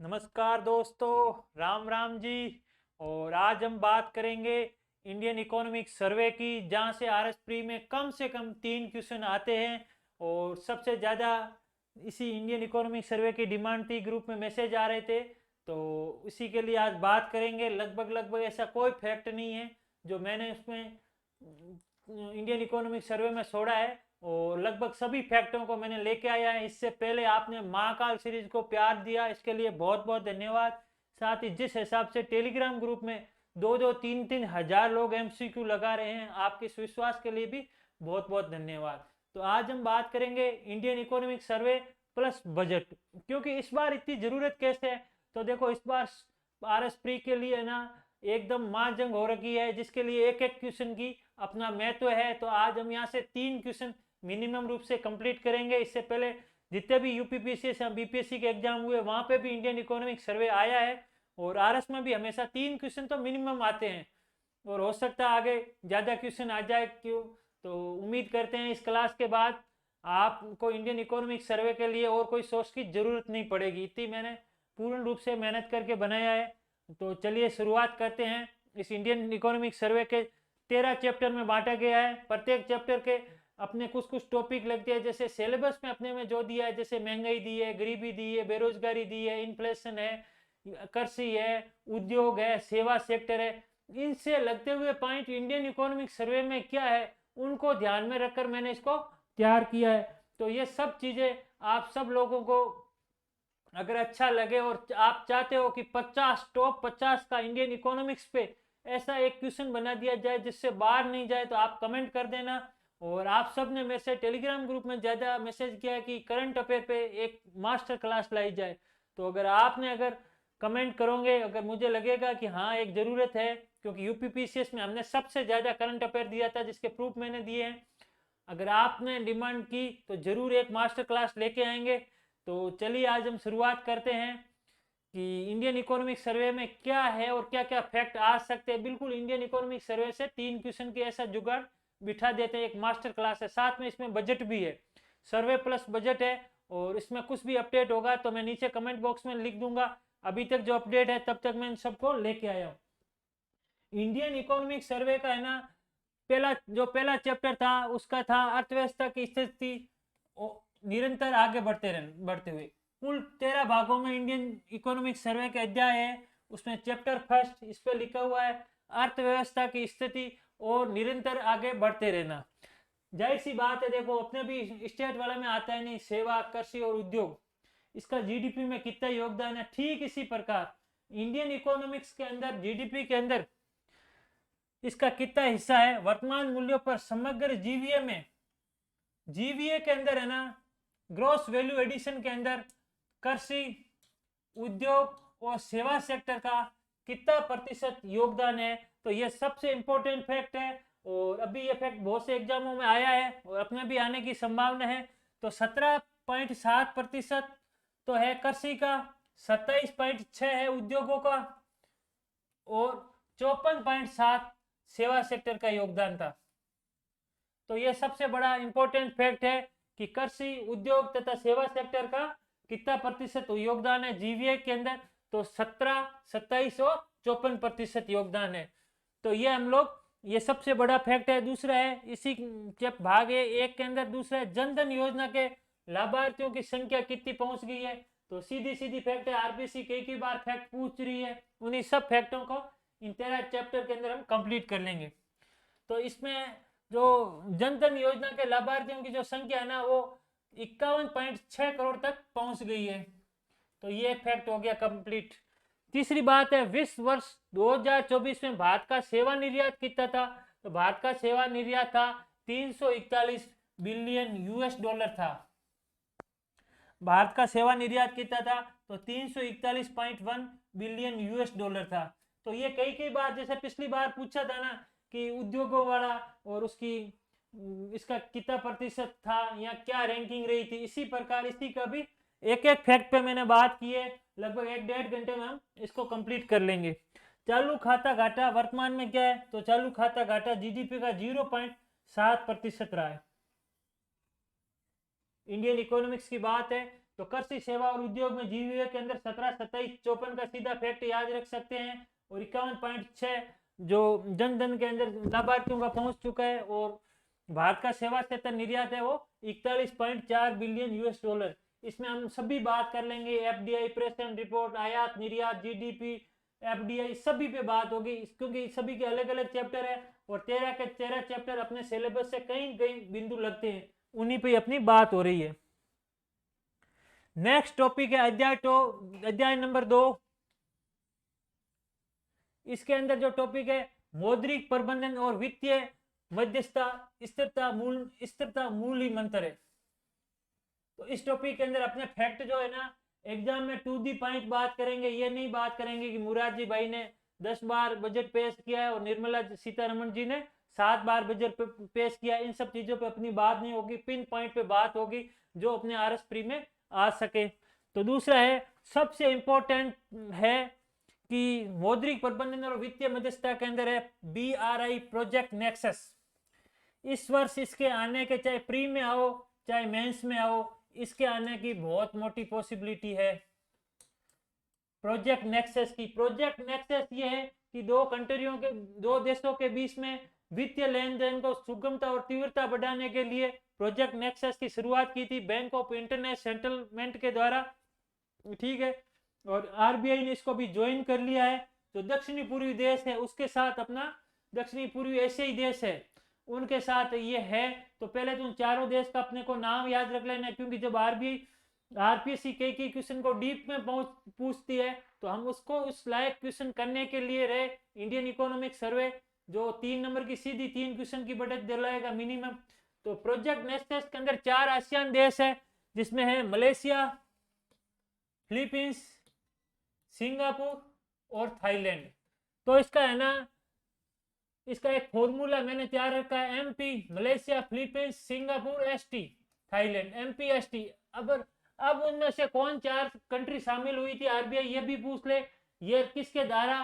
नमस्कार दोस्तों, राम राम जी। और आज हम बात करेंगे इंडियन इकोनॉमिक सर्वे की, जहां से में कम 3 क्वेश्चन आते हैं। और सबसे ज़्यादा इसी इंडियन इकोनॉमिक सर्वे की डिमांड थी, ग्रुप में मैसेज आ रहे थे, तो इसी के लिए आज बात करेंगे। लगभग लगभग ऐसा कोई फैक्ट नहीं है जो मैंने उसमें इंडियन इकोनॉमिक सर्वे में छोड़ा है, और लगभग सभी फैक्टों को मैंने लेके आया है। इससे पहले आपने महाकाल सीरीज को प्यार दिया, इसके लिए बहुत बहुत धन्यवाद। साथ ही जिस हिसाब से टेलीग्राम ग्रुप में 2-2 3-3 हजार लोग एमसीक्यू लगा रहे हैं, आपके इस विश्वास के लिए भी बहुत बहुत धन्यवाद। तो आज हम बात करेंगे Indian economic survey plus budget, क्योंकि इस बार इतनी जरूरत कैसे है। तो देखो, इस बार आरएस प्री के लिए ना एकदम मां जंग हो रखी है, जिसके लिए एक एक क्वेश्चन की अपना महत्व है। तो आज हम यहाँ से 3 क्वेश्चन मिनिमम रूप से कंप्लीट करेंगे। इससे पहले जितने भी यूपीपीसीएस या बीपीएससी के एग्जाम हुए, वहां पे भी इंडियन इकोनॉमिक सर्वे आया है, और आरएस में भी हमेशा 3 क्वेश्चन तो मिनिमम आते हैं, और हो सकता है आगे ज्यादा क्वेश्चन आ जाए। क्यों? तो उम्मीद करते हैं इस क्लास के बाद आपको इंडियन इकोनॉमिक सर्वे के लिए और कोई सोर्स की जरूरत नहीं पड़ेगी। इतनी मैंने पूर्ण रूप से मेहनत करके बनाया है। तो चलिए शुरुआत करते हैं। इस इंडियन इकोनॉमिक सर्वे के 13 चैप्टर में बांटा गया है। प्रत्येक चैप्टर के अपने कुछ कुछ टॉपिक लगते हैं। जैसे सिलेबस में अपने में जो दिया है, जैसे महंगाई दी है, गरीबी दी है, बेरोजगारी दी है, इन्फ्लेशन है, कृषि है, उद्योग है, सेवा सेक्टर है, इनसे लगते हुए पॉइंट इंडियन इकोनॉमिक सर्वे में क्या है, उनको ध्यान में रखकर मैंने इसको तैयार किया है। तो ये सब चीजें आप सब लोगों को अगर अच्छा लगे और आप चाहते हो कि 50 टॉप 50 का इंडियन इकोनॉमिक्स पे ऐसा एक क्वेश्चन बना दिया जाए जिससे बाहर नहीं जाए, तो आप कमेंट कर देना। और आप सब ने मेरे से टेलीग्राम ग्रुप में ज्यादा मैसेज किया है कि करंट अफेयर पे एक मास्टर क्लास लाई जाए। तो अगर कमेंट करोगे, अगर मुझे लगेगा कि हाँ एक जरूरत है, क्योंकि यूपीपीसीएस में हमने सबसे ज्यादा करंट अफेयर दिया था, जिसके प्रूफ मैंने दिए हैं। अगर आपने डिमांड की तो जरूर एक मास्टर क्लास लेके आएंगे। तो चलिए आज हम शुरुआत करते हैं कि इंडियन इकोनॉमिक सर्वे में क्या है और क्या क्या फैक्ट आ सकते हैं। बिल्कुल इंडियन इकोनॉमिक सर्वे से 3 क्वेश्चन की ऐसा जुगाड़ बिठा देते हैं। एक मास्टर क्लास है, साथ में इसमें बजट भी है, सर्वे प्लस बजट है। और इसमें कुछ भी अपडेट होगा तो मैं नीचे कमेंट बॉक्स में लिख दूंगा। अभी तक जो अपडेट है तब तक मैं इन सबको लेके आया हूँ। इंडियन इकोनॉमिक सर्वे का है ना, पहला चैप्टर था उसका था अर्थव्यवस्था की स्थिति निरंतर आगे बढ़ते हुए। कुल 13 भागों में इंडियन इकोनॉमिक सर्वे के अध्याय है। उसमें चैप्टर फर्स्ट इस पे लिखा हुआ है अर्थव्यवस्था की स्थिति और निरंतर आगे बढ़ते रहना। जाहिर सी बात है, देखो अपने भी स्टेट वाले में आता है नहीं, सेवा कृषि और उद्योग, इसका जीडीपी में कितना योगदान है। ठीक इसी प्रकार इंडियन इकोनॉमिक्स के अंदर जीडीपी के अंदर इसका कितना हिस्सा है वर्तमान मूल्यों पर समग्र जीवीए में। जीवीए के अंदर है ना, ग्रॉस वैल्यू एडिशन के अंदर कृषि, उद्योग और सेवा सेक्टर का कितना प्रतिशत योगदान है। तो यह सबसे इंपॉर्टेंट फैक्ट है, और अभी यह फैक्ट बहुत से एग्जामों में आया है और अपने भी आने की संभावना है। तो 17.7% तो है कृषि का, 27.6 है उद्योगों का, और 54.7 सेवा सेक्टर का योगदान था। तो यह सबसे बड़ा इंपॉर्टेंट फैक्ट है कि कृषि, उद्योग तथा सेवा सेक्टर का कितना प्रतिशत योगदान है जीवीए के अंदर। तो 17, 27 और 54% योगदान है। तो ये हम लोग, ये सबसे बड़ा फैक्ट है। दूसरा है इसी भाग है एक के अंदर, दूसरा है जनधन योजना के लाभार्थियों की संख्या कितनी पहुंच गई है। तो सीधी सीधी फैक्ट है, आरबीसी कई बार फैक्ट पूछ रही है। उन्हीं सब फैक्टों को इन 13 चैप्टर के अंदर हम कंप्लीट कर लेंगे। तो इसमें जो जनधन योजना के लाभार्थियों की जो संख्या है ना, वो 51.6 करोड़ तक पहुंच गई है। तो ये फैक्ट हो गया कंप्लीट। तीसरी बात है, विश्व वर्ष 2024 में भारत का सेवा निर्यात कितना था। तो भारत का सेवा निर्यात था 341 बिलियन यूएस डॉलर था। भारत का सेवा निर्यात कितना था, तो 341.1 बिलियन यूएस डॉलर था। तो ये कई बार, जैसे पिछली बार पूछा था ना कि उद्योगों वाला और उसकी इसका कितना प्रतिशत था या क्या रैंकिंग रही थी, इसी प्रकार इसी का भी एक एक फैक्ट पे मैंने बात की है। लगभग 1-1.5 घंटे में हम इसको कंप्लीट कर लेंगे। चालू खाता घाटा वर्तमान में क्या है, तो चालू खाता घाटा जीडीपी का 0.7% रहा है। इंडियन इकोनॉमिक्स की बात है तो कृषि सेवा और उद्योग में जीवीए के अंदर 17, 27, 54 का सीधा फैक्ट याद रख सकते हैं, और 51.6 जो जन धन के अंदर लाभार्थियों का पहुंच चुका है, और भारत का सेवा क्षेत्र निर्यात है वो 41.4 बिलियन यूएस डॉलर। इसमें हम सभी बात कर लेंगे, एफडीआई, प्रेजेंट रिपोर्ट, आयात निर्यात, जीडीपी, एफडीआई, सभी पे बात होगी, क्योंकि सभी के अलग अलग चैप्टर है, और 13 के 13 चैप्टर अपने सिलेबस से कहीं कहीं बिंदु लगते हैं, उन्हीं पे अपनी बात हो रही है। नेक्स्ट टॉपिक है अध्याय नंबर 2। इसके अंदर जो टॉपिक है मौद्रिक प्रबंधन और वित्तीय मध्यस्थता, स्थिरता मूल मंत्र है। तो इस टॉपिक के अंदर अपने फैक्ट जो है ना एग्जाम में टू दी पॉइंट बात करेंगे। ये नहीं बात करेंगे कि मुरारजी भाई ने 10 बार बजट पेश किया है और निर्मला सीतारमण जी ने 7 बार बजट पेश किया। इन सब चीजों पे अपनी बात नहीं होगी, पिन पॉइंट पे बात होगी जो अपने आरएस प्री में आ सके। तो दूसरा है, सबसे इंपॉर्टेंट है कि मौद्रिक प्रबंधन और वित्तीय मध्यस्थता के अंदर है BRI प्रोजेक्ट नेक्सस। इस वर्ष इसके आने के, चाहे प्री में आओ चाहे मेंस में आओ, इसके आने की बहुत मोटी पॉसिबिलिटी है प्रोजेक्ट नेक्सस की। प्रोजेक्ट नेक्सस ये है कि दो देशों के बीच में वित्तीय लेन देन को सुगमता और तीव्रता बढ़ाने के लिए प्रोजेक्ट नेक्सस की शुरुआत की थी बैंक ऑफ इंटरनेट सेटलमेंट के द्वारा, ठीक है। और आरबीआई ने इसको भी ज्वाइन कर लिया है। जो दक्षिणी पूर्वी देश है उसके साथ अपना, दक्षिणी पूर्वी एशियाई देश है उनके साथ ये है। तो पहले तो उन चारों देश का अपने को नाम याद रख लेना, क्योंकि जब आरपीएससी कई क्वेश्चन को डीप में पूछती है तो हम उसको उस लायक क्वेश्चन करने के लिए रहे इंडियन इकोनॉमिक सर्वे, जो 3 नंबर की सीधी 3 क्वेश्चन की बढ़त दिलाएगा मिनिमम। तो प्रोजेक्ट नेक्सस के अंदर 4 आसियान देश है, जिसमें है मलेशिया, फिलीपींस, सिंगापुर और थाईलैंड। तो इसका है ना, इसका एक फॉर्मूला मैंने तैयार रखा है, MP, Malaysia, Philippines, Singapore, ST, Thailand, MP, ST. अब उनमें से कौन 4 कंट्री शामिल हुई थी, आरबीआई ये भी पूछ ले, ये किसके द्वारा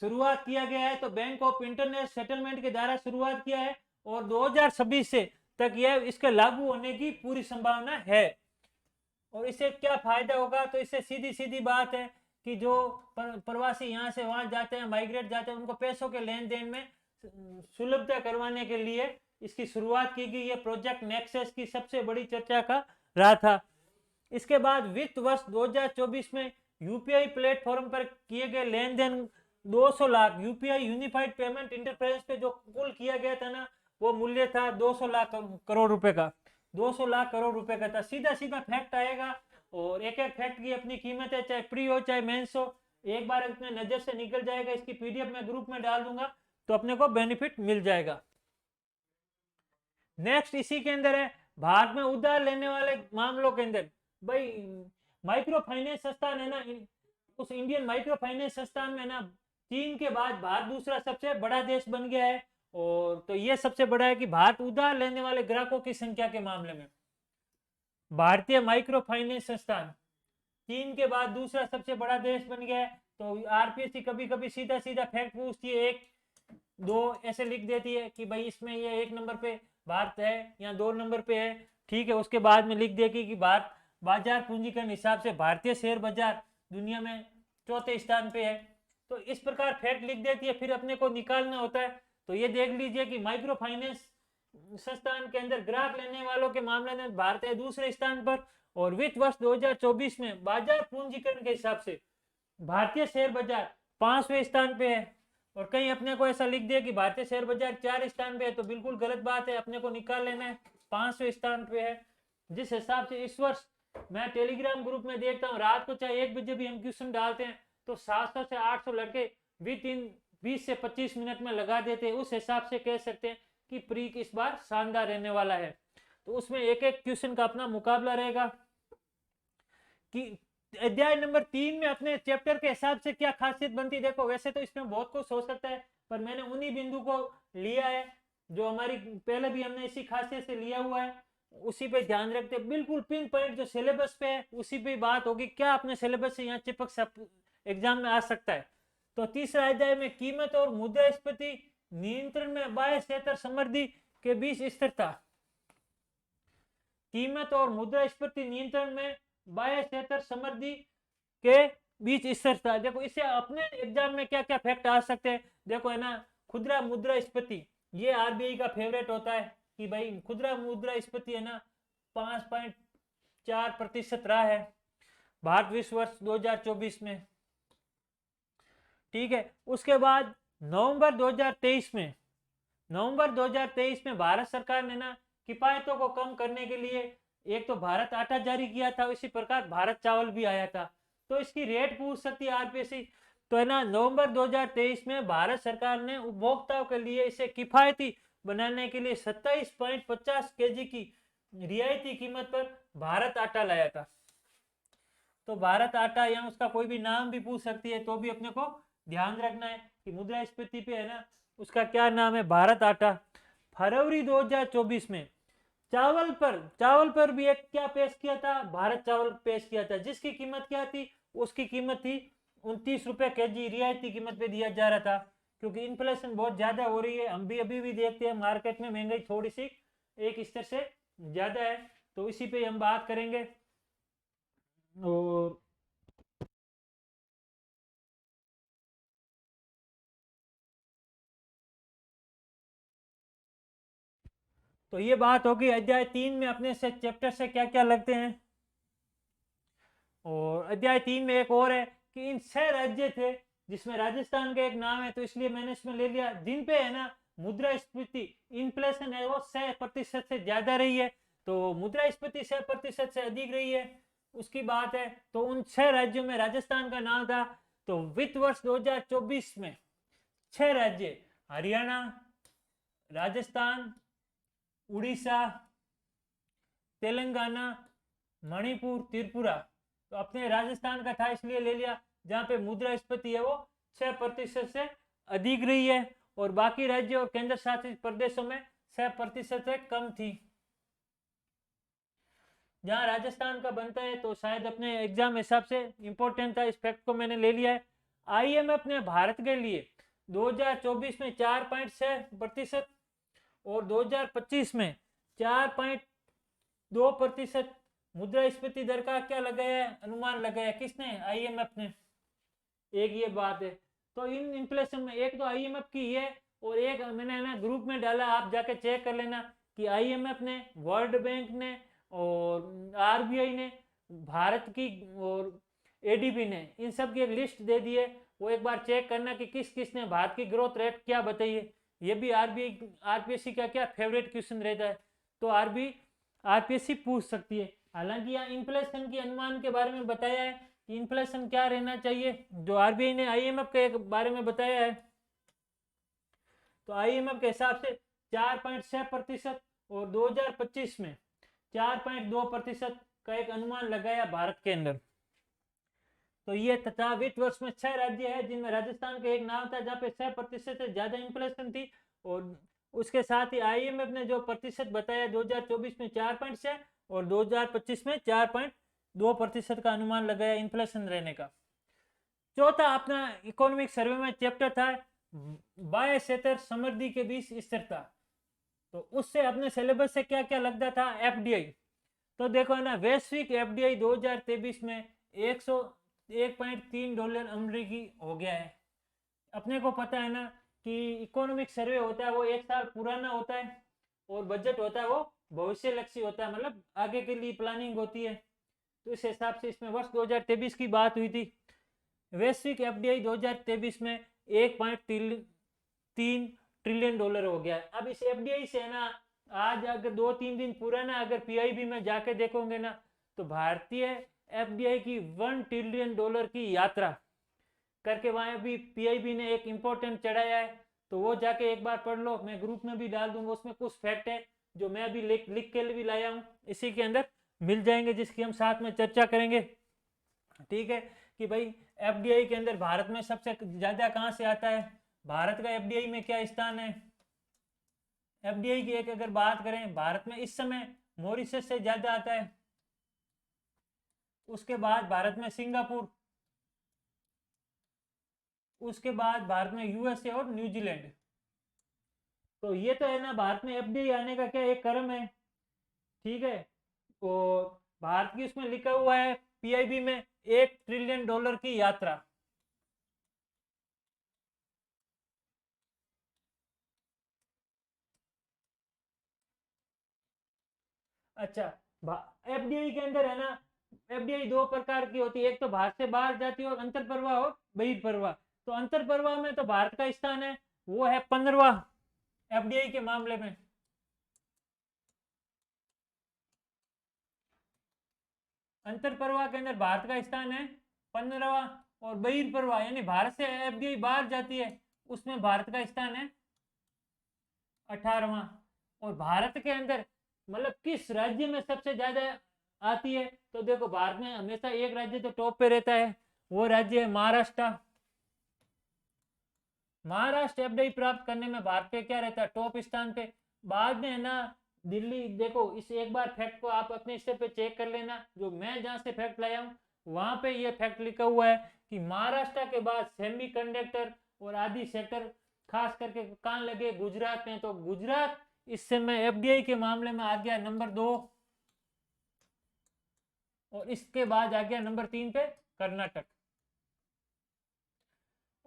शुरुआत किया गया है। तो बैंक ऑफ इंटरनेट सेटलमेंट के द्वारा शुरुआत किया है, और 2026 से तक यह इसके लागू होने की पूरी संभावना है। और इससे क्या फायदा होगा, तो इससे सीधी सीधी बात है कि जो प्रवासी यहाँ से वहां जाते हैं, माइग्रेट जाते हैं, उनको पैसों के लेन देन में सुलभता करवाने के लिए इसकी शुरुआत की गई है। प्रोजेक्ट नेक्सस की सबसे बड़ी चर्चा का रहा था। इसके बाद वित्त वर्ष 2024 में यूपीआई प्लेटफॉर्म पर किए गए लेन देन 200 lakh, UPI unified payment interface पे जो कुल किया गया था ना, वो मूल्य था 200 लाख करोड़ रुपए का, 200 लाख करोड़ रुपए का था। सीधा सीधा फैक्ट आएगा, और एक एक फैक्ट की अपनी कीमत है, चाहे प्री हो चाहे मेंस हो। एक बार अपने नजर से निकल जाएगा, इसकी पीडीएफ में ग्रुप में डाल दूंगा तो अपने को बेनिफिट मिल जाएगा। नेक्स्ट इसी के अंदर है, भारत में उधार लेने वाले मामलों के अंदर भाई माइक्रो फाइनेंस संस्थान है ना, उस इंडियन माइक्रो फाइनेंस संस्थान में ना चीन के बाद भारत दूसरा सबसे बड़ा देश बन गया है। और तो ये सबसे बड़ा है कि भारत उधार लेने वाले ग्राहकों की संख्या के मामले में भारतीय माइक्रो फाइनेंस संस्थान चीन के बाद दूसरा सबसे बड़ा देश बन गया है। तो आरपीएससी कभी कभी सीधा सीधा फैक्ट पूछती है, 1, 2 ऐसे लिख देती है कि भाई इसमें ये 1 नंबर पे भारत है या 2 नंबर पे है, ठीक है। उसके बाद में लिख देगी कि भारत बाजार पूंजीकरण हिसाब से भारतीय शेयर बाजार दुनिया में 4थे स्थान पे है। तो इस प्रकार फैक्ट लिख देती है, फिर अपने को निकालना होता है। तो ये देख लीजिए कि माइक्रो फाइनेंस संस्थान के अंदर ग्राहक लेने वालों के मामले में भारत है दूसरे स्थान पर। और वित्त वर्ष 2024 में बाजार पूंजीकरण के हिसाब से भारतीय शेयर बाजार 5वें स्थान पे है। और कहीं अपने को ऐसा लिख दिया कि भारतीय शेयर बाजार 4 स्थान पे है, तो बिल्कुल गलत बात है, अपने को निकाल लेना है, 5वें स्थान पे है। जिस हिसाब से इस वर्ष मैं टेलीग्राम ग्रुप में देखता हूँ, रात को चाहे 1 बजे भी हम क्वेश्चन डालते हैं तो 700 से 800 लड़के 20 से 25 मिनट में लगा देते हैं। उस हिसाब से कह सकते हैं कि प्री इस बार शानदार रहने वाला है। तो उसमें एक एक क्वेश्चन का अपना मुकाबला रहेगा। कि अध्याय नंबर 3 में अपने चैप्टर के हिसाब से क्या खासियत बनती है। देखो वैसे तो इसमें बहुत कुछ हो सकता है, पर मैंने उन्हीं बिंदु को लिया है जो हमारी पहले भी हमने इसी खासियत से लिया हुआ है, उसी पे ध्यान रखते हैं। बिल्कुल पिन पॉइंट जो सिलेबस पे है उसी पे बात होगी, क्या अपने सिलेबस से यहाँ चिपक एग्जाम में आ सकता है। तो तीसरा अध्याय में कीमत और मुद्रास्फीति नियंत्रण में बाह्य क्षेत्र समृद्धि के बीच स्थिरता। कीमत और मुद्रास्फीति नियंत्रण में बाह्य क्षेत्र समृद्धि के बीच स्थिरता। देखो इससे अपने एग्जाम में क्या क्या फैक्ट आ सकते हैं, देखो है ना, खुदरा मुद्रास्फीति, ये आरबीआई का फेवरेट होता है कि भाई खुदरा मुद्रास्फीति है ना 5.4% रहा है भारत विश्व वर्ष 2024 में। ठीक है, उसके बाद नवंबर 2023 में, नवंबर 2023 में भारत सरकार ने ना किफायतों को कम करने के लिए एक तो भारत आटा जारी किया था, इसी प्रकार भारत चावल भी आया था। तो इसकी रेट पूछ सकती है आरपीएससी। तो है ना, नवंबर 2023 में भारत सरकार ने उपभोक्ताओं के लिए इसे किफायती बनाने के लिए 27.50 केजी की रियायती कीमत पर भारत आटा लाया था। तो भारत आटा या उसका कोई भी नाम भी पूछ सकती है, तो भी अपने को ध्यान रखना है कि मुद्रास्फीति पे है ना उसका क्या नाम है, भारत आटा। फरवरी 2024 में चावल पर भी एक क्या पेश किया था, भारत चावल पेश किया था, जिसकी कीमत क्या थी, उसकी कीमत थी 29 रुपए केजी, रियायती कीमत पे दिया जा रहा था। क्योंकि इन्फ्लेशन बहुत ज्यादा हो रही है, हम भी अभी भी देखते हैं मार्केट में महंगाई थोड़ी सी एक स्तर से ज्यादा है, तो इसी पे हम बात करेंगे। और तो ये बात होगी अध्याय 3 में अपने से चैप्टर से क्या क्या लगते हैं। और अध्याय 3 में एक और है कि इन 6 राज्य थे जिसमें राजस्थान का एक नाम है, तो इसलिए मैंने इसमें ले लिया, जिन पे है ना मुद्रास्फीति इन्फ्लेशन है वो 6% से ज्यादा रही है। तो मुद्रास्फीति 6% से अधिक रही है उसकी बात है, तो उन 6 राज्यों में राजस्थान का नाम था। तो वित्त वर्ष 2024 में 6 राज्य, हरियाणा, राजस्थान, उड़ीसा, तेलंगाना, मणिपुर, त्रिपुरा। तो अपने राजस्थान का था इसलिए ले लिया, जहां पे मुद्रास्फीति है वो 6% से अधिक रही है, और बाकी राज्यों और केंद्र शासित प्रदेशों में 6% से कम थी। जहां राजस्थान का बनता है तो शायद अपने एग्जाम हिसाब से इंपॉर्टेंट था, इस फैक्ट को मैंने ले लिया है। आईएमएफ ने भारत के लिए 2024 में 4.6% और 2025 में 4.2% मुद्रास्फीति दर का क्या लगाया है, अनुमान लगाया, किसने, आईएमएफ ने। एक ये बात है। तो इन इन्फ्लेशन में एक तो आईएमएफ की है, और एक मैंने ना ग्रुप में डाला, आप जाके चेक कर लेना कि आईएमएफ ने, वर्ल्ड बैंक ने और आरबीआई ने, भारत की और एडीबी ने, इन सब की एक लिस्ट दे दी है। वो एक बार चेक करना कि किस किस ने भारत की ग्रोथ रेट क्या बताई है। ये भी आरबीआई आरपीएससी का क्या फेवरेट क्वेश्चन रहता है, तो आरपीएससी पूछ सकती है। हालांकि यहाँ इन्फ्लेशन की अनुमान के बारे में बताया है कि इन्फ्लेशन क्या रहना चाहिए, जो आरबीआई ने आईएमएफ के बारे में बताया है। तो आईएमएफ के हिसाब से 4.6% और 2025 में 4.2% का एक अनुमान लगाया भारत के अंदर। तो ये तथा वित्त वर्ष में 6 राज्य है जिनमें राजस्थान का एक नाम था जहाँ पे 6% से ज्यादा इन्फ्लेशन थी। और उसके साथ ही आईएमएफ ने जो प्रतिशत बताया 2024 में 4.6 और 2025 में 4.2% का अनुमान लगाया इन्फ्लेशन रहने का। चौथा अपना इकोनॉमिक सर्वे में चैप्टर था बाह्य क्षेत्र समृद्धि के बीच स्थिरता। तो उससे अपने सिलेबस से क्या क्या लगता था, एफडीआई। तो देखो है ना, वैश्विक एफडीआई 2023 में 101.3 डॉलर अमेरिकी हो गया है। अपने को पता है ना कि इकोनॉमिक सर्वे होता है वो एक साल पुराना होता है, और बजट होता है वो भविष्य लक्ष्य होता है, मतलब आगे के लिए प्लानिंग होती है। तो इस हिसाब से इसमें वर्ष 2023 की बात हुई थी। वैश्विक एफडीआई 2023 में 1.3 ट्रिलियन डॉलर हो गया है। अब इस एफडीआई से ना, आज अगर 2-3 दिन पुराना अगर पीआईबी में जाके देखोगे ना, तो भारतीय एफडीआई की 1 ट्रिलियन डॉलर की यात्रा करके वहां भी पीआईबी ने एक इंपॉर्टेंट चढ़ाया है। तो वो जाके एक बार पढ़ लो, मैं ग्रुप में भी डाल दूंगा, उसमें कुछ फैक्ट है जो मैं अभी लिख के भी लाया हूँ, इसी के अंदर मिल जाएंगे, जिसकी हम साथ में चर्चा करेंगे। ठीक है, कि भाई एफडीआई के अंदर भारत में सबसे ज्यादा कहां से आता है, भारत का एफडीआई में क्या स्थान है। एफडीआई की एक अगर बात करें, भारत में इस समय मॉरिशस से ज्यादा आता है, उसके बाद भारत में सिंगापुर, उसके बाद भारत में यूएसए और न्यूजीलैंड। तो ये तो है ना भारत में एफडीआई आने का क्या एक क्रम है। ठीक है, और भारत की उसमें लिखा हुआ है पीआईबी में $1 ट्रिलियन की यात्रा। अच्छा, एफडीआई के अंदर है ना, एफडीआई दो प्रकार की होती है, एक तो भारत से बाहर जाती है और अंतरप्रवाह और बहिर्प्रवाह। तो अंतरप्रवाह में तो भारत का स्थान है, वो है 15वां एफडीआई के मामले में। अंतरप्रवाह के अंदर भारत का स्थान है 15वां, और बहिर्प्रवाह यानी भारत से एफडीआई बाहर जाती है, उसमें भारत का स्थान है 18वां। और भारत के अंदर मतलब किस राज्य में सबसे ज्यादा आती है, तो देखो भारत में हमेशा एक राज्य तो टॉप पे रहता है, वो राज्य है महाराष्ट्र। महाराष्ट्र एफडीआई प्राप्त करने में भारत पे क्या रहता है, टॉप स्थान पे। बाद में है ना दिल्ली, देखो इस एक बार फैक्ट को आप अपने स्तर पे चेक कर लेना, जो मैं जहां से फैक्ट लाया हूँ वहां पे ये फैक्ट लिखा हुआ है कि महाराष्ट्र के बाद सेमी कंडक्टर और आदि सेक्टर खास करके कहाँ लगे, गुजरात में। तो गुजरात इस समय एफडीआई के मामले में आ गया नंबर 2, और इसके बाद आ गया नंबर 3 पे कर्नाटक।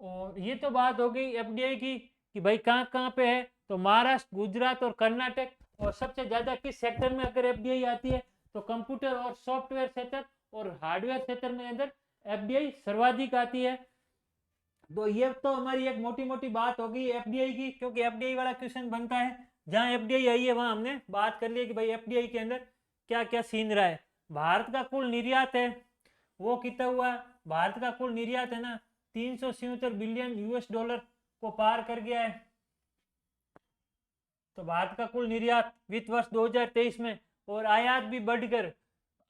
और ये तो बात हो गई एफडीआई की कि भाई कहाँ कहाँ पे है, तो महाराष्ट्र, गुजरात और कर्नाटक। और सबसे ज्यादा किस सेक्टर में अगर एफडीआई आती है, तो कंप्यूटर और सॉफ्टवेयर क्षेत्र और हार्डवेयर क्षेत्र में अंदर एफडीआई सर्वाधिक आती है। तो ये तो हमारी एक मोटी मोटी बात होगी एफडीआई की, क्योंकि एफडीआई वाला क्वेश्चन बनता है, जहां एफडीआई आई है वहां हमने बात कर ली कि भाई एफडीआई के अंदर क्या क्या सीन रहा है। भारत का कुल निर्यात है वो कितना हुआ, भारत का कुल निर्यात है ना $377 बिलियन को पार कर गया है। तो भारत का कुल निर्यात वित्त वर्ष 2023 में, और आयात भी बढ़कर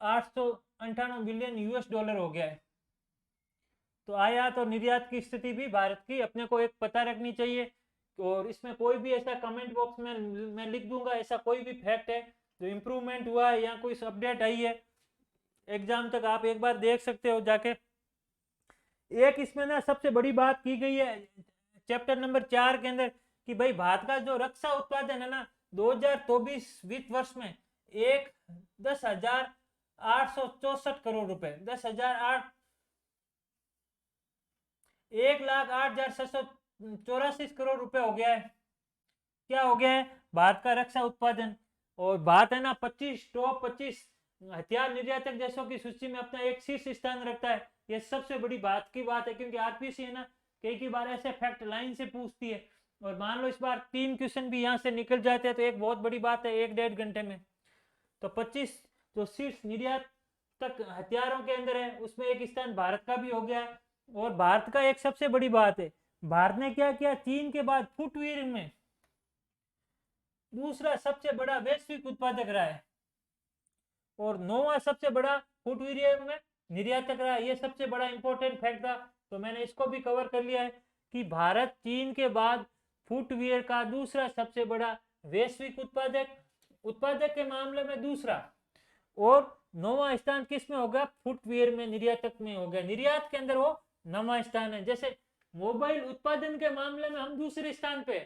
$898 बिलियन हो गया है। तो आयात और निर्यात की स्थिति भी भारत की अपने को एक पता रखनी चाहिए। और इसमें कोई भी ऐसा कमेंट बॉक्स में मैं लिख दूंगा, ऐसा कोई भी फैक्ट है जो इम्प्रूवमेंट हुआ है या कोई अपडेट आई है एग्जाम तक, आप एक बार देख सकते हो जाके। एक इसमें ना सबसे बड़ी बात की गई है चैप्टर नंबर 4 के अंदर कि भाई भारत का जो रक्षा उत्पादन है ना 2024 वित्त वर्ष में एक 10,864 करोड़ रुपए, 1,08,784 करोड़ रुपए हो गया है। क्या हो गया है भारत का रक्षा उत्पादन। और भारत है ना 25 हथियार निर्यातक देशों की सूची में अपना एक शीर्ष स्थान रखता है। यह सबसे बड़ी बात की बात है, क्योंकि आरपीसी है ना कई बार ऐसे फैक्ट लाइन से पूछती है, और मान लो इस बार 3 क्वेश्चन भी यहाँ से निकल जाते हैं तो एक बहुत बड़ी बात है 1-1.5 घंटे में। तो 25 जो शीर्ष निर्यात तक हथियारों के अंदर है उसमें एक स्थान भारत का भी हो गया है। और भारत का एक सबसे बड़ी बात है, भारत ने क्या किया, चीन के बाद फुटवियर में दूसरा सबसे बड़ा वैश्विक उत्पादक रहा है, और 9वां सबसे बड़ा फुटवियर में निर्यातक रहा है। ये सबसे बड़ा इंपॉर्टेंट फैक्ट था, तो मैंने इसको भी कवर कर लिया है कि भारत चीन के बाद फुटवियर का दूसरा सबसे बड़ा वैश्विक उत्पादक, उत्पादक के मामले में दूसरा, और 9वां स्थान किस में होगा, फुटवियर में निर्यातक में होगा। निर्यात के अंदर वो 9वां स्थान है। जैसे मोबाइल उत्पादन के मामले में हम दूसरे स्थान पे,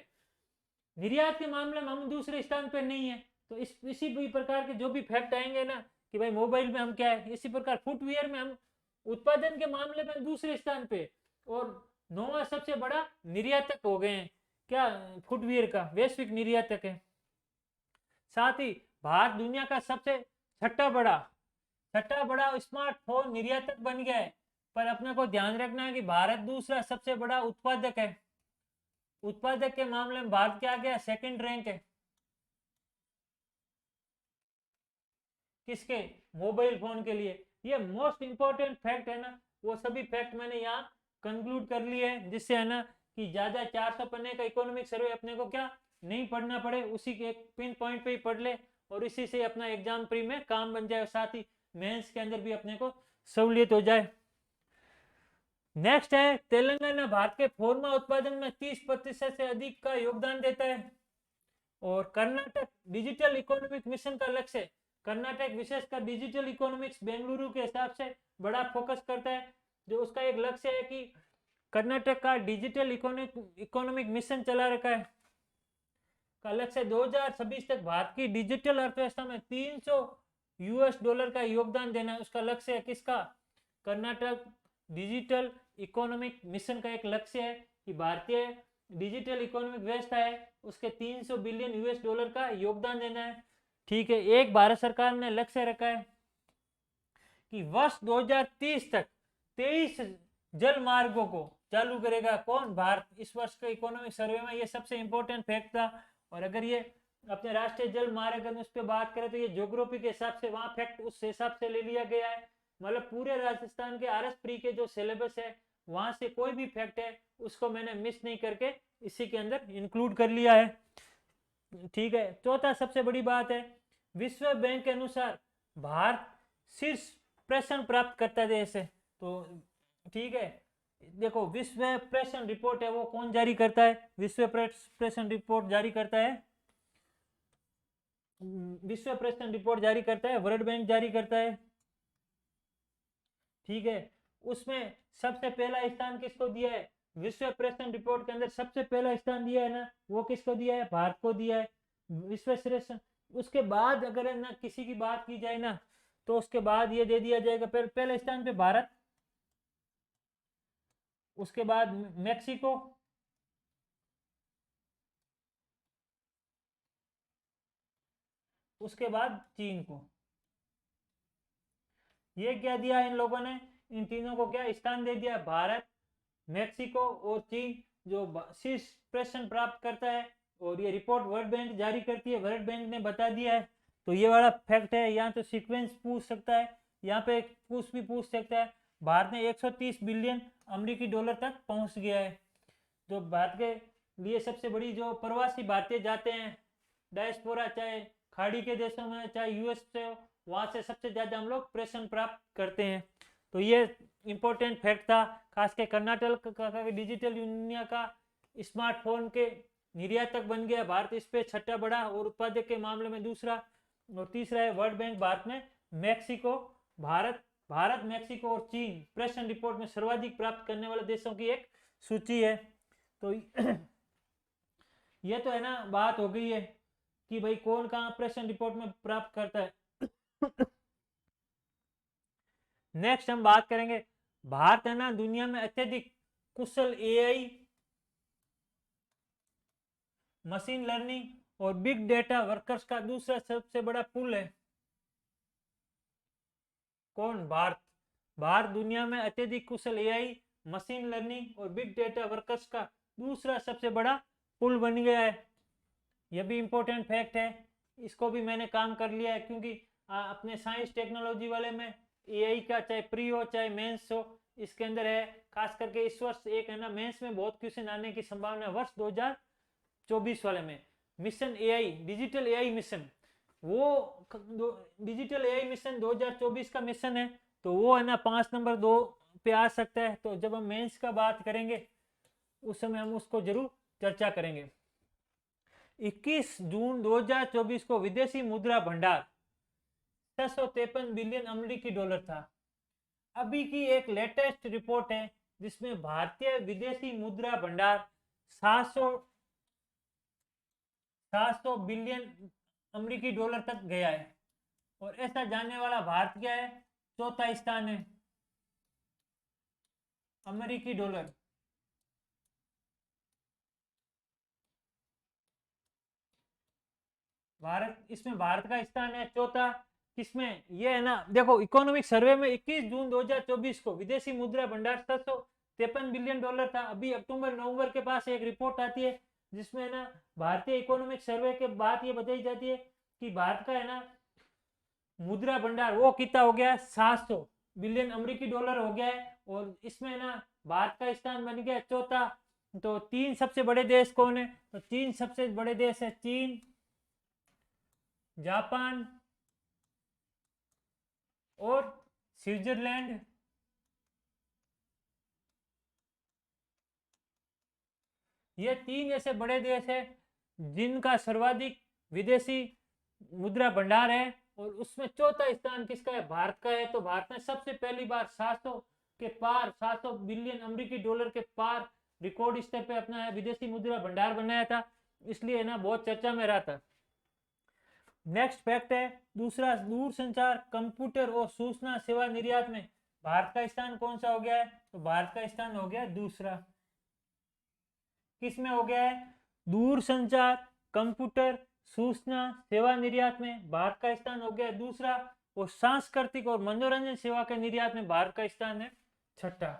निर्यात के मामले में हम दूसरे स्थान पे नहीं है। तो इसी भी प्रकार के जो भी फैक्ट आएंगे ना कि भाई मोबाइल में हम क्या है, इसी प्रकार फुटवियर में हम उत्पादन के मामले में दूसरे स्थान पे, और 9वां सबसे बड़ा निर्यातक हो गए हैं। क्या, फुटवियर का वैश्विक निर्यातक है। साथ ही भारत दुनिया का सबसे छठा बड़ा स्मार्टफोन निर्यातक बन गया है। पर अपने को ध्यान रखना है कि भारत दूसरा सबसे बड़ा उत्पादक है। उत्पादक के मामले में भारत क्या गया, सेकंड रैंक है। किसके, मोबाइल फोन के लिए। ये मोस्ट इंपॉर्टेंट फैक्ट है ना, वो सभी फैक्ट मैंने यहाँ कंक्लूड कर लिए हैं, जिससे है ना कि ज्यादा 400 पन्ने का इकोनॉमिक सर्वे अपने को क्या नहीं पढ़ना पड़े, उसी के एक पिन पॉइंट पे ही पढ़ ले, और इसी से अपना एग्जाम प्री में काम बन जाए, और साथ ही मेंस के अंदर भी अपने को सहूलियत हो जाए। नेक्स्ट है, तेलंगाना भारत के फोर्मा उत्पादन में 30% से अधिक का योगदान देता है। और कर्नाटक डिजिटल इकोनॉमिक मिशन का लक्ष्य, कर्नाटक विशेषकर डिजिटल इकोनॉमिक्स बेंगलुरु के हिसाब से बड़ा फोकस करता है। जो उसका एक लक्ष्य है कि कर्नाटक का डिजिटल इकोनॉमिक मिशन चला रखा है, का लक्ष्य 2026 तक भारत की डिजिटल अर्थव्यवस्था में यूएस डॉलर का योगदान देना है, उसका लक्ष्य है किसका? कर्नाटक डिजिटल इकोनॉमिक मिशन का एक लक्ष्य है कि भारतीय डिजिटल इकोनॉमिक व्यवस्था है उसके 300 बिलियन यूएस डॉलर का योगदान देना है। ठीक है, एक भारत सरकार ने लक्ष्य रखा है कि वर्ष 2030 तक 23 जल मार्गों को चालू करेगा। कौन? भारत। इस वर्ष के इकोनॉमिक सर्वे में ये सबसे इंपॉर्टेंट फैक्ट था। और अगर ये अपने राष्ट्रीय जल मार्ग उस पर बात करें तो ये ज्योग्राफी के हिसाब से वहां फैक्ट उस हिसाब से ले लिया गया है। मतलब पूरे राजस्थान के आरएस प्री के जो सिलेबस है वहां से कोई भी फैक्ट है उसको मैंने मिस नहीं करके इसी के अंदर इंक्लूड कर लिया है। ठीक है, चौथा सबसे बड़ी बात है, विश्व बैंक के अनुसार भारत शीर्ष प्रेषण प्राप्त करता देश है। तो ठीक है, देखो विश्व प्रेषण रिपोर्ट है वो कौन जारी करता है? विश्व प्रेषण रिपोर्ट जारी करता है, विश्व प्रेषण रिपोर्ट जारी करता है वर्ल्ड बैंक जारी करता है। ठीक है, उसमें सबसे पहला स्थान किसको दिया है? विश्व प्रेषण रिपोर्ट के अंदर सबसे पहला स्थान दिया है ना, वो किसको दिया है? भारत को दिया है विश्व प्रेषण। उसके बाद अगर ना किसी की बात की जाए ना तो उसके बाद ये दे दिया जाएगा पहले स्थान पे भारत, उसके बाद मैक्सिको, उसके बाद चीन को। ये क्या दिया इन लोगों ने? इन तीनों को क्या स्थान दे दिया? भारत, मैक्सिको और चीन जो शीर्ष प्रेषण प्राप्त करता है। और ये रिपोर्ट वर्ल्ड बैंक जारी करती है, वर्ल्ड बैंक ने बता दिया है। तो ये वाला फैक्ट है, यहाँ तो सीक्वेंस पूछ सकता है, यहाँ पे पूछ सकता है। भारत ने 130 बिलियन अमेरिकी डॉलर तक पहुंच गया है। जो भारत के लिए सबसे बड़ी जो प्रवासी भारतीय जाते हैं डायस्पोरा, चाहे खाड़ी के देशों में चाहे यूएस से, वहां से सबसे ज्यादा हम लोग प्रेषण प्राप्त करते हैं। तो ये इंपॉर्टेंट फैक्ट था। खासकर कर्नाटक का डिजिटल दुनिया का स्मार्टफोन के निर्यातक बन गया भारत, इस पे छठा बड़ा और उत्पादक के मामले में दूसरा। और तीसरा है वर्ल्ड बैंक भारत में मैक्सिको, भारत मैक्सिको और चीन प्रेषण रिपोर्ट में सर्वाधिक प्राप्त करने वाले देशों की एक सूची है। तो ये तो है ना, बात हो गई है कि भाई कौन कहाँ प्रेषण रिपोर्ट में प्राप्त करता है। नेक्स्ट हम बात करेंगे, भारत है ना दुनिया में अत्यधिक कुशल एआई, मशीन लर्निंग और बिग डेटा वर्कर्स का दूसरा सबसे बड़ा पुल है। कौन? भारत। भारत दुनिया में अत्यधिक कुशल एआई, मशीन लर्निंग और बिग डेटा वर्कर्स का दूसरा सबसे बड़ा पुल बन गया है। यह भी इंपॉर्टेंट फैक्ट है, इसको भी मैंने काम कर लिया है क्योंकि अपने साइंस टेक्नोलॉजी वाले में एआई का चाहे प्री हो चाहे मेंस हो इसके अंदर है। खास करके इस वर्ष एक है ना मेंस में बहुत क्वेश्चन आने की संभावना है। वर्ष 2024 वाले में mission AI digital AI mission, वो डिजिटल एआई मिशन 2024 का मिशन है। तो वो है ना 5 नंबर 2 पे आ सकता है। तो जब हम मेंस का बात करेंगे उस समय हम उसको जरूर चर्चा करेंगे। 21 जून 2024 को विदेशी मुद्रा भंडार 653 बिलियन अमेरिकी डॉलर था। अभी की एक लेटेस्ट रिपोर्ट है जिसमें भारतीय विदेशी मुद्रा भंडार 700 बिलियन अमेरिकी डॉलर तक गया है। और ऐसा जानने वाला भारत क्या है? चौथा स्थान है, अमेरिकी डॉलर। भारत, इसमें भारत का स्थान है चौथा। किसमें? ये है ना, देखो इकोनॉमिक सर्वे में 21 जून 2024 को विदेशी मुद्रा भंडार 753 बिलियन डॉलर था। अभी अक्टूबर नवंबर के पास एक रिपोर्ट आती है जिसमें है ना भारतीय इकोनॉमिक सर्वे के बाद ये बताई जाती है कि भारत का है ना मुद्रा भंडार वो कितना हो गया? 700 बिलियन अमेरिकी डॉलर हो गया है। और इसमें ना भारत का स्थान बन गया चौथा। तो तीन सबसे बड़े देश कौन है? तो तीन सबसे बड़े देश है चीन, जापान और स्विट्जरलैंड। ये तीन ऐसे बड़े देश है जिनका सर्वाधिक विदेशी मुद्रा भंडार है। और उसमें चौथा स्थान किसका है? भारत का है। तो भारत ने सबसे पहली बार 700 के पार, 700 बिलियन अमेरिकी डॉलर के पार रिकॉर्ड स्तर पे अपना विदेशी मुद्रा भंडार बनाया था, इसलिए ना बहुत चर्चा में रहा था। नेक्स्ट फैक्ट है दूसरा, दूरसंचार, कंप्यूटर और सूचना सेवा निर्यात में भारत का स्थान कौन सा हो गया है? तो भारत का स्थान हो गया दूसरा। किस में हो गया है? दूरसंचार, कंप्यूटर, सूचना सेवा निर्यात में भारत का स्थान हो गया दूसरा, और सांस्कृतिक और मनोरंजन सेवा के निर्यात में भारत का स्थान है छठा।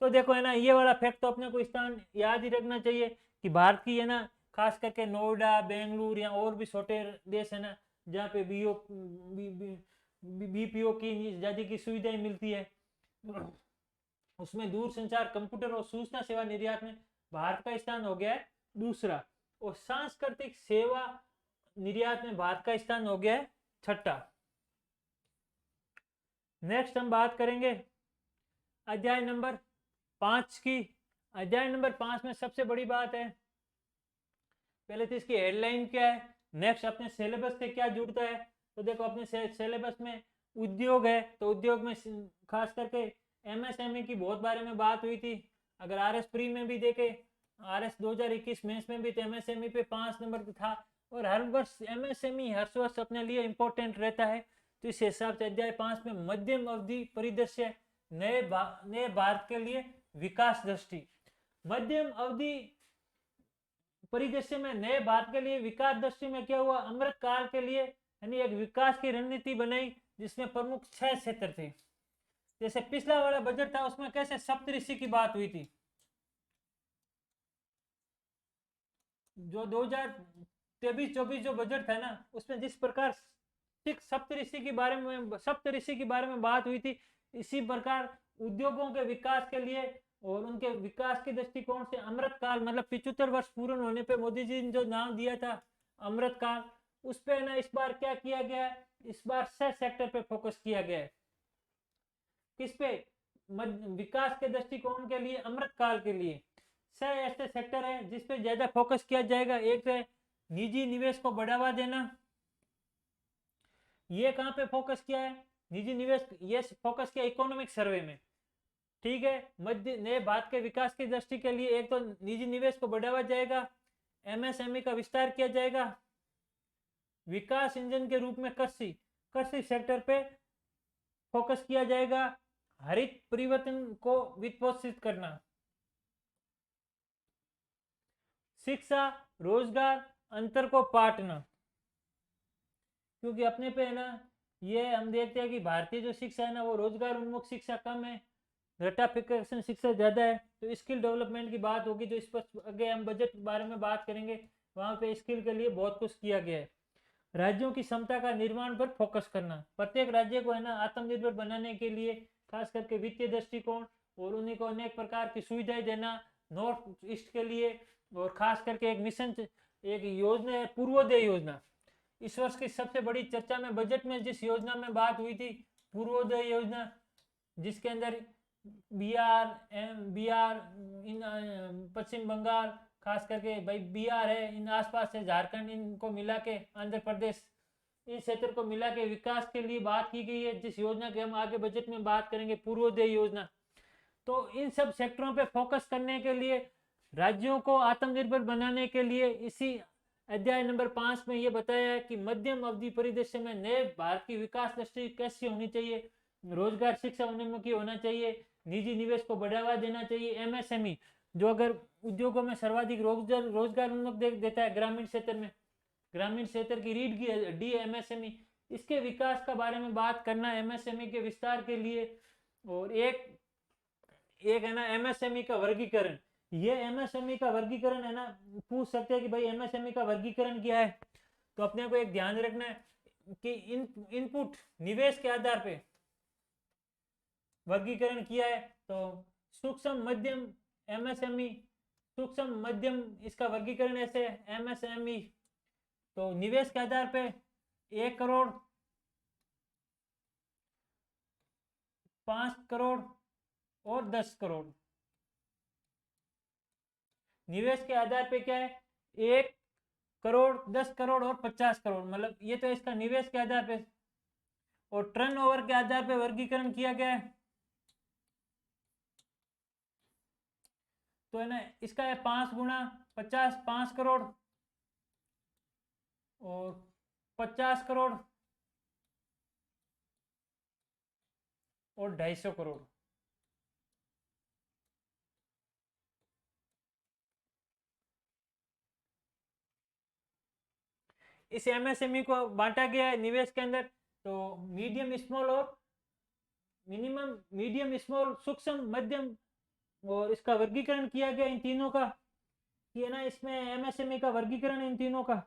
तो देखो है ना, ये वाला फैक्ट तो अपने को स्थान याद ही रखना चाहिए कि भारत की है ना, खास करके नोएडा, बेंगलुरु या और भी छोटे देश है ना, जहाँ पे बीपीओ की आदि की सुविधाएं मिलती है, उसमें दूरसंचार, कंप्यूटर और सूचना सेवा निर्यात में भारत का स्थान हो गया है दूसरा, और सांस्कृतिक सेवा निर्यात में भारत का स्थान हो गया है छठा। नेक्स्ट हम बात करेंगे अध्याय नंबर 5 की। अध्याय नंबर 5 में सबसे बड़ी बात है, पहले तो इसकी हेडलाइन क्या है, नेक्स्ट अपने सिलेबस से क्या जुड़ता है। तो देखो अपने सिलेबस में उद्योग है, तो उद्योग में खास करके एमएसएमई की बहुत बारे में बात हुई थी। अगर आरएस प्री में भी देखे, आरएस 2021 मेंस में भी तो एमएसएमई पे 5 नंबर था, और हर वर्ष एमएसएमई हर वर्ष अपने लिए इंपॉर्टेंट रहता है। तो इस हिसाब से अध्याय 5 में मध्यम अवधि परिदृश्य, नए भारत के लिए विकास दृष्टि, मध्यम अवधि परिदृश्य में नए भारत के लिए विकास दृष्टि में क्या हुआ, अमृत काल के लिए यानी एक विकास की रणनीति बनाई, जिसमें प्रमुख 6 क्षेत्र थे। जैसे पिछला वाला बजट था उसमें कैसे सप्तऋषि की बात हुई थी, जो 2023-24 जो बजट था ना, उसमें जिस प्रकार सप्तऋषि के बारे में बात हुई थी, इसी प्रकार उद्योगों के विकास के लिए और उनके विकास के दृष्टिकोण से अमृत काल, मतलब 75 वर्ष पूर्ण होने पे मोदी जी ने जो नाम दिया था अमृत काल, उस पे ना इस बार क्या किया गया है, इस बार 6 सेक्टर पे फोकस किया गया है। किस पे? विकास के दृष्टिकोण के लिए, अमृत काल के लिए 6 ऐसे सेक्टर है जिस पे ज्यादा फोकस किया जाएगा। एक है निजी निवेश को बढ़ावा देना, ये कहाँ पे फोकस किया है निजी निवेश, ये फोकस किया इकोनॉमिक सर्वे में, ठीक है। मध्य नए भारत के विकास की दृष्टि के लिए एक तो निजी निवेश को बढ़ावा जाएगा, एमएसएमई का विस्तार किया जाएगा, विकास इंजन के रूप में कृषि सेक्टर पे फोकस किया जाएगा, हरित परिवर्तन को वित्तपोषित करना, शिक्षा, रोजगार अंतर को पाटना, क्योंकि अपने पे है ना, ये हम देखते हैं कि भारतीय जो शिक्षा है ना, वो रोजगार उन्मुख शिक्षा कम है, रटाफिकेशन शिक्षा ज्यादा है। तो स्किल डेवलपमेंट की बात होगी, जो इस पर आगे हम बजट के बारे में बात करेंगे, वहां पे स्किल के लिए बहुत कुछ किया गया है। राज्यों की क्षमता का निर्माण पर फोकस करना, प्रत्येक राज्य को है ना आत्मनिर्भर बनाने के लिए खास करके वित्तीय दृष्टिकोण और उन्हीं को अनेक प्रकार की सुविधाएं देना, नॉर्थ ईस्ट के लिए, और खास करके एक मिशन, एक योजना है पूर्वोदय योजना। इस वर्ष की सबसे बड़ी चर्चा में बजट में जिस योजना में बात हुई थी, पूर्वोदय योजना, जिसके अंदर बिहार इन पश्चिम बंगाल, खास करके भाई बिहार है, इन आसपास से झारखंड, इनको मिला के आंध्र प्रदेश, इस क्षेत्र को मिला के विकास के लिए बात की गई है, जिस योजना की हम आगे बजट में बात करेंगे, पूर्वोदय योजना। तो इन सब सेक्टरों पे फोकस करने के लिए, राज्यों को आत्मनिर्भर बनाने के लिए, इसी अध्याय नंबर 5 में ये बताया है कि मध्यम अवधि परिदृश्य में नए भारत की विकास दृष्टि कैसी होनी चाहिए, रोजगार, शिक्षा उन्मुखी होना चाहिए, निजी निवेश को बढ़ावा देना चाहिए, एमएसएमई जो अगर उद्योगों में सर्वाधिक रोजगार उन्मुख देता है ग्रामीण क्षेत्र में, ग्रामीण क्षेत्र की रीढ़ की हड्डी एमएसएमई, इसके विकास का बारे में बात करना एमएसएमई के विस्तार के लिए। और एक एक है ना एमएसएमई का वर्गीकरण, ये एमएसएमई का वर्गीकरण है ना, पूछ सकते हैं कि भाई एमएसएमई का वर्गीकरण क्या है। तो अपने को एक ध्यान रखना है कि इनपुट निवेश के आधार पे वर्गीकरण किया है। तो सूक्ष्म मध्यम एमएसएमई, सूक्ष्म मध्यम इसका वर्गीकरण ऐसे है एमएसएमई, तो निवेश के आधार पे 1 करोड़, 5 करोड़ और 10 करोड़। निवेश के आधार पे क्या है, 1 करोड़, 10 करोड़ और 50 करोड़, मतलब ये तो इसका निवेश के आधार पे। और टर्नओवर के आधार पे वर्गीकरण किया गया है, तो है ना इसका है 5 गुना 50, 5 करोड़, और 50 करोड़ और 250 करोड़। इस एमएसएमई को बांटा गया है निवेश के अंदर, तो मीडियम स्मॉल और मिनिमम, मीडियम स्मॉल सूक्ष्म मध्यम, और इसका वर्गीकरण किया गया इन तीनों का, कि है ना, इसमें एमएसएमई का वर्गीकरण इन तीनों का।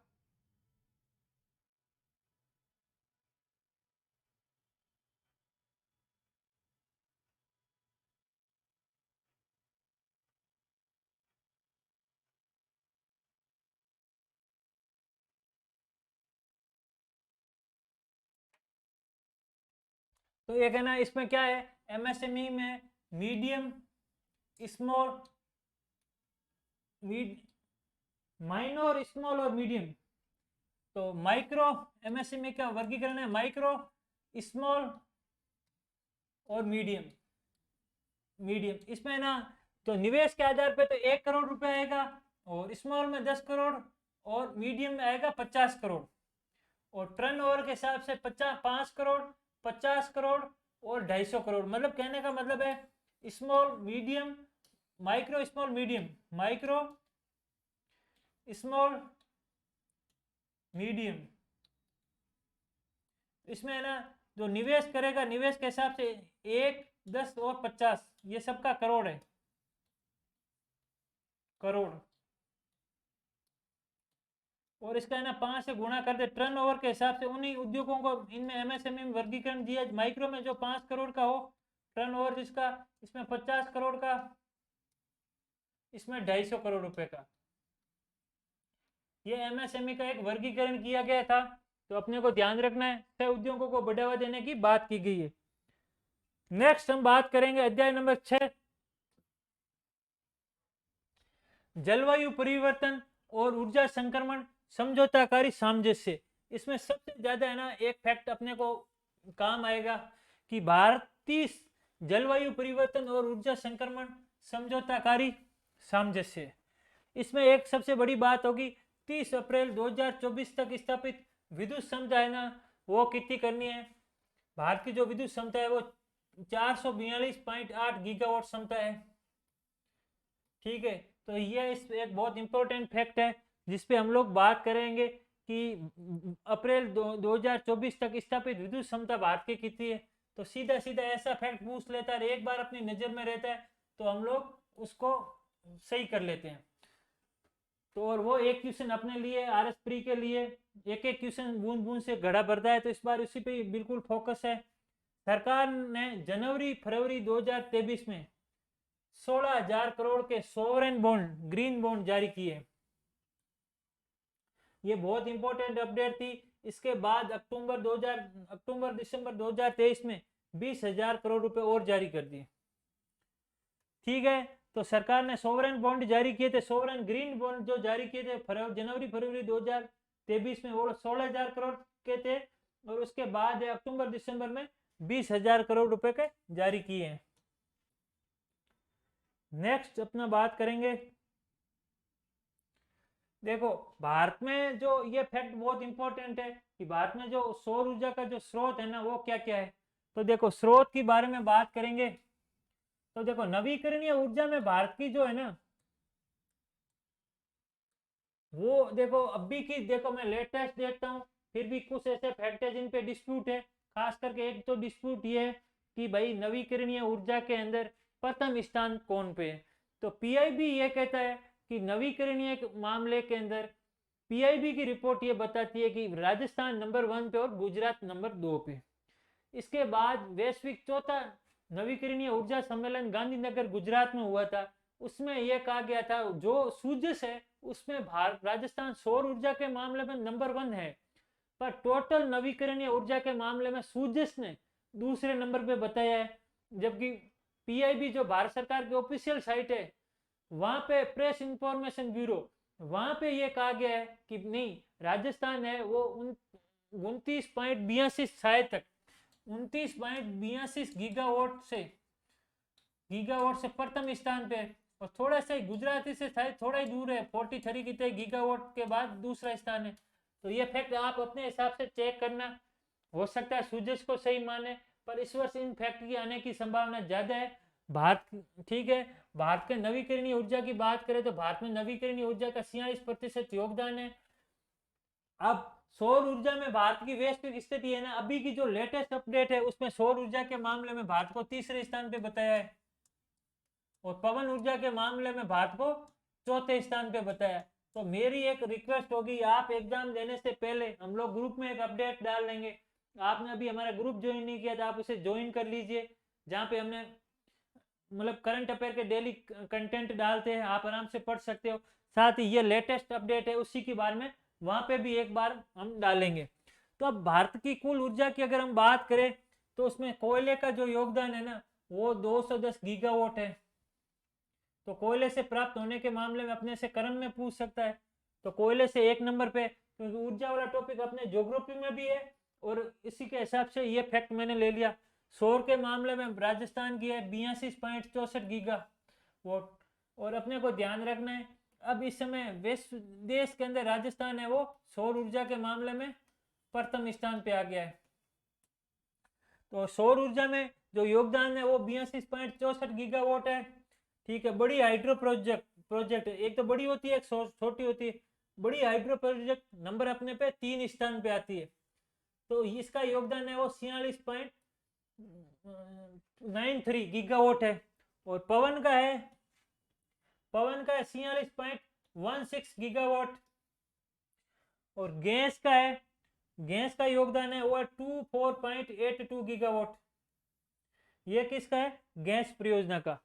तो ये कहना इसमें क्या है, एमएसएमई में मीडियम स्मॉल, माइनर स्मॉल और मीडियम। तो माइक्रो एमएसएमई का वर्गीकरण है माइक्रो, स्मॉल और मीडियम। मीडियम इसमें ना, तो निवेश के आधार पे तो 1 करोड़ रुपए आएगा, और स्मॉल में 10 करोड़, और मीडियम में आएगा 50 करोड़, और टर्नओवर के हिसाब से 5 करोड़, 50 करोड़ और 250 करोड़। मतलब कहने का मतलब है small medium, micro small medium, micro small medium. इसमें है ना, जो निवेश करेगा निवेश के हिसाब से 1, 10 और 50, ये सबका करोड़ है, करोड़। और इसका है ना 5 से गुणा कर दे टर्नओवर के हिसाब से, उन्हीं उद्योगों को इनमें एमएसएमई में वर्गीकरण दिया। माइक्रो में जो 5 करोड़ का हो टर्नओवर जिसका, इसमें 50 करोड़ का, इसमें 250 करोड़ रुपए का। ये एमएसएमई का एक वर्गीकरण किया गया था, तो अपने को ध्यान रखना है, छह उद्योगों को बढ़ावा देने की बात की गई है। नेक्स्ट हम बात करेंगे अध्याय नंबर 6, जलवायु परिवर्तन और ऊर्जा संक्रमण समझौताकारी सामंजस्य। इसमें सबसे ज्यादा है ना एक फैक्ट अपने को काम आएगा कि भारतीय जलवायु परिवर्तन और ऊर्जा संक्रमण समझौताकारी सामंजस्य। इसमें एक सबसे बड़ी बात होगी, 30 अप्रैल 2024 तक स्थापित विद्युत क्षमता है ना, वो कितनी करनी है। भारत की जो विद्युत क्षमता है वो 442.8 गीगावाट क्षमता है। ठीक है, तो ये इस एक बहुत इंपॉर्टेंट फैक्ट है जिसपे हम लोग बात करेंगे कि अप्रैल 2024 तक स्थापित विद्युत क्षमता भारत की कितनी है। तो सीधा सीधा ऐसा फैक्ट पूछ लेता है, एक बार अपनी नजर में रहता है तो हम लोग उसको सही कर लेते हैं। तो और वो एक क्वेश्चन अपने लिए आरएस प्री के लिए, एक एक क्वेश्चन बूंद बूंद से घड़ा भरता है, तो इस बार उसी पे बिल्कुल फोकस है। सरकार ने जनवरी फरवरी 2023 में 16,000 करोड़ के सोवरेन बॉन्ड, ग्रीन बॉन्ड जारी किए। ये बहुत इंपॉर्टेंट अपडेट थी। इसके बाद अक्टूबर दिसंबर 2023 में 20,000 करोड़ रुपए और जारी कर दिए। ठीक है, तो सरकार ने सोवरेन बॉन्ड जारी किए थे, सोवरेन ग्रीन बॉन्ड जो जारी किए थे जनवरी फरवरी 2023 में, वो 16,000 करोड़ के थे, और उसके बाद अक्टूबर दिसंबर में 20,000 करोड़ रुपए के जारी किए हैं। नेक्स्ट अपना बात करेंगे, देखो भारत में जो ये फैक्ट बहुत इंपॉर्टेंट है कि भारत में जो सौर ऊर्जा का जो स्रोत है ना वो क्या क्या है। तो देखो स्रोत के बारे में बात करेंगे, तो देखो नवीकरणीय ऊर्जा में भारत की जो है ना, वो देखो अभी की, देखो मैं लेटेस्ट देखता हूँ, फिर भी कुछ ऐसे फैक्ट है जिन पे डिस्प्यूट है। खास करके एक तो डिस्प्यूट ये है कि भाई नवीकरणीय ऊर्जा के अंदर प्रथम स्थान कौन पे है। तो पीआईबी ये कहता है कि नवीकरणीय मामले के अंदर पीआईबी की रिपोर्ट ये बताती है कि राजस्थान नंबर 1 पे और गुजरात नंबर 2 पे। इसके बाद वैश्विक चौथा नवीकरणीय ऊर्जा सम्मेलन गांधीनगर गुजरात में हुआ था, उसमें यह कहा गया था जो सूजस है उसमें भारत, राजस्थान सौर ऊर्जा के मामले में नंबर 1 है, पर टोटल नवीकरणीय ऊर्जा के मामले में सूजस ने दूसरे नंबर पे बताया है। जबकि पीआईबी जो भारत सरकार की ऑफिशियल साइट है, वहां पे प्रेस इंफॉर्मेशन ब्यूरो, वहां पे ये कहा गया है कि नहीं, राजस्थान है वो 29.82 शायद तक 29.82 गीगावाट से प्रथम स्थान पे है, और थोड़ा सा गुजराती से शायद थोड़ा ही दूर है, 43 की गीगावाट के बाद दूसरा स्थान है। तो ये फैक्ट आप अपने हिसाब से चेक करना, हो सकता है सूझबूझ को सही माने, पर इस वर्ष इन फैक्ट की आने की संभावना ज्यादा है। भारत, ठीक है, भारत के नवीकरणीय ऊर्जा की बात करें तो भारत में नवीकरणीय ऊर्जा का 46% योगदान है। अब सौर ऊर्जा में भारत की वैश्विक स्थिति है ना, अभी की जो लेटेस्ट अपडेट है उसमें सौर ऊर्जा के मामले में भारत को तीसरे स्थान पे बताया है, और पवन ऊर्जा के मामले में भारत को चौथे स्थान पे बताया। तो मेरी एक रिक्वेस्ट होगी, आप एग्जाम देने से पहले हम लोग ग्रुप में एक अपडेट डाल देंगे, आपने अभी हमारा ग्रुप ज्वाइन नहीं किया तो आप उसे ज्वाइन कर लीजिए, जहाँ पे हमने मतलब करंट अफेयर के डेली कंटेंट डालते हैं, आप आराम से पढ़ सकते हो। साथ ही ये लेटेस्ट अपडेट है उसी के बारे में वहां पे भी एक बार हम डालेंगे। तो अब भारत की कुल ऊर्जा की अगर हम बात करें तो उसमें कोयले का जो योगदान है ना वो 210 गीगावाट है। तो कोयले से प्राप्त होने के मामले में अपने से करण में पूछ सकता है, तो कोयले से एक नंबर पे, क्योंकि ऊर्जा वाला टॉपिक अपने ज्योग्राफी में भी है और इसी के हिसाब से ये फैक्ट मैंने ले लिया। सौर के मामले में राजस्थान की है 82.64 गीगा वोट, और अपने को ध्यान रखना है अब इस समय विश्व देश के अंदर राजस्थान है वो सौर ऊर्जा के मामले में प्रथम स्थान पे आ गया है। तो सौर ऊर्जा में जो योगदान है वो 82.64 गीगावाट है। ठीक है, बड़ी हाइड्रो प्रोजेक्ट एक तो बड़ी होती है एक छोटी होती है। बड़ी हाइड्रो प्रोजेक्ट नंबर अपने पे 3 स्थान पे आती है, तो इसका योगदान है वो 46.93 गीगावाट है। और पवन का है 46.16 गीगावाट। और गैस का योगदान है वो 24.82 गीगावाट। ये किसका है? गैस परियोजना का।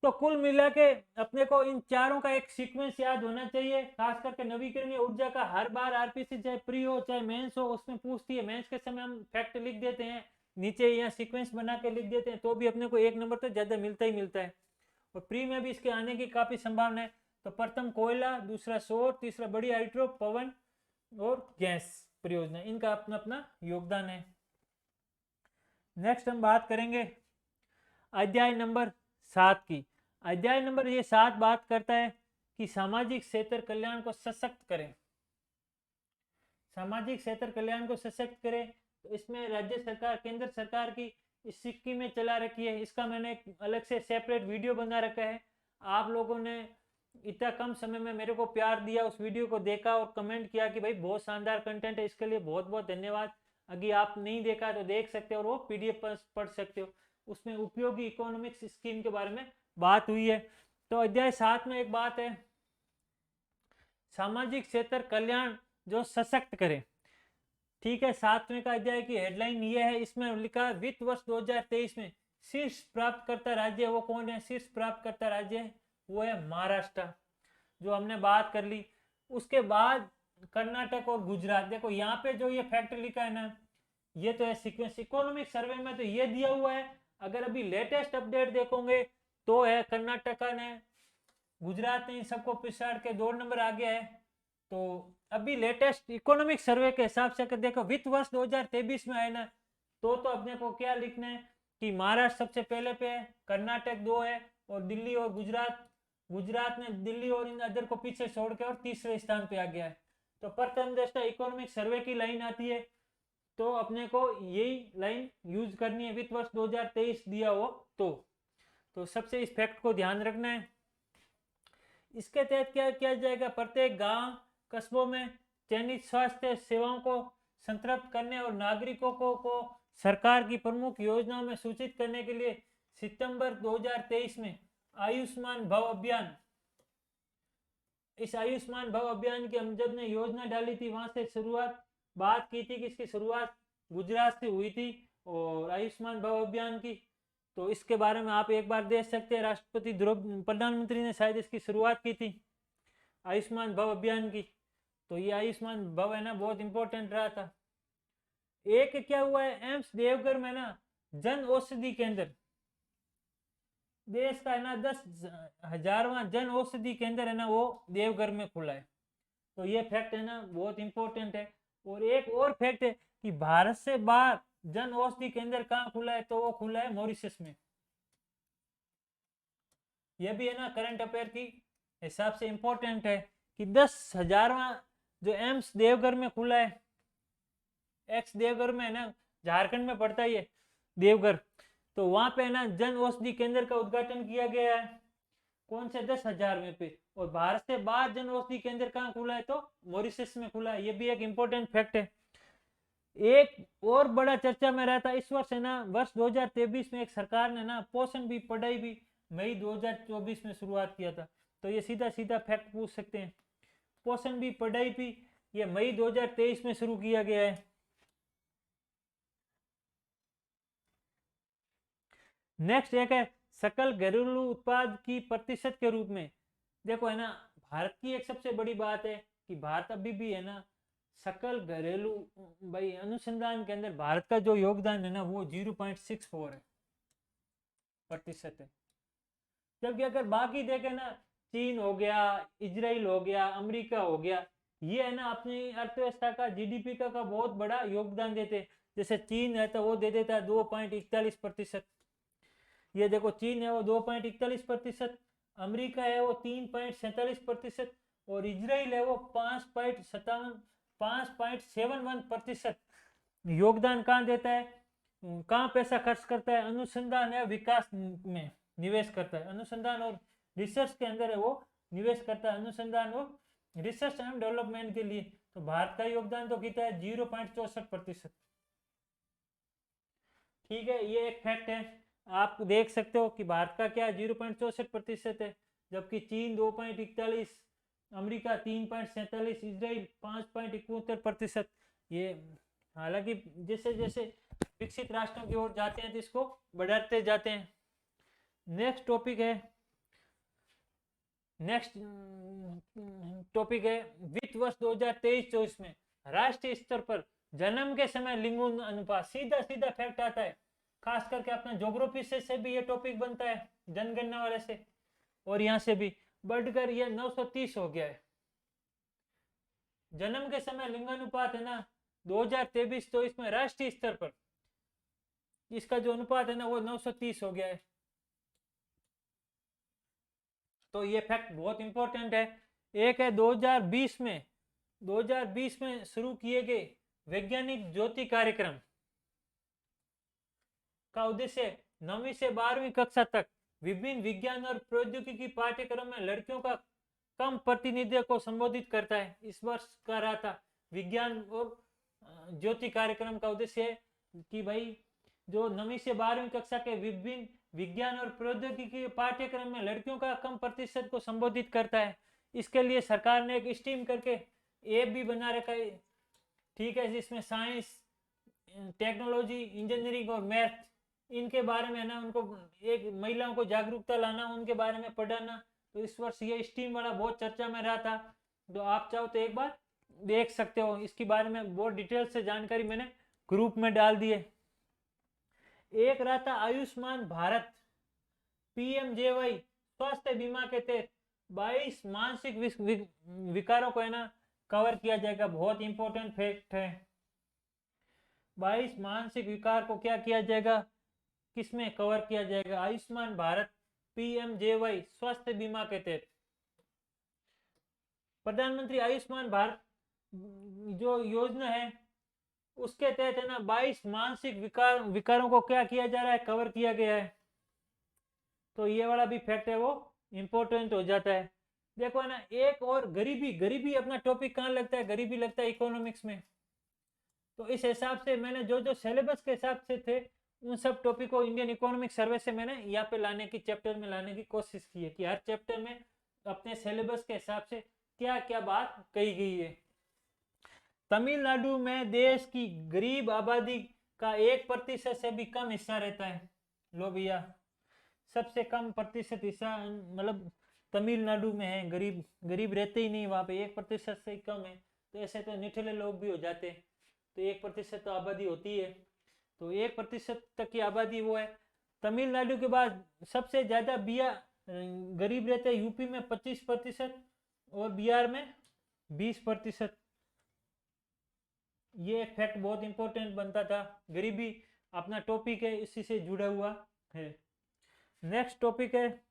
तो कुल मिला के अपने को इन चारों का एक सीक्वेंस याद होना चाहिए, खास करके नवीकरणीय ऊर्जा का। हर बार आरपीसी चाहे प्री हो चाहे मेंस हो उसमें पूछती है, मेंस के समय हम फैक्ट लिख देते हैं नीचे या सीक्वेंस बना के लिख देते हैं तो भी अपने को एक नंबर तो ज्यादा मिलता ही मिलता है, और प्री में भी इसके आने की काफी संभावना है। तो प्रथम कोयला, दूसरा सौर, तीसरा बड़ी हाइड्रो, पवन और गैस परियोजना, इनका अपना अपना योगदान है। नेक्स्ट हम बात करेंगे अध्याय नंबर 7 की। अध्याय नंबर ये 7 बात करता है कि सामाजिक क्षेत्र कल्याण को सशक्त करें। सामाजिक क्षेत्र कल्याण को सशक्त करें, तो इसमें राज्य सरकार, केंद्र सरकार की इस स्कीमें चला रखी है। इसका मैंने एक अलग से सेपरेट वीडियो बना रखा है। आप लोगों ने इतना कम समय में मेरे को प्यार दिया, उस वीडियो को देखा और कमेंट किया कि भाई बहुत शानदार कंटेंट है, इसके लिए बहुत बहुत धन्यवाद। अगर आप नहीं देखा तो देख सकते हो और वो पीडीएफ पर पढ़ सकते हो। उसमें उपयोगी इकोनॉमिक्स स्कीम के बारे में बात हुई है। तो अध्याय 7 में एक बात है, सामाजिक क्षेत्र कल्याण जो सशक्त करे। ठीक है, 7वें का अध्याय की हेडलाइन ये है, इसमें लिखा वित्त वर्ष 2023 में शीर्ष प्राप्तकर्ता राज्य वो कौन है? शीर्ष प्राप्तकर्ता राज्य वो है महाराष्ट्र, जो हमने बात कर ली। उसके बाद कर्नाटक और गुजरात। देखो यहाँ पे जो ये फैक्ट लिखा है ना, ये तो है सीक्वेंस। इकोनॉमिक सर्वे में तो ये दिया हुआ है, अगर अभी लेटेस्ट अपडेट देखोगे तो है कर्नाटका ने, गुजरात ने इन सबको पिछाड़ के 2 नंबर आ गया है। तो अभी लेटेस्ट इकोनॉमिक सर्वे के हिसाब से अगर देखो वित्त वर्ष 2023 में आए ना, तो अपने को क्या लिखना है कि महाराष्ट्र सबसे पहले पे है, कर्नाटक 2 है, और दिल्ली और गुजरात ने दिल्ली और इन अदर को पीछे छोड़ के और तीसरे स्थान पे आ गया है। तो प्रथम दृष्टा इकोनॉमिक सर्वे की लाइन आती है, तो अपने को यही लाइन यूज करनी है वित्त वर्ष 2023 दिया हो तो सबसे इस फैक्ट को ध्यान रखना है। इसके तहत क्या किया जाएगा? प्रत्येक गांव कस्बों में चयनित स्वास्थ्य सेवाओं को संतृप्त करने और नागरिकों को सरकार की प्रमुख योजनाओं में सूचित करने के लिए सितंबर 2023 में आयुष्मान भव अभियान, इस आयुष्मान भव अभियान की हम जब ने योजना डाली थी वहां से शुरुआत बात की थी कि इसकी शुरुआत गुजरात से हुई थी और आयुष्मान भव अभियान की। तो इसके बारे में आप एक बार देख सकते हैं, राष्ट्रपति प्रधानमंत्री ने शायद इसकी शुरुआत की थी आयुष्मान भव अभियान की। तो ये आयुष्मान भव है ना बहुत इंपॉर्टेंट रहा था। एक क्या हुआ है, एम्स देवघर में ना जन औषधि केंद्र, देश का है ना 10,000वां जन औषधि केंद्र है ना वो देवघर में खुला है। तो ये फैक्ट है ना बहुत इंपॉर्टेंट है। और एक और फैक्ट है कि भारत से बाहर जन औषधि केंद्र कहाँ खुला है? तो वो खुला है मॉरिशस में। यह भी है ना करंट अफेयर की हिसाब से इंपॉर्टेंट है कि 10,000वां जो एम्स देवघर में खुला है, एक्स देवघर में है ना, झारखंड में पड़ता है ये देवघर, तो वहां पे है ना जन औषधि केंद्र का उद्घाटन किया गया है। कौन से 10,000 में पे। और भारत से बाहर जन औषधि केंद्र कहाँ खुला है, तो मॉरिशस में खुला है। ये भी एक इंपॉर्टेंट फैक्ट है। एक और बड़ा चर्चा में रहता इस वर्ष है ना, वर्ष 2023 में एक सरकार ने ना पोषण भी पढ़ाई भी मई 2024 में शुरुआत किया था। तो ये सीधा सीधा फैक्ट पूछ सकते हैं, पोषण भी पढ़ाई भी ये मई 2023 में शुरू किया गया है। नेक्स्ट एक है सकल घरेलू उत्पाद की प्रतिशत के रूप में। देखो है ना, भारत की एक सबसे बड़ी बात है कि भारत अभी भी है ना सकल घरेलू भाई अनुसंधान के अंदर भारत का जो योगदान है ना वो 0.64 है प्रतिशत है। जबकि अगर बाकी देखे ना, चीन हो गया, इजराइल हो गया, अमेरिका हो गया, ये है ना अपनी अर्थव्यवस्था का जीडीपी का बहुत बड़ा योगदान देते। जैसे चीन है तो वो दे देता है 2.41%। ये देखो चीन है वो 2.41%, अमेरिका है वो 3.47% और इजराइल है वो 5.71% योगदान कहाँ देता है, कहाँ पैसा खर्च करता है, अनुसंधान या विकास में निवेश करता है। अनुसंधान और रिसर्च के अंदर है वो निवेश करता है, अनुसंधान और रिसर्च एंड डेवलपमेंट के लिए। तो भारत का योगदान तो कितना है 0.64%। ठीक है, ये एक फैक्ट है। आप देख सकते हो कि भारत का क्या 0.64% है, जबकि चीन 2.41, अमेरिका 3.47, इजराइल 5.71%। ये हालांकि जैसे जैसे विकसित राष्ट्रों की ओर जाते हैं तो इसको बढ़ाते जाते हैं। नेक्स्ट टॉपिक है वित्त वर्ष 2023-24 में राष्ट्रीय स्तर पर जन्म के समय लिंग अनुपात। सीधा सीधा फैक्ट आता है, खास करके अपना ज्योग्राफी से भी ये टॉपिक बनता है, जनगणना वाले से, और यहाँ से भी बढ़कर ये 930 हो गया है। जन्म के समय लिंगानुपात है ना 2023-24 में राष्ट्रीय स्तर पर इसका जो अनुपात है ना वो 930 हो गया है। तो ये फैक्ट बहुत इंपॉर्टेंट है। एक है 2020 में शुरू किए गए वैज्ञानिक ज्योति कार्यक्रम का उद्देश्य 9वीं से 12वीं कक्षा तक विभिन्न विज्ञान और प्रौद्योगिकी पाठ्यक्रम में लड़कियों का कम प्रतिनिधित्व को संबोधित करता है। इस वर्ष का रहा था विज्ञान और ज्योति कार्यक्रम का उद्देश्य है कि भाई जो 9वीं से 12वीं कक्षा के विभिन्न विज्ञान और प्रौद्योगिकी पाठ्यक्रम में लड़कियों का कम प्रतिशत को संबोधित करता है। इसके लिए सरकार ने एक स्ट्रीम करके ऐप भी बना रखा है, ठीक है, जिसमें साइंस, टेक्नोलॉजी, इंजीनियरिंग और मैथ इनके बारे में है ना उनको एक महिलाओं को जागरूकता लाना, उनके बारे में पढ़ाना। तो इस वर्ष ये स्ट्रीम वाला बहुत चर्चा में रहा था, तो आप चाहो तो एक बार देख सकते हो। इसके बारे में बहुत डिटेल से जानकारी मैंने ग्रुप में डाल दी है। एक रहा था आयुष्मान भारत पीएमजेवाई स्वास्थ्य बीमा के तहत 22 मानसिक विकारों को है ना कवर किया जाएगा। बहुत इंपॉर्टेंट फैक्ट है, 22 मानसिक विकार को क्या किया जाएगा, किसमें कवर किया जाएगा, आयुष्मान भारत पीएमजेवाई स्वास्थ्य बीमा के तहत। प्रधानमंत्री आयुष्मान भारत जो योजना है उसके तहत है ना 22 मानसिक विकारों को क्या किया जा रहा है, कवर किया गया है। तो ये वाला भी फैक्ट है वो इंपॉर्टेंट हो जाता है। देखो है ना, एक और गरीबी अपना टॉपिक कहाँ लगता है, गरीबी लगता है इकोनॉमिक्स में। तो इस हिसाब से मैंने जो जो सिलेबस के हिसाब से थे उन सब टॉपिक को इंडियन इकोनॉमिक सर्वे से मैंने यहाँ पे लाने की, चैप्टर में लाने की कोशिश की है कि हर चैप्टर में अपने सिलेबस के हिसाब से क्या क्या बात कही गई है। तमिलनाडु में देश की गरीब आबादी का 1% से भी कम हिस्सा रहता है। लो भैया, सबसे कम प्रतिशत हिस्सा मतलब तमिलनाडु में है। गरीब रहते ही नहीं वहाँ पे, 1% से कम है। तो ऐसे तो निठले लोग भी हो जाते हैं। तो 1% तो आबादी होती है, तो 1% तक की आबादी वो है। तमिलनाडु के बाद सबसे ज्यादा गरीब रहते हैं यूपी में 25% और बिहार में 20%। ये फैक्ट बहुत इंपॉर्टेंट बनता था, गरीबी अपना टॉपिक है इसी से जुड़ा हुआ है। नेक्स्ट टॉपिक है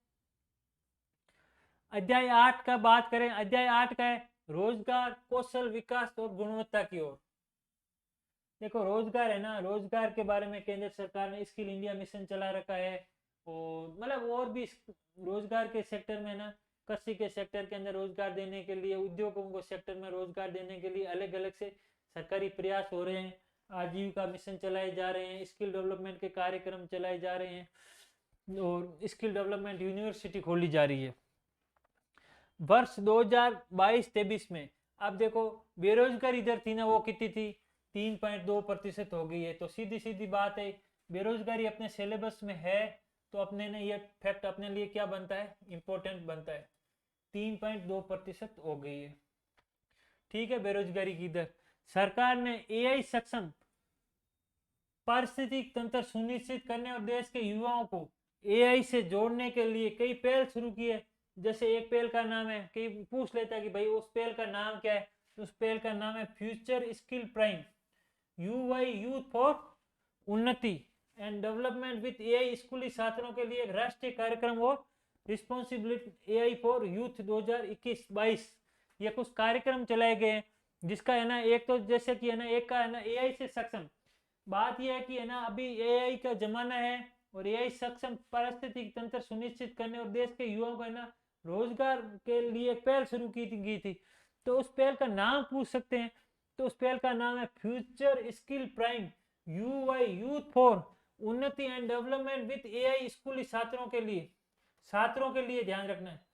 अध्याय 8 का बात करें। अध्याय 8 का है रोजगार, कौशल विकास और गुणवत्ता की ओर। देखो रोजगार है ना, रोजगार के बारे में केंद्र सरकार ने स्किल इंडिया मिशन चला रखा है। और मतलब और भी रोजगार के सेक्टर में ना, कृषि के सेक्टर के अंदर रोजगार देने के लिए, उद्योगों को सेक्टर में रोजगार देने के लिए अलग अलग से सरकारी प्रयास हो रहे हैं। आजीविका मिशन चलाए जा रहे हैं, स्किल डेवलपमेंट के कार्यक्रम चलाए जा रहे हैं और स्किल डेवलपमेंट यूनिवर्सिटी खोली जा रही है। वर्ष 2022-23 में अब देखो बेरोजगारी दर थी ना, वो कितनी थी, 3.2% हो गई है। तो सीधी सीधी बात है, बेरोजगारी अपने सिलेबस में है तो अपने ने ये फैक्ट अपने लिए क्या बनता है, इंपॉर्टेंट बनता है। 3.2% हो गई है। ठीक है, बेरोजगारी की दर। सरकार ने एआई सक्षम पारिस्थितिक तंत्र सुनिश्चित करने और देश के युवाओं को एआई से जोड़ने के लिए कई पहल शुरू की है। जैसे एक पहल का नाम है, कई पूछ लेता है कि भाई उस पहल का नाम क्या है, तो उस पहल का नाम है future skill prime, UI youth for उन्नति एंड डेवलपमेंट विद एआई। स्कूली छात्रों के लिए एक राष्ट्रीय कार्यक्रम और रिस्पॉन्सिबिलिटी एआई फॉर यूथ 2021-22, ये कुछ कार्यक्रम चलाए गए हैं। जिसका है ना, एक तो जैसे कि है ना, एक का है ना एआई से सक्षम। बात यह है कि है ना, अभी एआई का जमाना है और एआई सक्षम पारिस्थितिक तंत्र सुनिश्चित करने और देश के युवाओं को है ना रोजगार के लिए एक पहल शुरू की गई थी। तो उस पहल का नाम पूछ सकते हैं, तो उस पहल का नाम है future skill prime, UI youth for उन्नति एंड डेवलपमेंट विद एआई। स्कूली छात्रों के लिए, छात्रों के लिए ध्यान रखना है,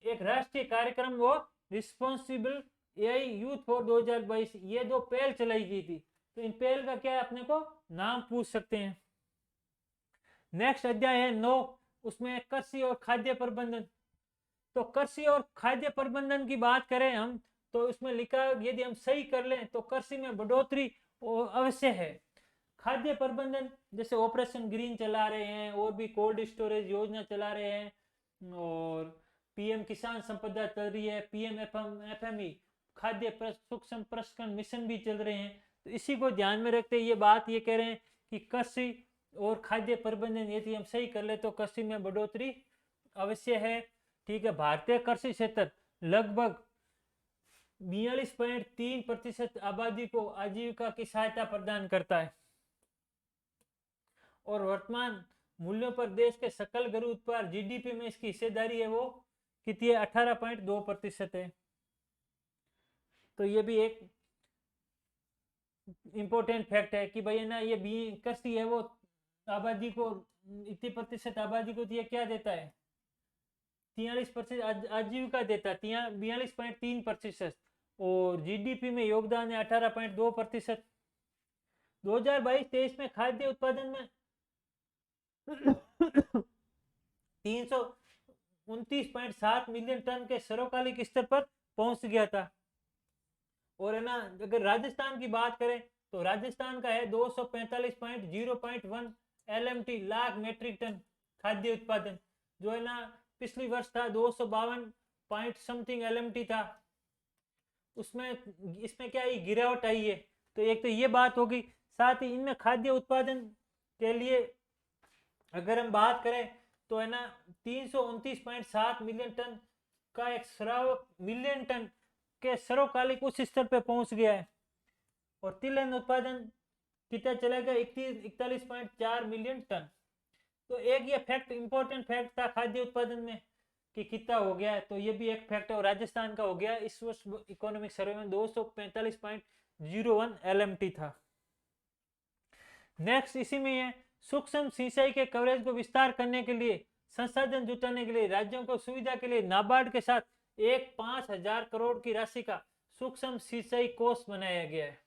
एक राष्ट्रीय कार्यक्रम और रिस्पॉन्सिबल एआई यूथ फॉर 2022, ये दो पहल चलाई गई थी। तो इन पहल का क्या है, अपने को नाम पूछ सकते हैं। नेक्स्ट अध्याय है 9, उसमें कृषि और खाद्य प्रबंधन। तो कृषि और खाद्य प्रबंधन की बात करें हम, तो उसमें लिखा, यदि हम सही कर लें तो कृषि में बढ़ोतरी अवश्य है। खाद्य प्रबंधन जैसे ऑपरेशन ग्रीन चला रहे हैं, और भी कोल्ड स्टोरेज योजना चला रहे हैं, और पीएम किसान संपदा चल रही है, पीएम एफएमई खाद्य सूक्ष्म प्रसंस्करण मिशन भी चल रहे हैं। तो इसी को ध्यान में रखते ये बात ये कह रहे हैं कि कृषि और खाद्य प्रबंधन यदि हम सही कर ले तो कृषि में बढ़ोतरी अवश्य है। ठीक है, भारतीय कृषि क्षेत्र लगभग 42.3% आबादी को आजीविका की सहायता प्रदान करता है और वर्तमान मूल्यों पर देश के सकल घरेलू उत्पाद जीडीपी में इसकी हिस्सेदारी है वो कितनी है, 18.2% है। तो ये भी एक इंपॉर्टेंट फैक्ट है कि भाई ना, ये भी कृषि है वो आबादी को, इतनी प्रतिशत आबादी को ये क्या देता है, 43% आजीविका देता है, 42.3%, और जीडीपी में योगदान है 18.2%। 2022-23 में खाद्य उत्पादन में 329.7 मिलियन टन के सर्वकालिक स्तर पर पहुंच गया था। और है ना, अगर राजस्थान की बात करें तो राजस्थान का है 245.0.1 LMT लाख मेट्रिक टन खाद्य उत्पादन, जो है ना पिछली वर्ष था 252 पॉइंट समथिंग LMT था। उसमें इसमें क्या है, गिरावट आई है। तो एक तो ये बात होगी, साथ ही इनमें खाद्य उत्पादन के लिए अगर हम बात करें तो है ना 329.7 मिलियन टन का एक मिलियन टन के सर्वकालिक उच्च स्तर पे पहुंच गया है। और तिलहन उत्पादन कितना चला गया, 41.4 मिलियन टन। तो एक ये फैक्ट, इंपॉर्टेंट फैक्ट था खाद्य उत्पादन में कि कितना हो गया है, तो ये भी एक फैक्ट है। और राजस्थान का हो गया इस वर्ष इकोनॉमिक सर्वे में 245.01 LMT था। नेक्स्ट इसी में है, सूक्ष्म सिंचाई के कवरेज को विस्तार करने के लिए, संसाधन जुटाने के लिए राज्यों को सुविधा के लिए नाबार्ड के साथ एक 5,000 करोड़ की राशि का सूक्ष्म सिंचाई कोष बनाया गया है।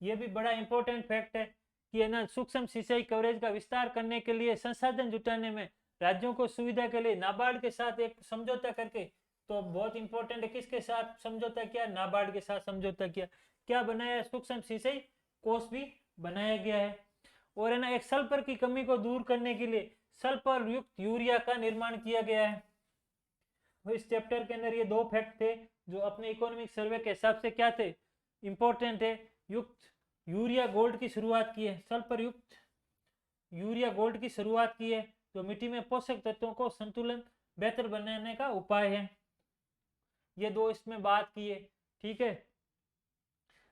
यह भी बड़ा इंपॉर्टेंट फैक्ट है कि है ना, सूक्ष्म सिंचाई कवरेज का विस्तार करने के लिए, संसाधन जुटाने में राज्यों को सुविधा के लिए नाबार्ड के साथ एक समझौता करके, तो बहुत इंपॉर्टेंट है, किसके साथ समझौता किया, नाबार्ड के साथ समझौता किया। क्या बनाया, सूक्ष्म सिंचाई कोष भी बनाया गया है। और है ना, एक सल्फर की कमी को दूर करने के लिए सल्फर युक्त यूरिया का निर्माण किया गया है। इस चैप्टर के अंदर ये दो फैक्ट थे जो अपने इकोनॉमिक सर्वे के हिसाब से क्या थे, इंपॉर्टेंट है। युक्त यूरिया गोल्ड की शुरुआत की है, सल्फर युक्त यूरिया गोल्ड की शुरुआत की है, जो मिट्टी में पोषक तत्वों को संतुलन बेहतर बनाने का उपाय है। ये दो इसमें बात की है। ठीक है,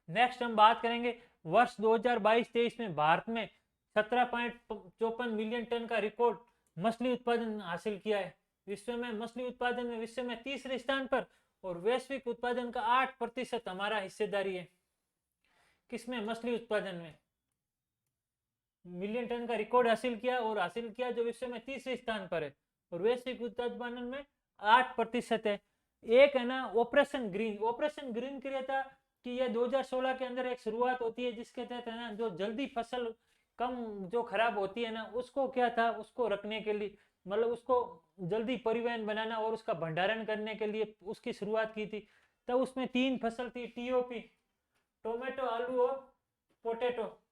नेक्स्ट हम बात करेंगे वर्ष 2022-23 में भारत में 17.54 मिलियन टन का रिकॉर्ड मछली उत्पादन हासिल किया है। विश्व में मछली उत्पादन में विश्व में तीसरे स्थान पर, और वैश्विक उत्पादन का 8% हमारा हिस्सेदारी है। किसमें? मछली उत्पादन में मिलियन टन का रिकॉर्ड हासिल किया, और हासिल किया जो विश्व में तीसरे स्थान पर है, और वैश्विक उत्पादन में 8% है। एक है ना ऑपरेशन ग्रीन। ऑपरेशन ग्रीन क्या था कि ये 2016 के अंदर एक शुरुआत होती है जिसके तहत है ना जो जल्दी फसल कम जो खराब होती है ना उसको क्या था, उसको रखने के लिए, मतलब उसको जल्दी परिवहन बनाना और उसका भंडारण करने के लिए उसकी शुरुआत की थी। तब उसमें 3 फसल थी, टीओपी, टोमेटो, आलू और पोटैटो।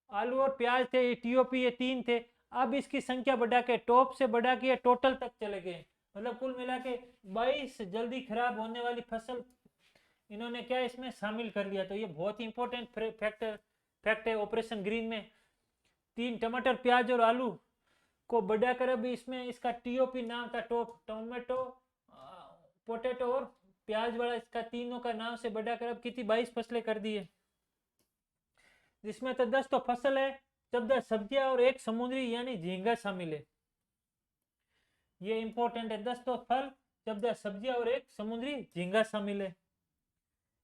आलू और प्याज थे, टीओपी, ये 3 थे। अब इसकी संख्या बढ़ा के टॉप से बढ़ा के टोटल तक चले गए, मतलब कुल मिला के 22 जल्दी खराब होने वाली फसल इन्होंने क्या इसमें शामिल कर लिया। तो ये बहुत ही इंपॉर्टेंट फैक्ट है ऑपरेशन ग्रीन में। 3 टमाटर, प्याज और आलू को बढ़ाकर अभी इसमें इसका टीओपी नाम था, टॉप टोमेटो, पोटैटो और प्याज वाला, इसका तीनों का नाम से बढ़ाकर अब कितनी 22 फसलें कर दी है, जिसमें तो 10 तो फसल है, 14 सब्जियां और एक समुद्री यानी झींगा शामिल है। ये इंपॉर्टेंट है, 10 तो फल, 14 सब्जियां और एक समुद्री झींगा शामिल है।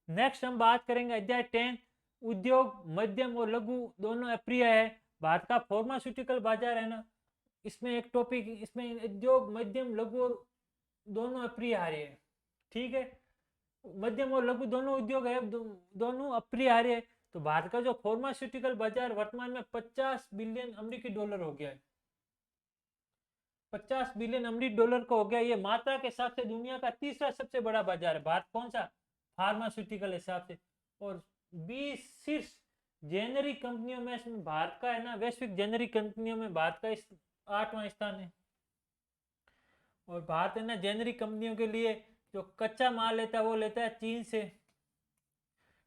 नेक्स्ट हम बात करेंगे अध्याय 10, उद्योग मध्यम और लघु दोनों अप्रिय है। भारत का फार्मास्यूटिकल बाजार है ना, इसमें एक टॉपिक, इसमें उद्योग मध्यम लघु और दोनों अपरिहार्य है। ठीक है, मध्यम और लघु दोनों उद्योग है, दोनों अपरिहार्य है। तो भारत का जो फार्मास्यूटिकल बाजार वर्तमान में 50 बिलियन अमेरिकी डॉलर हो गया है, 50 बिलियन अमेरिकी डॉलर का हो गया। ये मात्रा के हिसाब से दुनिया का तीसरा सबसे बड़ा बाजार है भारत, कौन सा? फार्मास्यूटिकल हिसाब से। और 20 शीर्ष जेनरिक कंपनियों में भारत का है ना, वैश्विक जेनरिक कंपनियों में भारत का 8वां स्थान है। और भारत है ना जेनरिक कंपनियों के लिए जो कच्चा माल लेता है वो लेता है चीन से।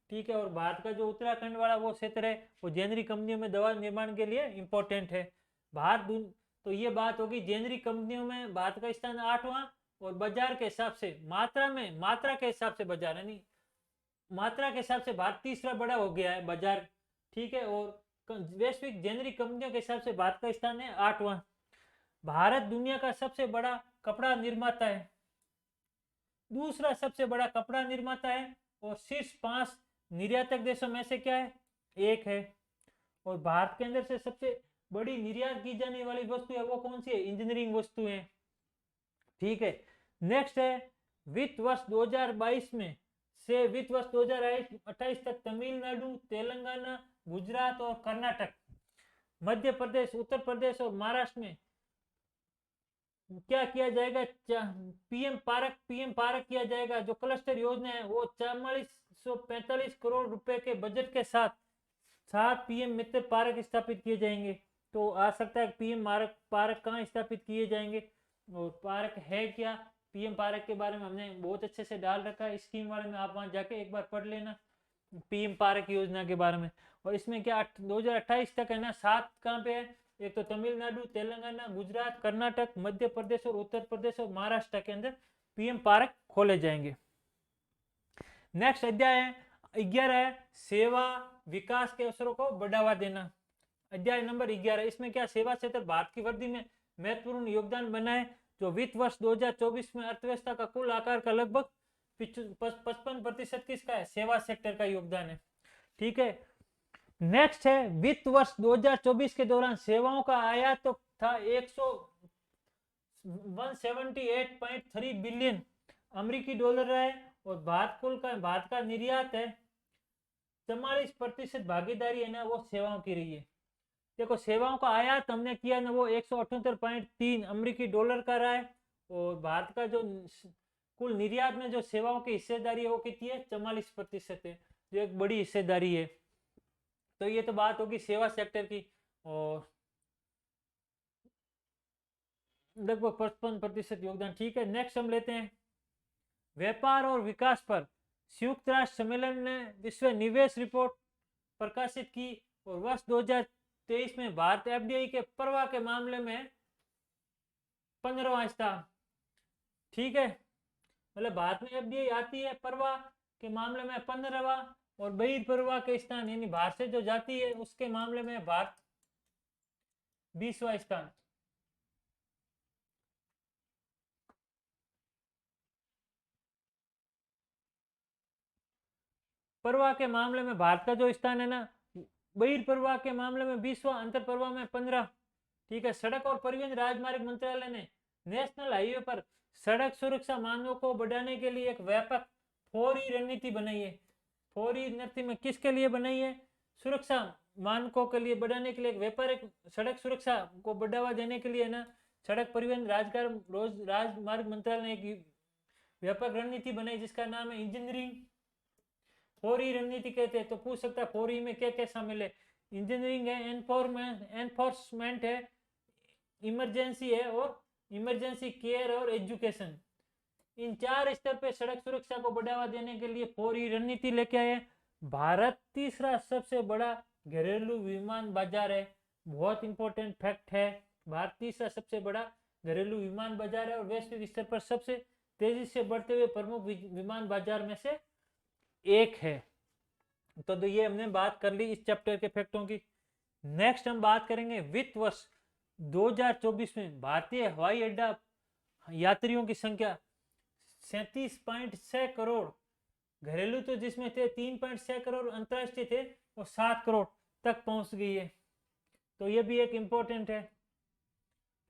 ठीक है, और भारत का जो उत्तराखंड वाला वो क्षेत्र है वो जेनरिक कंपनियों में दवा निर्माण के लिए इंपॉर्टेंट है। भारत तो ये बात होगी, जेनरिक कंपनियों में भारत का स्थान 8वां, और बाजार के हिसाब से मात्रा के हिसाब से बाजार यानी मात्रा के हिसाब से भारत तीसरा बड़ा हो गया है बाजार। ठीक है, और वैश्विक जेनरिक कंपनियों के हिसाब से भारत का स्थान है 8वां। भारत दुनिया का सबसे बड़ा कपड़ा निर्माता है, दूसरा सबसे बड़ा कपड़ा निर्माता है, और शीर्ष 5 निर्यातक देशों में से क्या है? एक है। और भारत के अंदर से सबसे बड़ी निर्यात की जाने वाली वस्तु है वो कौन सी है? इंजीनियरिंग वस्तु है। ठीक है, नेक्स्ट है वित्त वर्ष 2022 में से वित्त वर्ष 2028 तक तमिलनाडु, तेलंगाना, गुजरात और कर्नाटक, मध्य प्रदेश, उत्तर प्रदेश और महाराष्ट्र में क्या किया जाएगा? पीएम पारक किया जाएगा। जो क्लस्टर योजना है वो 4445 करोड़ रुपए के बजट के साथ 7 पीएम मित्र पार्क स्थापित किए जाएंगे। तो आ सकता है पीएम पार्क कहाँ स्थापित किए जाएंगे और पार्क है क्या? पीएम पार्क के बारे में हमने बहुत अच्छे से डाल रखा है स्कीम वाले में, आप वहां जाके एक बार पढ़ लेना पीएम पार्क योजना के बारे में। और इसमें क्या 2028 तक है ना 7 कहाँ पे है? एक तो तमिलनाडु, तेलंगाना, गुजरात, कर्नाटक, मध्य प्रदेश और उत्तर प्रदेश और महाराष्ट्र के अंदर पीएम पार्क खोले जाएंगे। नेक्स्ट अध्याय है 11 है सेवा विकास के अवसरों को बढ़ावा देना। अध्याय नंबर 11, इसमें क्या सेवा क्षेत्र भारत की वृद्धि में महत्वपूर्ण योगदान बना है। जो वित्त वर्ष 2024 में अर्थव्यवस्था का कुल आकार का लगभग 55% किसका है? सेवा सेक्टर का योगदान है। ठीक है, नेक्स्ट है वित्त वर्ष 2024 के दौरान सेवाओं का आयात तो था 178.3 बिलियन अमेरिकी डॉलर है, और भारत का निर्यात है 44% भागीदारी है ना वो सेवाओं की रही है। देखो सेवाओं का आयात हमने किया ना वो 178.3 अमेरिकी डॉलर का रहा है, और भारत का जो कुल निर्यात में जो सेवाओं की हिस्सेदारी है वो कितनी है? 44% है, जो एक बड़ी हिस्सेदारी है। तो ये तो बात होगी सेवा सेक्टर की, और लगभग 55% योगदान। ठीक है, नेक्स्ट हम लेते हैं व्यापार और विकास पर संयुक्त राष्ट्र सम्मेलन ने विश्व निवेश रिपोर्ट प्रकाशित की, और वर्ष 2023 में भारत एफडीआई के प्रवाह के मामले में 15वां स्थान। ठीक है, मतलब भारत में एफडीआई आती है परवाह के मामले में 15वां, और बहिर्परवाह के स्थान यानी बाहर से जो जाती है उसके मामले में भारत 20वां स्थान। परवाह के मामले में भारत का जो स्थान है ना, बहिर्परवाह के मामले में 20वां, अंतर परवाह में 15। ठीक है। सड़क और परिवहन राजमार्ग मंत्रालय ने नेशनल हाईवे पर सड़क सुरक्षा मानकों को बढ़ाने के लिए एक व्यापक 4E रणनीति बनाई है। 4E रणनीति में किसके लिए बनाई है? सुरक्षा मानकों के लिए बढ़ाने के लिए एक व्यापारिक सड़क सुरक्षा को बढ़ावा देने के लिए ना, सड़क परिवहन राजमार्ग मंत्रालय ने एक व्यापक रणनीति बनाई जिसका नाम है इंजीनियरिंग 4E रणनीति कहते हैं। तो पूछ सकता है 4E में क्या क्या शामिल है? इंजीनियरिंग है, एनफोर्समेंट है, इमरजेंसी है, और इमरजेंसी केयर और एजुकेशन। इन 4 स्तर पे सड़क सुरक्षा को बढ़ावा देने के लिए 4E रणनीति लेके आए। भारत तीसरा सबसे बड़ा घरेलू विमान बाजार है। बहुत इंपॉर्टेंट फैक्ट है, भारत तीसरा सबसे बड़ा घरेलू विमान बाजार है और वैश्विक स्तर पर सबसे तेजी से बढ़ते हुए प्रमुख विमान बाजार में से एक है। तो ये हमने बात कर ली इस चैप्टर के फैक्टों की। नेक्स्ट हम बात करेंगे वित्त वर्ष 2024 में भारतीय हवाई अड्डा यात्रियों की संख्या 37.6 करोड़, घरेलू तो जिसमें थे 3.6 करोड़, अंतरराष्ट्रीय थे वो 7 करोड़ तक पहुंच गई है। तो ये भी एक इंपॉर्टेंट है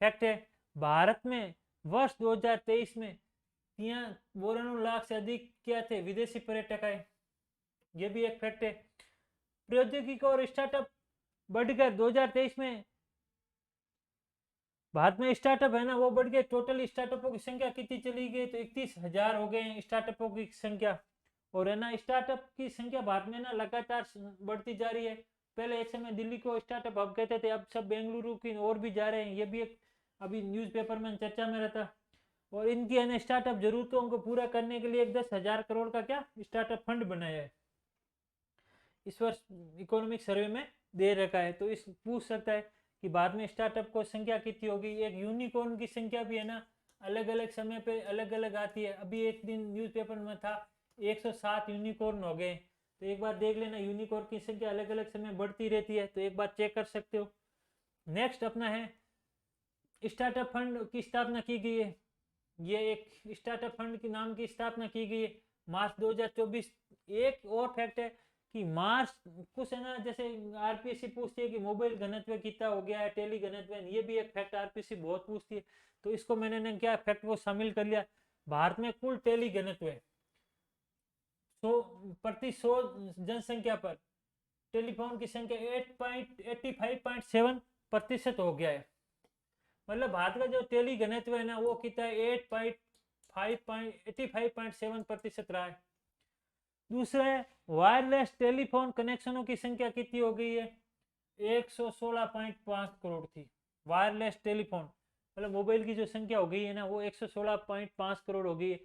फैक्ट है। भारत में वर्ष 2023 में 93 लाख से अधिक क्या थे? विदेशी पर्यटक आए। ये भी एक फैक्ट है। प्रौद्योगिकी और स्टार्टअप बढ़कर 2023 में भारत में स्टार्टअप है ना वो बढ़ गए। टोटल स्टार्टअपों की संख्या कितनी चली गई? तो 31,000 हो गए हैं स्टार्टअपों की संख्या। और है ना स्टार्टअप की संख्या भारत में ना लगातार बढ़ती जा रही है। पहले एक समय दिल्ली को स्टार्टअप हब कहते थे, अब सब बेंगलुरु की और भी जा रहे हैं। ये भी एक अभी न्यूज़पेपर में चर्चा में रहता। और इनकी है ना स्टार्टअप जरूरतों को पूरा करने के लिए एक 10,000 करोड़ का क्या स्टार्टअप फंड बनाया है, इस वर्ष इकोनॉमिक सर्वे में दे रखा है। तो इस पूछ सकता है कि भारत में स्टार्टअप को संख्या कितनी होगी। एक यूनिकॉर्न की संख्या भी है ना अलग अलग समय पे अलग अलग आती है। अभी एक दिन न्यूज़पेपर में था 107 यूनिकॉर्न हो गए। तो एक बार देख लेना, यूनिकॉर्न की संख्या अलग अलग समय बढ़ती रहती है, तो एक बार चेक कर सकते हो। नेक्स्ट अपना है स्टार्टअप फंड की स्थापना की गई है। ये एक स्टार्टअप फंड के नाम की स्थापना की गई है मार्च 2024। एक और फैक्ट है कि मार्च कुछ है ना, जैसे आरपीएससी पूछती है कि मोबाइल घनत्व कितना हो गया है, टेली घनत्व, ये भी एक फैक्ट आरपीएससी बहुत पूछती है। तो इसको मैंने क्या फैक्ट को शामिल कर लिया। भारत में कुल टेली घनत्व है 100 जनसंख्या पर टेलीफोन की संख्या 85.7% हो गया है। मतलब भारत का जो टेली घनत्व है ना वो कितना है 85.7% रहा है। दूसरा है वायरलेस टेलीफोन कनेक्शनों की संख्या कितनी हो गई है? 116.5 करोड़ थी वायरलेस टेलीफोन। मतलब मोबाइल की जो संख्या हो गई है ना वो 116.5 करोड़ हो गई है।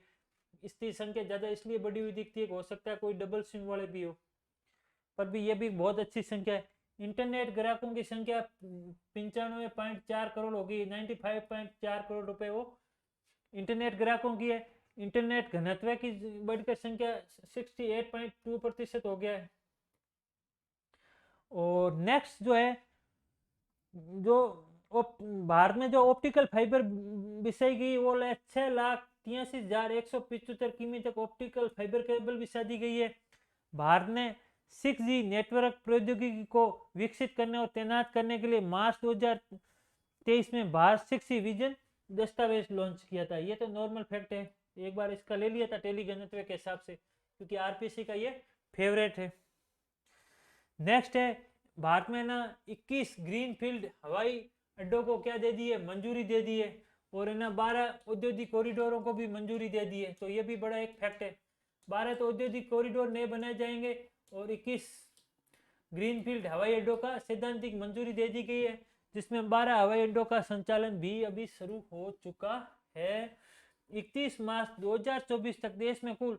इसकी संख्या ज्यादा इसलिए बढ़ी हुई दिखती है, हो सकता है कोई डबल सिम वाले भी हो, पर भी ये भी बहुत अच्छी संख्या है। इंटरनेट ग्राहकों की संख्या 95.4 करोड़ हो गई, 95.4 करोड़ रुपए वो इंटरनेट ग्राहकों की है। इंटरनेट घनत्व की बढ़कर संख्या 68.2% हो गया है। और नेक्स्ट जो है जो भारत में जो ऑप्टिकल फाइबर बिछाई गई वो 6,83,175 किमी तक ऑप्टिकल फाइबर केबल बिछा दी गई है। भारत ने 6G नेटवर्क प्रौद्योगिकी को विकसित करने और तैनात करने के लिए मार्च 2023 में भारत 6G विजन दस्तावेज लॉन्च किया था। ये तो नॉर्मल फैक्ट है, एक बार इसका ले लिया था टेली घनत्व के हिसाब से, क्योंकि आरपीसी का ये फेवरेट है। नेक्स्ट है भारत में ना 21 ग्रीन फील्ड हवाई अड्डों को क्या दे दी है? मंजूरी दे दी है। और है ना 12 औद्योगिक कॉरिडोरों को भी मंजूरी दे दी है। तो ये भी बड़ा एक फैक्ट है। 12 तो औद्योगिक कॉरिडोर नए बनाए जाएंगे और 21 ग्रीनफील्ड हवाई अड्डों का सैद्धांतिक मंजूरी दे दी गई है, जिसमें 12 हवाई अड्डों का संचालन भी अभी शुरू हो चुका है। 31 मार्च 2024 तक देश में कुल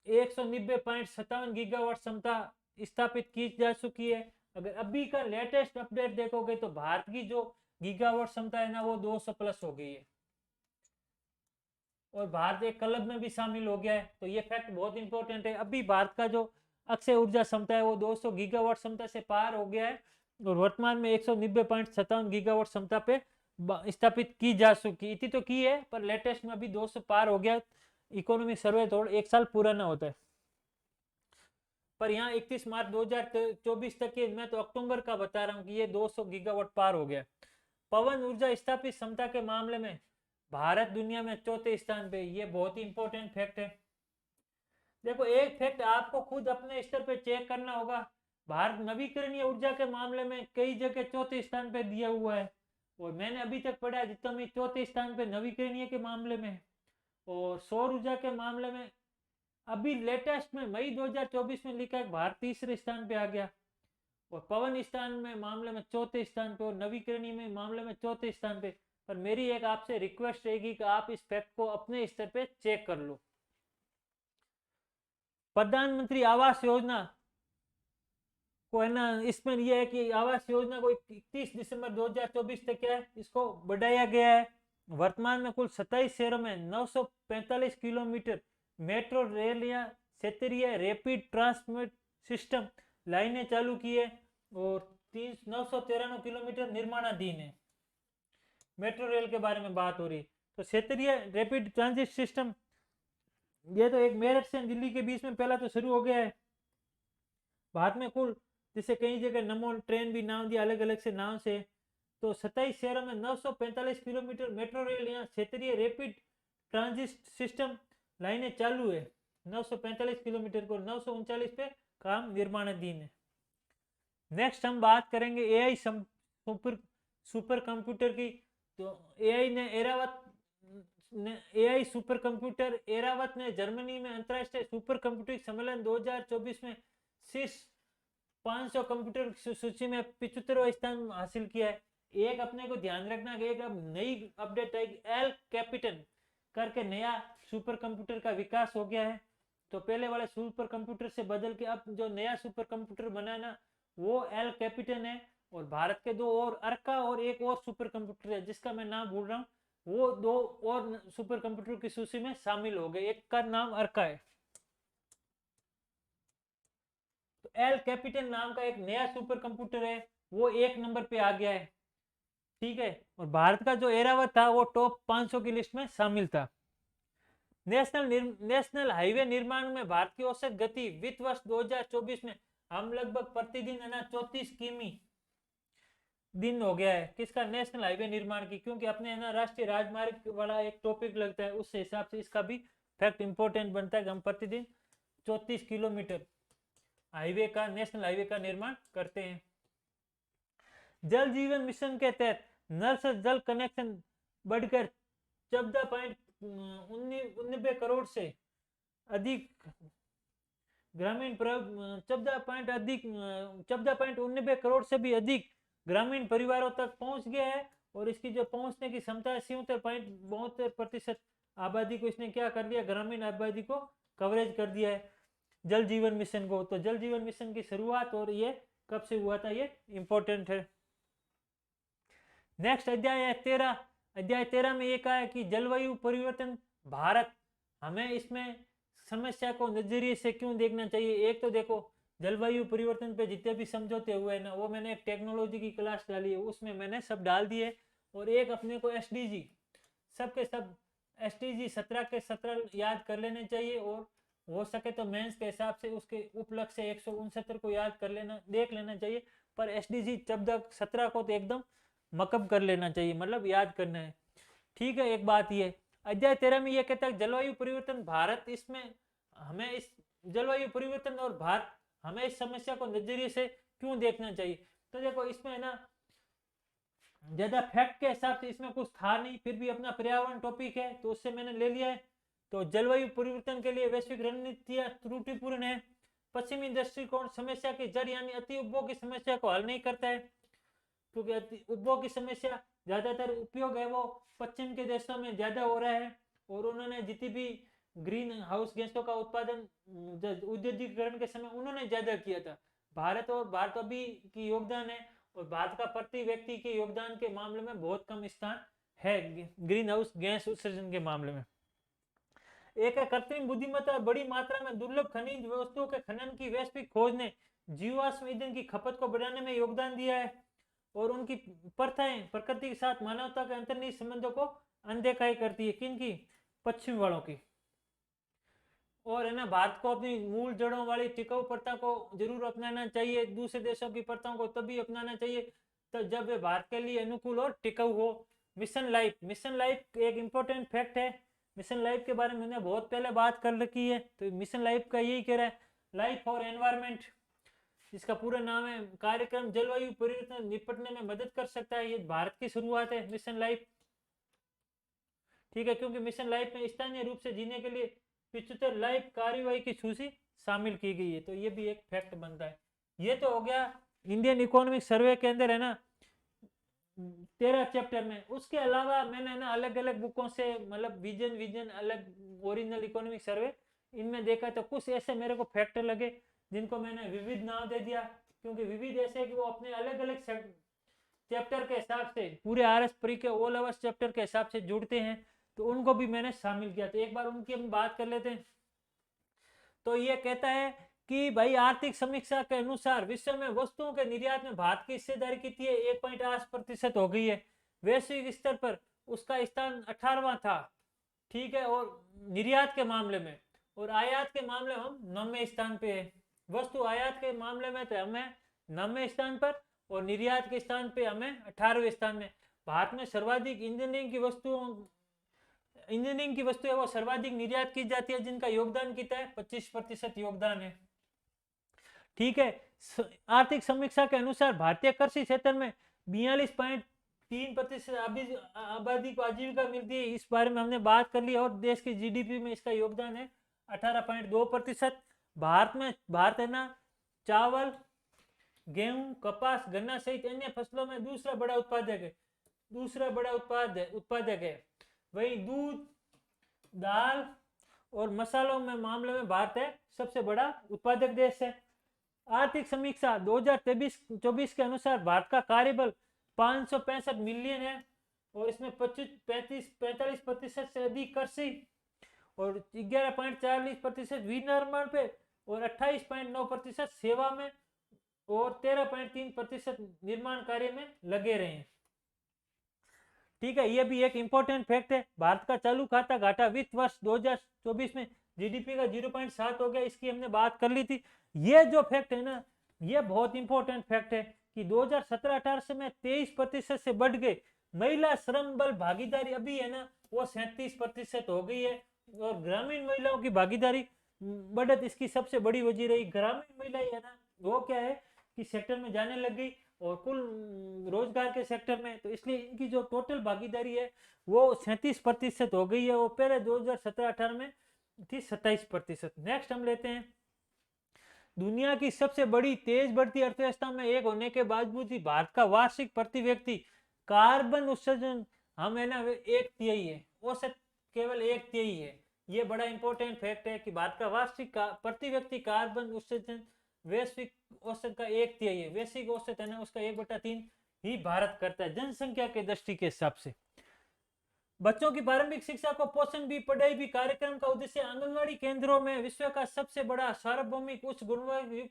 190.57 गीगावाट क्षमता स्थापित की जा चुकी है। अगर अभी का लेटेस्ट अपडेट देखोगे तो भारत की जो गीगावाट क्षमता है ना वो 200 प्लस हो गई है। और भारत एक क्लब में भी शामिल हो गया है। तो ये फैक्ट बहुत इंपॉर्टेंट है। अभी भारत का जो अक्षय ऊर्जा क्षमता है वो 200 गीगावाट क्षमता से पार हो गया है और वर्तमान में 190.57 गीगावाट क्षमता पे स्थापित की जा चुकी इतनी तो की है, पर लेटेस्ट में अभी 200 पार हो गया। इकोनॉमिक सर्वे थोड़ा 1 साल पुराना होता है, पर यहाँ 31 मार्च 2024 तक के, मैं तो अक्टूबर का बता रहा हूँ कि ये 200 गीगावाट पार हो गया। पवन ऊर्जा स्थापित क्षमता के मामले में भारत दुनिया में चौथे स्थान पे। ये बहुत ही इंपॉर्टेंट फैक्ट है। देखो एक फैक्ट आपको खुद अपने स्तर पे चेक करना होगा। भारत नवीकरणीय ऊर्जा के मामले में कई जगह चौथे स्थान पे दिया हुआ है, और मैंने अभी तक पढ़ा जितना भी चौथे स्थान पे नवीकरणीय के मामले में। और सौर ऊर्जा के मामले में अभी लेटेस्ट में मई 2024 में लिखा है भारत तीसरे स्थान पे आ गया, और पवन स्थान में मामले में चौथे स्थान पे, और नवीकरणीय में मामले में चौथे स्थान पे। पर मेरी एक आपसे रिक्वेस्ट रहेगी कि आप इस फैक्ट को अपने स्तर पे चेक कर लो। प्रधानमंत्री आवास योजना को है ना, इसमें यह है कि आवास योजना को 31 दिसंबर 2024 तक क्या है, इसको बढ़ाया गया है। वर्तमान में कुल 27 शहरों में 945 किलोमीटर मेट्रो रेल या क्षेत्रीय रैपिड ट्रांसपोर्ट सिस्टम लाइनें चालू की है, और 993 किलोमीटर निर्माणाधीन है। मेट्रो रेल के बारे में बात हो रही, तो क्षेत्रीय रैपिड ट्रांजिट सिस्टम ये तो एक मेरठ से दिल्ली के बीच में पहला तो शुरू हो गया है। भारत में कुल, जिसे कई जगह नमो ट्रेन भी नाम दिया अलग अलग से नाम से, तो 27 शहरों में 945 किलोमीटर मेट्रो रेल या क्षेत्रीय रैपिड ट्रांजिट सिस्टम लाइनें चालू है। 945 किलोमीटर को 939 पे काम निर्माणाधीन है। नेक्स्ट हम बात करेंगे एआई सुपर कंप्यूटर की। तो एआई सुपर कंप्यूटर एरावत ने जर्मनी में अंतरराष्ट्रीय सुपर कंप्यूटिंग सम्मेलन 2024 में शीर्ष 500 कंप्यूटर सूची में 75वां स्थान हासिल किया है। एक अपने को ध्यान रखना कि एक अब नई अपडेट आई, एल कैपिटन करके नया सुपर कंप्यूटर का विकास हो गया है। तो पहले वाले सुपर कंप्यूटर से बदल के अब जो नया सुपर कंप्यूटर बना ना, वो एल कैपिटन है। और भारत के दो और अर्का और एक और सुपर कंप्यूटर है जिसका मैं नाम भूल रहा हूँ, वो दो और सुपर कंप्यूटर की सूची में शामिल हो गए। एक का नाम अर्का है। तो एल कैपिटन नाम का एक नया सुपर कंप्यूटर है, वो 1 नंबर पे आ गया है। ठीक है, और भारत का जो एरावत था वो टॉप 500 की लिस्ट में शामिल था। नेशनल हाईवे निर्माण में भारत की औसत गति वित्त वर्ष 2024 में हम लगभग प्रतिदिन है ना 34 किमी दिन हो गया है। किसका? नेशनल हाईवे निर्माण की, क्योंकि अपने है ना राष्ट्रीय राजमार्ग वाला एक टॉपिक लगता है, उस हिसाब से इसका भी फैक्ट इंपॉर्टेंट बनता है कि हम प्रतिदिन 34 किलोमीटर हाईवे का, नेशनल हाईवे का निर्माण करते हैं। जल जीवन मिशन के तहत नल से जल कनेक्शन बढ़कर 14.19 करोड़ से अधिक ग्रामीण 14.19 करोड़ से भी अधिक ग्रामीण परिवारों तक पहुंच गया है। और इसकी जो पहुंचने की क्षमता है 77.72% आबादी को इसने क्या कर दिया, ग्रामीण आबादी को कवरेज कर दिया है जल जीवन मिशन को। तो जल जीवन मिशन की शुरुआत और ये कब से हुआ था, ये इंपॉर्टेंट है। नेक्स्ट अध्याय 13। अध्याय 13 में ये कहा है कि जलवायु परिवर्तन भारत, हमें इसमें समस्या को नजरिए से क्यों देखना चाहिए। एक तो देखो, जलवायु परिवर्तन पे जितने भी समझौते हुए हैं ना, वो मैंने एक टेक्नोलॉजी की क्लास डाली है, उसमें मैंने सब डाल दिए। और एक अपने को एसडीजी, सबके सब एसडीजी 17 के 17 याद कर लेने चाहिए, और हो सके तो मेंस के हिसाब से उसके उपलक्ष्य 169 को याद कर लेना, देख लेना चाहिए। पर एसडीजी 17 को तो एकदम मकब कर लेना चाहिए, मतलब याद करना है। ठीक है, एक बात ये अध्याय 13 में ये कहता है जलवायु परिवर्तन भारत, इसमें हमें इस जलवायु परिवर्तन और भारत, हमें इस समस्या को नजरिए से क्यों देखना चाहिए। तो देखो इसमें है ना ज्यादा फैक्ट के हिसाब से इसमें कुछ था नहीं, फिर भी अपना पर्यावरण टॉपिक है तो उससे मैंने ले लिया है। तो जलवायु परिवर्तन के लिए वैश्विक रणनीतियां त्रुटिपूर्ण है। पश्चिमी दृष्टिकोण समस्या की जड़ यानी अति उपभोग की समस्या को हल नहीं करता है, क्योंकि उपभोग की समस्या ज्यादातर उपयोग है वो पश्चिम के देशों में ज्यादा हो रहा है। और उन्होंने जितनी भी ग्रीन हाउस गैसों का उत्पादन औद्योगिकरण के समय उन्होंने ज्यादा किया था। भारत अभी की योगदान है, और भारत का प्रति व्यक्ति के योगदान के मामले में बहुत कम स्थान है ग्रीन हाउस गैस उत्सर्जन के मामले में। एक है कृत्रिम बुद्धिमत्ता, बड़ी मात्रा में दुर्लभ खनिज वस्तुओं के खनन की वैश्विक खोज ने जीवाश्म ईंधन की खपत को बढ़ाने में योगदान दिया है, और उनकी प्रथाएं प्रकृति के साथ मानवता के अंतर्निहित संबंधों को अनदेखा करती है। किनकी? पश्चिम वालों की। और है ना, भारत को अपनी मूल जड़ों वाली टिकाऊ प्रथा को जरूर अपनाना चाहिए, दूसरे देशों की प्रथाओं को तभी अपनाना चाहिए तो जब वे भारत के लिए अनुकूल और टिकाऊ हो। मिशन लाइफ, मिशन लाइफ एक इंपॉर्टेंट फैक्ट है। मिशन लाइफ के बारे में मैंने बहुत पहले बात कर रखी है, तो मिशन लाइफ का यही कह रहा है, लाइफ और एनवायरमेंट, जिसका पूरा नाम है कार्यक्रम जलवायु परिवर्तन निपटने में मदद कर सकता है। ये भारत की शुरुआत है मिशन लाइफ, ठीक है, क्योंकि मिशन लाइफ में स्थानीय रूप से जीने के लिए 75 लाइफ कार्यवाही की सूची शामिल की गई है, तो ये भी एक फैक्ट बनता है। ये तो हो गया इंडियन इकोनॉमिक सर्वे के अंदर है ना 13 चैप्टर में। उसके अलावा मैंने ना अलग अलग बुकों से, मतलब विजन विजन अलग ओरिजिनल इकोनॉमिक सर्वे, इनमें देखा तो कुछ ऐसे मेरे को फैक्ट लगे जिनको मैंने विविध नाम दे दिया, क्योंकि विविध ऐसे कि वो अपने अलग अलग चैप्टर के हिसाब से पूरे आरएस प्री के ऑल ओवर्स चैप्टर के हिसाब से जुड़ते हैं, तो उनको भी मैंने शामिल किया। तो एक बार उनकी हम बात कर लेते हैं। तो ये कहता है कि भाई आर्थिक समीक्षा के अनुसार विश्व में वस्तुओं के निर्यात में भारत की हिस्सेदारी कितनी है? 1.8% हो गई है। वैश्विक स्तर पर उसका स्थान 18वां था, ठीक है, और निर्यात के मामले में, और आयात के मामले में हम 9वें स्थान पे है। वस्तु आयात के मामले में तो हमें 9वें स्थान पर, और निर्यात के स्थान पे हमें 18वें स्थान में। भारत में सर्वाधिक इंजीनियरिंग की वस्तुएं वो सर्वाधिक निर्यात की जाती है, जिनका योगदान कितना है? 25% योगदान है, ठीक है। आर्थिक समीक्षा के अनुसार भारतीय कृषि क्षेत्र में 42.3% आबादी को आजीविका मिलती है, इस बारे में हमने बात कर ली। और देश की जीडीपी में इसका योगदान है 18.2%। भारत है ना चावल, गेहूं, कपास, गन्ना सहित अन्य फसलों में दूसरा बड़ा उत्पादक है। वही दूध, दाल और मसालों में मामले में भारत है सबसे बड़ा उत्पादक देश है। आर्थिक समीक्षा 2023-24 के अनुसार भारत का कार्यबल 565 मिलियन है, और इसमें 45% से अधिक कृषि और 11.40% विनिर्माण पे, और 28.9% सेवा में, और 13.3% निर्माण कार्य में लगे रहे हैं, ठीक है। ये भी एक इंपॉर्टेंट फैक्ट है। भारत का चालू खाता घाटा वित्त वर्ष 2024 में जीडीपी का 0.7 हो गया, इसकी हमने बात कर ली थी। ये जो फैक्ट है ना, ये बहुत इंपॉर्टेंट फैक्ट है कि 2017-18 से में 23% से बढ़ गए। महिला श्रम बल भागीदारी अभी है ना वो 37% हो गई है, और ग्रामीण महिलाओं की भागीदारी बढ़त इसकी सबसे बड़ी वजह रही। ग्रामीण महिलाएं है ना वो क्या है कि सेक्टर में जाने लग गई, और कुल रोजगार के सेक्टर में, तो इसलिए इनकी जो टोटल भागीदारी है वो 37% हो गई है, वो पहले 2017-18 में थी 27%। नेक्स्ट हम लेते हैं, दुनिया की सबसे बड़ी तेज बढ़ती अर्थव्यवस्था में एक होने के बावजूद भी भारत का वार्षिक प्रति व्यक्ति कार्बन उत्सर्जन हम है ना 1/3 है, औसत केवल 1/3 है। ये बड़ा इंपॉर्टेंट फैक्ट है कि भारत का वार्षिक प्रति व्यक्ति कार्बन उत्सर्जन वैश्विक औसत का 1/3 है। वैश्विक औसत है ना उसका 1/3 ही भारत करता है जनसंख्या के दृष्टि के हिसाब से। बच्चों की प्रारंभिक शिक्षा को पोषण भी पढ़ाई भी कार्यक्रम का उद्देश्य आंगनवाड़ी केंद्रों में विश्व का सबसे बड़ा सार्वभौमिक उच्च गुणवत्ता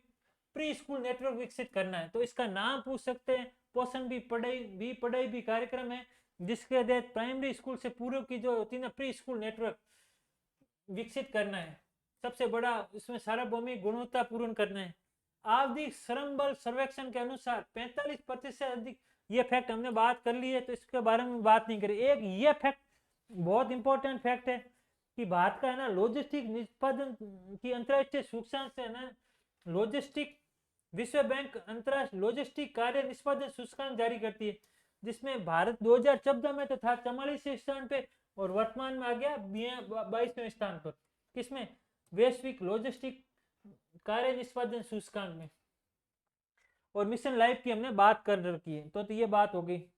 प्री स्कूल नेटवर्क विकसित करना है। तो इसका नाम पूछ सकते हैं, पोषण भी पढ़ाई भी कार्यक्रम है, जिसके तहत प्राइमरी स्कूल से पूर्व की जो होती है ना प्री स्कूल नेटवर्क विकसित करना है, सबसे बड़ा इसमें सार्वभौमिक गुणवत्ता पूर्ण करना है। आवधिक श्रम बल सर्वेक्षण के अनुसार 45% से अधिक, ये फैक्ट हमने बात कर ली है तो इसके बारे में बात नहीं करी। एक ये फैक्ट बहुत इंपॉर्टेंट फैक्ट है कि भारत का है ना लॉजिस्टिक निष्पादन की अंतर्राष्ट्रीय सूचकांक से है ना लॉजिस्टिक विश्व बैंक अंतर्राष्ट्रीय लॉजिस्टिक कार्य निष्पादन सूचकांक जारी करती है, जिसमें भारत 2014 में तो था 44वें स्थान पे, और वर्तमान में आ गया 22वें स्थान पर। किसमें? वैश्विक लॉजिस्टिक कार्य निष्पादन सूचकांक में। और मिशन लाइफ की हमने बात कर रखी है, तो ये बात हो गई।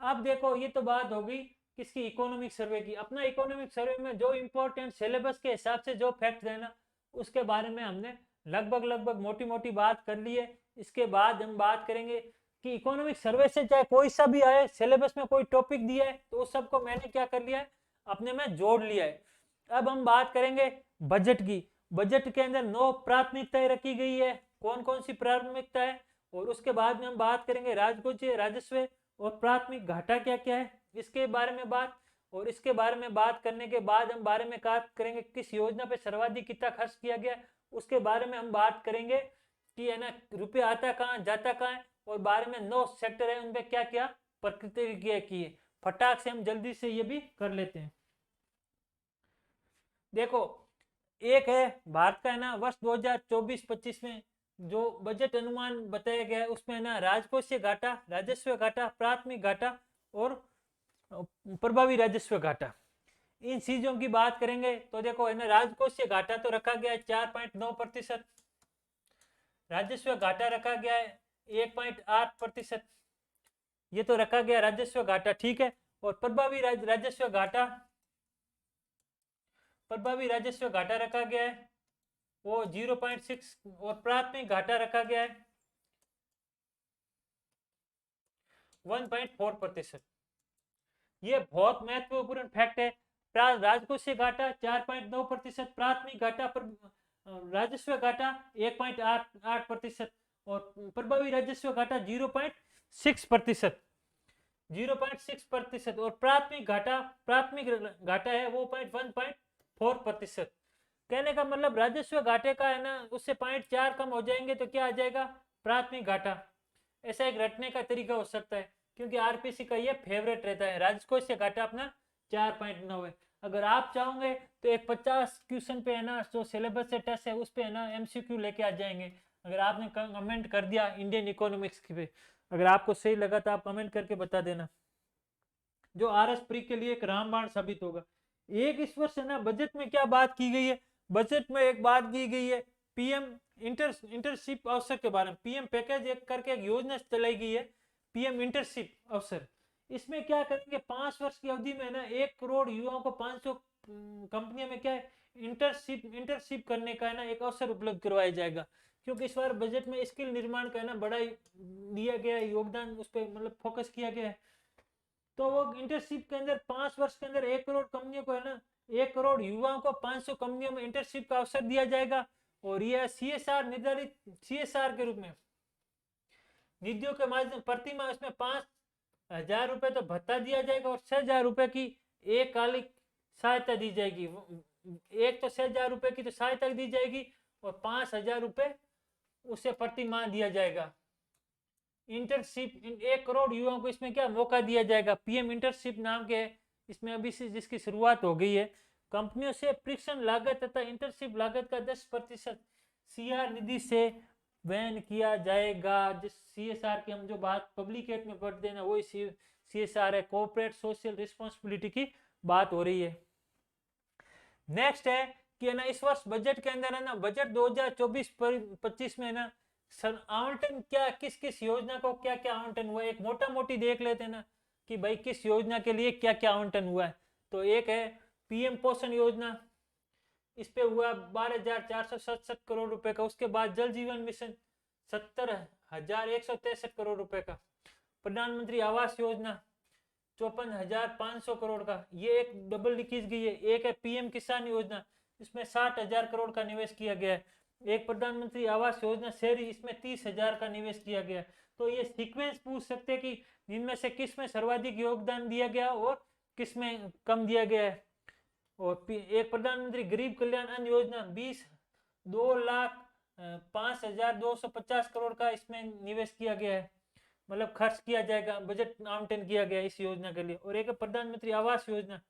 अब देखो ये तो बात हो गई किसकी? इकोनॉमिक सर्वे की। अपना इकोनॉमिक सर्वे में जो इंपॉर्टेंट सिलेबस के हिसाब से जो फैक्ट है ना उसके बारे में हमने लगभग मोटी मोटी बात कर ली है। इसके बाद हम बात करेंगे कि इकोनॉमिक सर्वे से चाहे कोई सा भी आए, सिलेबस में कोई टॉपिक दिया है तो उस सबको मैंने क्या कर लिया है अपने में जोड़ लिया है। अब हम बात करेंगे बजट की। बजट के अंदर 9 प्राथमिकताएं रखी गई है। कौन कौन सी प्राथमिकता है, और उसके बाद में हम बात करेंगे राजकोषीय राजस्व और प्राथमिक घाटा क्या क्या है, इसके बारे में बात। और इसके बारे में बात करने के बाद हम बारे में बात करेंगे किस योजना पे सर्वाधिक कितना खर्च किया गया, उसके बारे में हम बात करेंगे कि है ना रुपया आता कहाँ जाता कहाँ है, और बारे में 9 सेक्टर है उनपे क्या क्या प्रतिक्रिया की है। फटाक से हम जल्दी से ये भी कर लेते हैं। देखो, एक है भारत का है ना वर्ष 2024-25 में जो बजट अनुमान बताया गया है, उसमें है ना राजकोषीय घाटा, राजस्व घाटा, प्राथमिक घाटा और प्रभावी राजस्व घाटा, इन चीजों की बात करेंगे। तो देखो है ना राजकोषीय घाटा तो रखा गया है 4.9%, राजस्व घाटा रखा गया है 1.8%, ये तो रखा गया राजस्व घाटा, ठीक है। और प्रभावी राजस्व घाटा, प्रभावी राजस्व घाटा रखा गया है वो 0.6, और प्राथमिक घाटा रखा गया है 1.4%। ये बहुत महत्वपूर्ण फैक्ट है। राजकोषीय घाटा 4.9%, प्राथमिक घाटा पर राजस्व घाटा 1.8%, और प्रभावी राजस्व घाटा 0.6%, 0.6%, और प्राथमिक घाटा है वो 1.4%। कहने का मतलब राजस्व घाटे का है ना उससे 0.4 कम हो जाएंगे तो क्या आ जाएगा, प्राथमिक घाटा। ऐसा एक रटने का तरीका हो सकता है, क्योंकि आरपीसी का ये फेवरेट रहता है। राजकोषीय घाटा अपना 4.9 है। अगर आप चाहोगे तो एक 50 क्वेश्चन पे है ना जो सिलेबस से टेस्ट है उस पे है ना एमसीक्यू लेके आ जाएंगे। अगर आपने कमेंट कर दिया इंडियन इकोनॉमिक्स पे, अगर आपको सही लगा तो आप कमेंट करके बता देना, जो आरएस प्री के लिए एक रामबाण साबित होगा। एक इस वर्ष है ना बजट में क्या बात की गई है, बजट में एक बात की गई है पीएम इंटर्नशिप अवसर के बारे में। पीएम पैकेज एक करके एक योजना चलाई गई है, पीएम इंटर्नशिप अवसर। इसमें क्या करेंगे 5 वर्ष की अवधि में ना 1 करोड़ युवाओं को 500 कंपनियों में क्या है इंटर्नशिप करने का है ना एक अवसर उपलब्ध करवाया जाएगा। क्योंकि इस बार बजट में स्किल निर्माण का है ना बड़ा दिया गया है योगदान, उस पर मतलब फोकस किया गया है। तो वो इंटर्नशिप के अंदर 5 वर्ष के अंदर 1 करोड़ कंपनियों को है ना 1 करोड़ युवाओं को 500 कंपनियों में इंटर्नशिप का अवसर दिया जाएगा। और यह सीएसआर निर्धारित सीएसआर के रूप में निधियों के माध्यम प्रति माह इसमें 5,000 रुपए तो भत्ता दिया जाएगा, और 6,000 रुपए की एककालिक सहायता दी जाएगी। एक तो 6,000 रुपए की तो सहायता दी जाएगी, और 5,000 रुपए उसे प्रति माह दिया जाएगा। इंटर्नशिप 1 करोड़ युवाओं को इसमें क्या मौका दिया जाएगा, पीएम इंटर्नशिप नाम के इसमें अभी से जिसकी शुरुआत हो गई है। कंपनियों से प्रशिक्षण लागत तथा इंटर्नशिप लागत का 10% सीआर निधि से वहन किया जाएगा। जिस सीएसआर की हम जो बात पब्लिकेट में पढ़ते हैं ना वही सीएसआर है, कॉर्पोरेट सोशल रिस्पॉन्सिबिलिटी की बात हो रही है। नेक्स्ट है कि ना इस वर्ष बजट के अंदर है ना बजट 2024-25 में ना आवंटन क्या किस किस योजना को क्या क्या आवंटन हुआ है, एक मोटा मोटी देख लेते हैं ना कि भाई किस योजना के लिए क्या क्या आवंटन हुआ है। तो एक है पीएम पोषण योजना, इस पे हुआ 12,467 करोड़ रुपए का। उसके बाद जल जीवन मिशन 70,163 करोड़ रुपए का। प्रधानमंत्री आवास योजना 54,500 करोड़ का, ये एक डबल लिखी गई है। एक है पीएम किसान योजना, इसमें 60,000 करोड़ का निवेश किया गया है। एक प्रधानमंत्री आवास योजना शहरी, इसमें 30,000 का निवेश किया गया। तो ये सीक्वेंस पूछ सकते हैं कि इनमें से किस में सर्वाधिक योगदान दिया गया और किस में कम दिया गया है। और एक प्रधानमंत्री गरीब कल्याण अन्न योजना 2,05,250 करोड़ का इसमें निवेश किया गया है, मतलब खर्च किया जाएगा, बजट आवंटन किया गया इस योजना के लिए। और एक प्रधानमंत्री आवास योजना,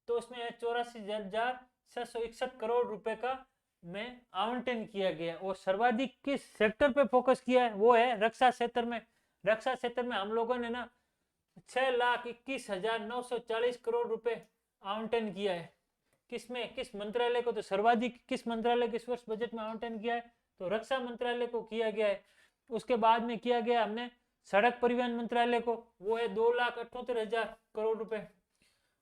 तो उसमें 84,661 करोड़ रुपए का में आवंटन किया गया। और सर्वाधिक किस सेक्टर पे फोकस किया है वो है रक्षा क्षेत्र में। रक्षा क्षेत्र में हम लोगों ने ना 6,21,940 करोड़ रुपए आवंटन किया है। किसमें किस मंत्रालय को, तो सर्वाधिक किस मंत्रालय को इस वर्ष बजट में आवंटन किया है, तो रक्षा मंत्रालय को किया गया है। उसके बाद में किया गया हमने सड़क परिवहन मंत्रालय को, वो है 2,78,000 करोड़ रुपए।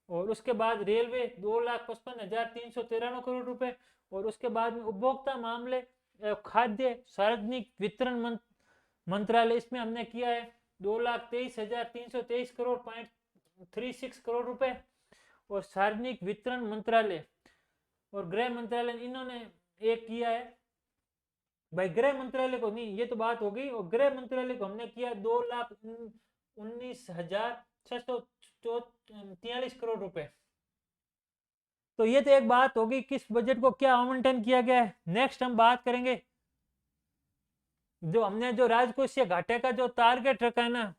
और उसके बाद रेलवे 2,55,393 करोड़ रुपए। और उसके बाद में उपभोक्ता मामले खाद्य सार्वजनिक वितरण मंत्रालय, इसमें हमने किया है 2,23,323 करोड़ 0.36 करोड़ रुपए। और सार्वजनिक वितरण मंत्रालय और गृह मंत्रालय इन्होंने एक किया है भाई, गृह मंत्रालय को नहीं, ये तो बात हो गई। और गृह मंत्रालय को हमने किया 2,19,643 करोड़ रुपए। तो ये तो एक बात होगी किस बजट को क्या आवंटन किया गया है। नेक्स्ट हम बात करेंगे जो हमने जो राजकोषीय घाटे का जो टारगेट रखा है ना,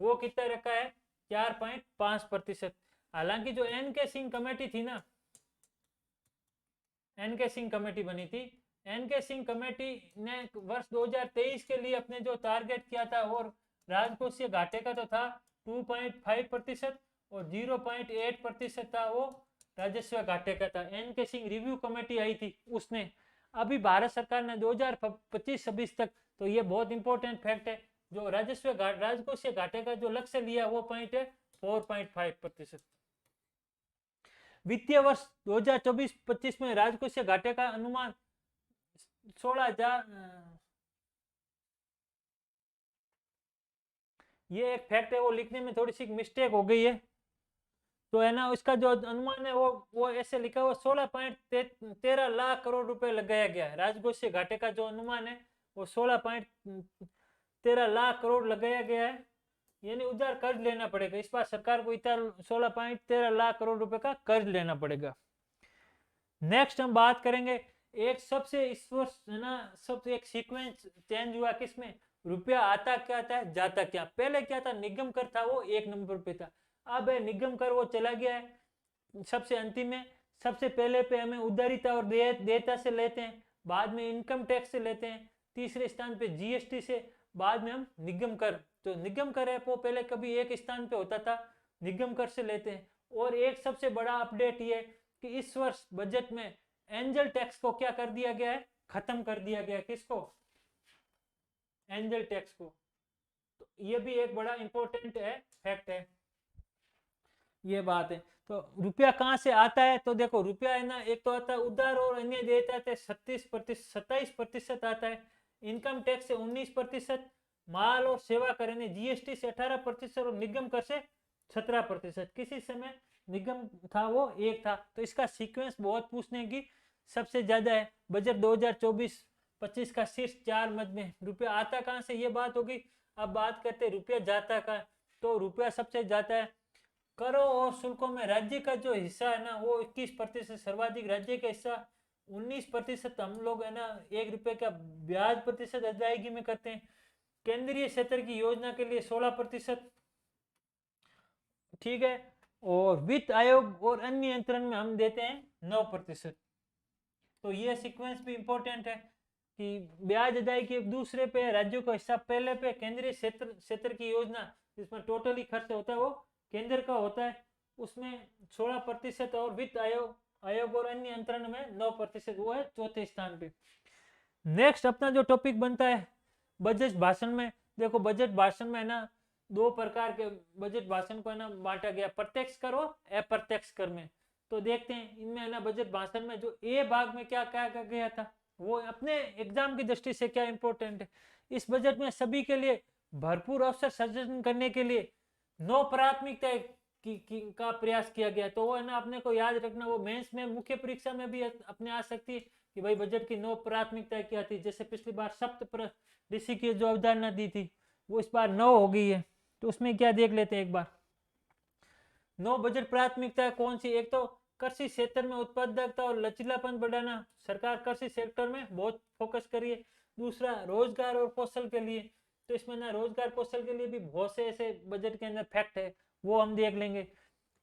वो कितना रखा है, 4.5%। हालांकि जो एन के सिंह कमेटी थी ना, एन के सिंह कमेटी बनी थी, एन के सिंह कमेटी ने वर्ष 2023 के लिए अपने जो टारगेट किया था और राजकोषीय घाटे का तो था 2.5% और 0.8% था वो राजस्व घाटे का था। एन के सिंह रिव्यू कमेटी आई थी उसने। अभी भारत सरकार ने 2025-26 तक, तो ये बहुत इंपॉर्टेंट फैक्ट है, जो राजकोषीय घाटे का जो लक्ष्य लिया वो पॉइंट है 4.5%। वित्तीय वर्ष 2024-25 में राजकोषीय घाटे का अनुमान 16,000। ये एक फैक्ट है, वो लिखने में थोड़ी सी मिस्टेक हो गई है, तो है ना उसका जो अनुमान है वो ऐसे लिखा हुआ 16.13 लाख करोड़ रुपए लगाया गया है। राजकोषीय घाटे का जो अनुमान है वो 16.13 लाख करोड़ लगाया गया है, यानी उधार कर्ज लेना पड़ेगा इस बार सरकार को, इतना 16.13 लाख करोड़ रुपए का कर्ज लेना पड़ेगा। नेक्स्ट हम बात करेंगे एक सबसे इस वर्ष है ना सबसे एक सीक्वेंस चेंज हुआ किसमें, रुपया आता क्या था जाता क्या। पहले क्या था, निगम कर था वो 1 नंबर पे था, अब है निगम कर वो चला गया है सबसे अंतिम में। सबसे पहले पे हमें उधारिता और देयता से लेते हैं, बाद में इनकम टैक्स से लेते हैं, तीसरे स्थान पे जीएसटी से, बाद में हम निगम कर। तो निगम कर है वो पहले कभी एक स्थान पे होता था, निगम कर से लेते हैं। और एक सबसे बड़ा अपडेट ये कि इस वर्ष बजट में एंजल टैक्स को क्या कर दिया गया है, खत्म कर दिया गया है। किसको, एंजल टैक्स को। तो ये भी एक बड़ा इंपॉर्टेंट है, फैक्ट है, ये बात है। तो रुपया कहाँ से आता है, तो देखो रुपया है ना एक तो आता है उधार और अन्य देता है 27% आता है, इनकम टैक्स से 19%, माल और सेवा कर जीएसटी से 18% और निगम कर से 17%। किसी समय निगम था वो एक था। तो इसका सीक्वेंस बहुत पूछने की सबसे ज्यादा है। बजट 2024-25 का शीर्ष 4 मद में रुपया आता कहाँ से, ये बात होगी। अब बात करते हैं रुपया जाता का। तो रुपया सबसे जाता है करों और शुल्कों में। राज्य का जो हिस्सा है ना वो 21%, सर्वाधिक राज्य का हिस्सा 19%। हम लोग है ना 1 रुपए का ब्याज प्रतिशत अदायगी में करते हैं। केंद्रीय क्षेत्र की योजना के लिए 16%, ठीक है। और वित्त आयोग और अन्य नियंत्रण में हम देते हैं 9%। तो ये सीक्वेंस भी इंपॉर्टेंट है कि ब्याज अदायगी दूसरे पे, राज्यों का हिस्सा पहले पे, केंद्रीय क्षेत्र की योजना जिसमें टोटली खर्च होता है वो केंद्र का होता है, उसमें 16%। और वित्त आयोग और अन्य नियंत्रण में 9%, वो है चौथे स्थान पे। नेक्स्ट अपना जो टॉपिक बनता है बजट भाषण में। देखो बजट भाषण में है ना 2 प्रकार के बजट भाषण को है ना बांटा गया, प्रत्यक्ष कर और अप्रत्यक्ष कर में। तो देखते हैं इनमें है ना बजट भाषण में जो ए भाग में क्या क्या गया था, वो अपने एग्जाम की दृष्टि से क्या इंपॉर्टेंट है। इस बजट में सभी के लिए भरपूर अवसर सृजन करने के लिए 9 प्राथमिकता का प्रयास किया गया। तो वो है ना अपने को याद रखना, वो मेंस में मुख्य परीक्षा में भी अपने आ सकती है कि भाई बजट की 9 प्राथमिकता क्या थी। जैसे पिछली बार सप्त ऋषि की जो अवधारणा दी थी वो इस बार 9 हो गई है, तो उसमें क्या देख लेते हैं एक बार। 9 बजट प्राथमिकता कौन सी, एक तो कृषि क्षेत्र में उत्पादकता और लचीलापन बढ़ाना, सरकार कृषि सेक्टर में बहुत फोकस करिए। दूसरा रोजगार और कौशल के लिए, तो इसमें ना रोजगार कौशल के लिए भी बहुत से ऐसे बजट के अंदर फैक्ट है, वो हम देख लेंगे।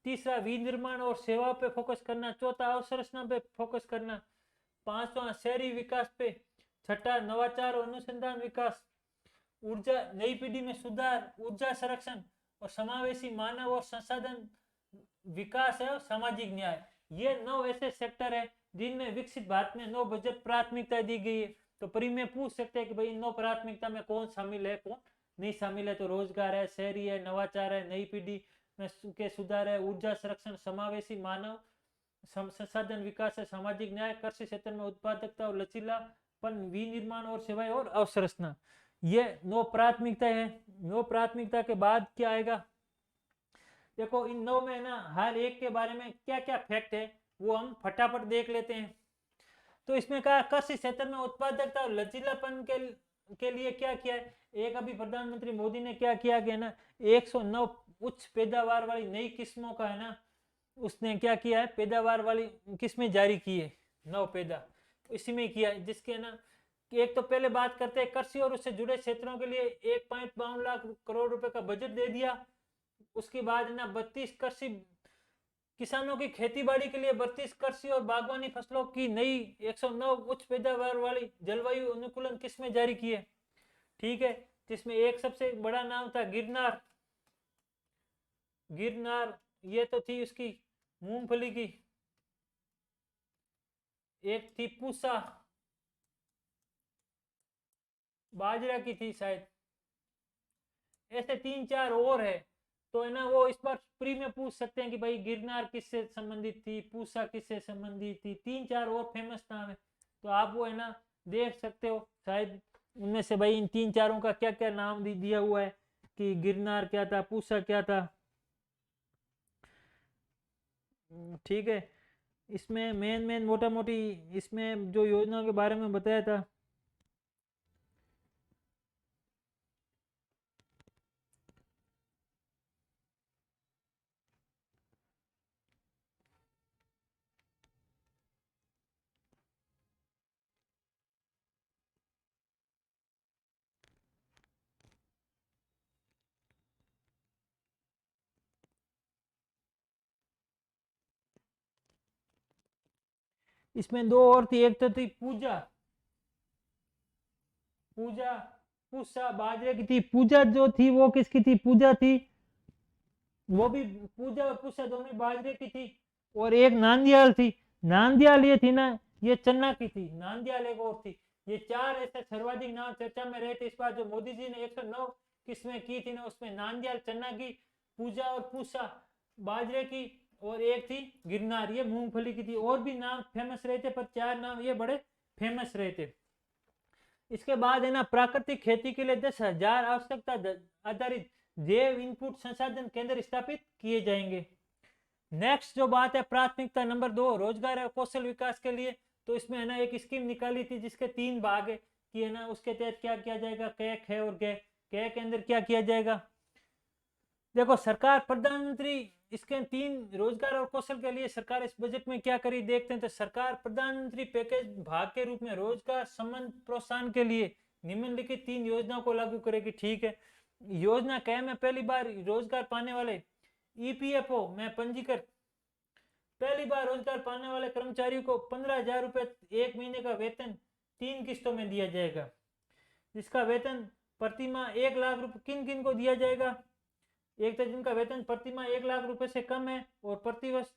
तीसरा विनिर्माण और सेवाओं पे फोकस करना। चौथा अवसंरचना पे फोकस करना। पांचवा शहरी विकास पे। छठा नवाचार और अनुसंधान विकास। ऊर्जा नई पीढ़ी में सुधार, ऊर्जा संरक्षण और समावेशी मानव और संसाधन विकास है और सामाजिक न्याय। ये 9 ऐसे सेक्टर है जिनमें विकसित भारत में 9 बजट प्राथमिकता दी गई है। तो परी में पूछ सकते हैं कि भाई इन 9 प्राथमिकता में कौन शामिल है कौन नहीं शामिल है। तो रोजगार है, शहरी है, नवाचार है, नई पीढ़ी में के सुधार है, ऊर्जा संरक्षण, समावेशी मानव संसाधन विकास है, सामाजिक न्याय, कृषि क्षेत्र में उत्पादकता और लचीलापन, विनिर्माण और सेवाएं और अवसंरचना। ये 9 प्राथमिकता है। 9 प्राथमिकता के बाद क्या आएगा, देखो इन 9 में ना हर एक के बारे में क्या क्या फैक्ट है वो हम फटाफट देख लेते हैं। तो इसमें कहा कृषि क्षेत्र में उत्पादकता और लचीलापन के लिए क्या किया है। एक अभी प्रधानमंत्री मोदी ने क्या किया कि है ना 109 उच्च पैदावार वाली नई किस्मों का है ना उसने क्या किया है पैदावार वाली किस्में जारी की है। नौ पैदा इसी में किया है जिसके है ना कि एक तो पहले बात करते हैं कृषि और उससे जुड़े क्षेत्रों के लिए 1.52 लाख करोड़ रुपए का बजट दे दिया। उसके बाद है ना 32 कृषि किसानों की खेती बाड़ी के लिए 32 कृषि और बागवानी फसलों की नई 109 उच्च पैदावार वाली जलवायु अनुकूलन किस्में जारी की है। ठीक है, जिसमें एक सबसे बड़ा नाम था गिरनार। गिरनार ये तो थी उसकी मूंगफली की। एक थी पूसा बाजरा की थी शायद। ऐसे 3-4 और है। तो है ना वो इस बार प्री में पूछ सकते हैं कि भाई गिरनार किससे संबंधित थी, पूसा किससे संबंधित थी, 3-4 और फेमस नाम है। तो आप वो है ना देख सकते हो शायद उनमें से भाई इन 3-4 का क्या क्या नाम दिया हुआ है कि गिरनार क्या था, पूसा क्या था। ठीक है, इसमें मेन मेन मोटा मोटी इसमें जो योजना के बारे में बताया था। इसमें दो और थी, एक तो थी पूजा। पूजा पूसा बाजरे की थी। पूजा जो थी वो किसकी थी, पूजा थी वो भी पूजा और पूसा दोनों बाजरे की थी। और एक नांदियाल थी। नांदियाल ये थी ना ये चन्ना की थी। नांदियाल एक और थी। ये चार ऐसे सर्वाधिक नाम चर्चा में रहे थे इस बार जो मोदी जी ने 109 किस्में की थी ना उसमें नांदियाल चन्ना की, पूजा और पूसा बाजरे की और एक थी गिरनार ये मूंगफली की थी। और भी नाम फेमस रहे थे पर चार नाम ये बड़े फेमस रहे थे। इसके बाद है ना प्राकृतिक खेती के लिए 10,000 आवश्यकता आधारित जैव इनपुट संसाधन केंद्र स्थापित किए जाएंगे। नेक्स्ट जो बात है प्राथमिकता नंबर 2 रोजगार और कौशल विकास के लिए। तो इसमें है ना एक स्कीम निकाली थी जिसके 3 भाग है कि है ना उसके तहत क्या किया जाएगा, कै खे और गै। कै के अंदर क्या किया जाएगा, देखो सरकार प्रधानमंत्री इसके 3 रोजगार और कौशल के लिए सरकार इस बजट में क्या करी देखते हैं। तो सरकार प्रधानमंत्री पैकेज भाग के रूप में रोजगार संबंध प्रोत्साहन के लिए निम्नलिखित 3 योजनाओं को लागू करेगी। ठीक है, योजना क्या है, में पहली बार रोजगार पाने वाले ईपीएफओ में पंजीकृत पहली बार रोजगार पाने वाले कर्मचारियों को 15,000 रुपए एक महीने का वेतन 3 किस्तों में दिया जाएगा। जिसका वेतन प्रति माह 1 लाख रुपए किन किन को दिया जाएगा, एक तो जिनका वेतन प्रति माह 1 लाख रुपए से कम है और प्रतिवर्ष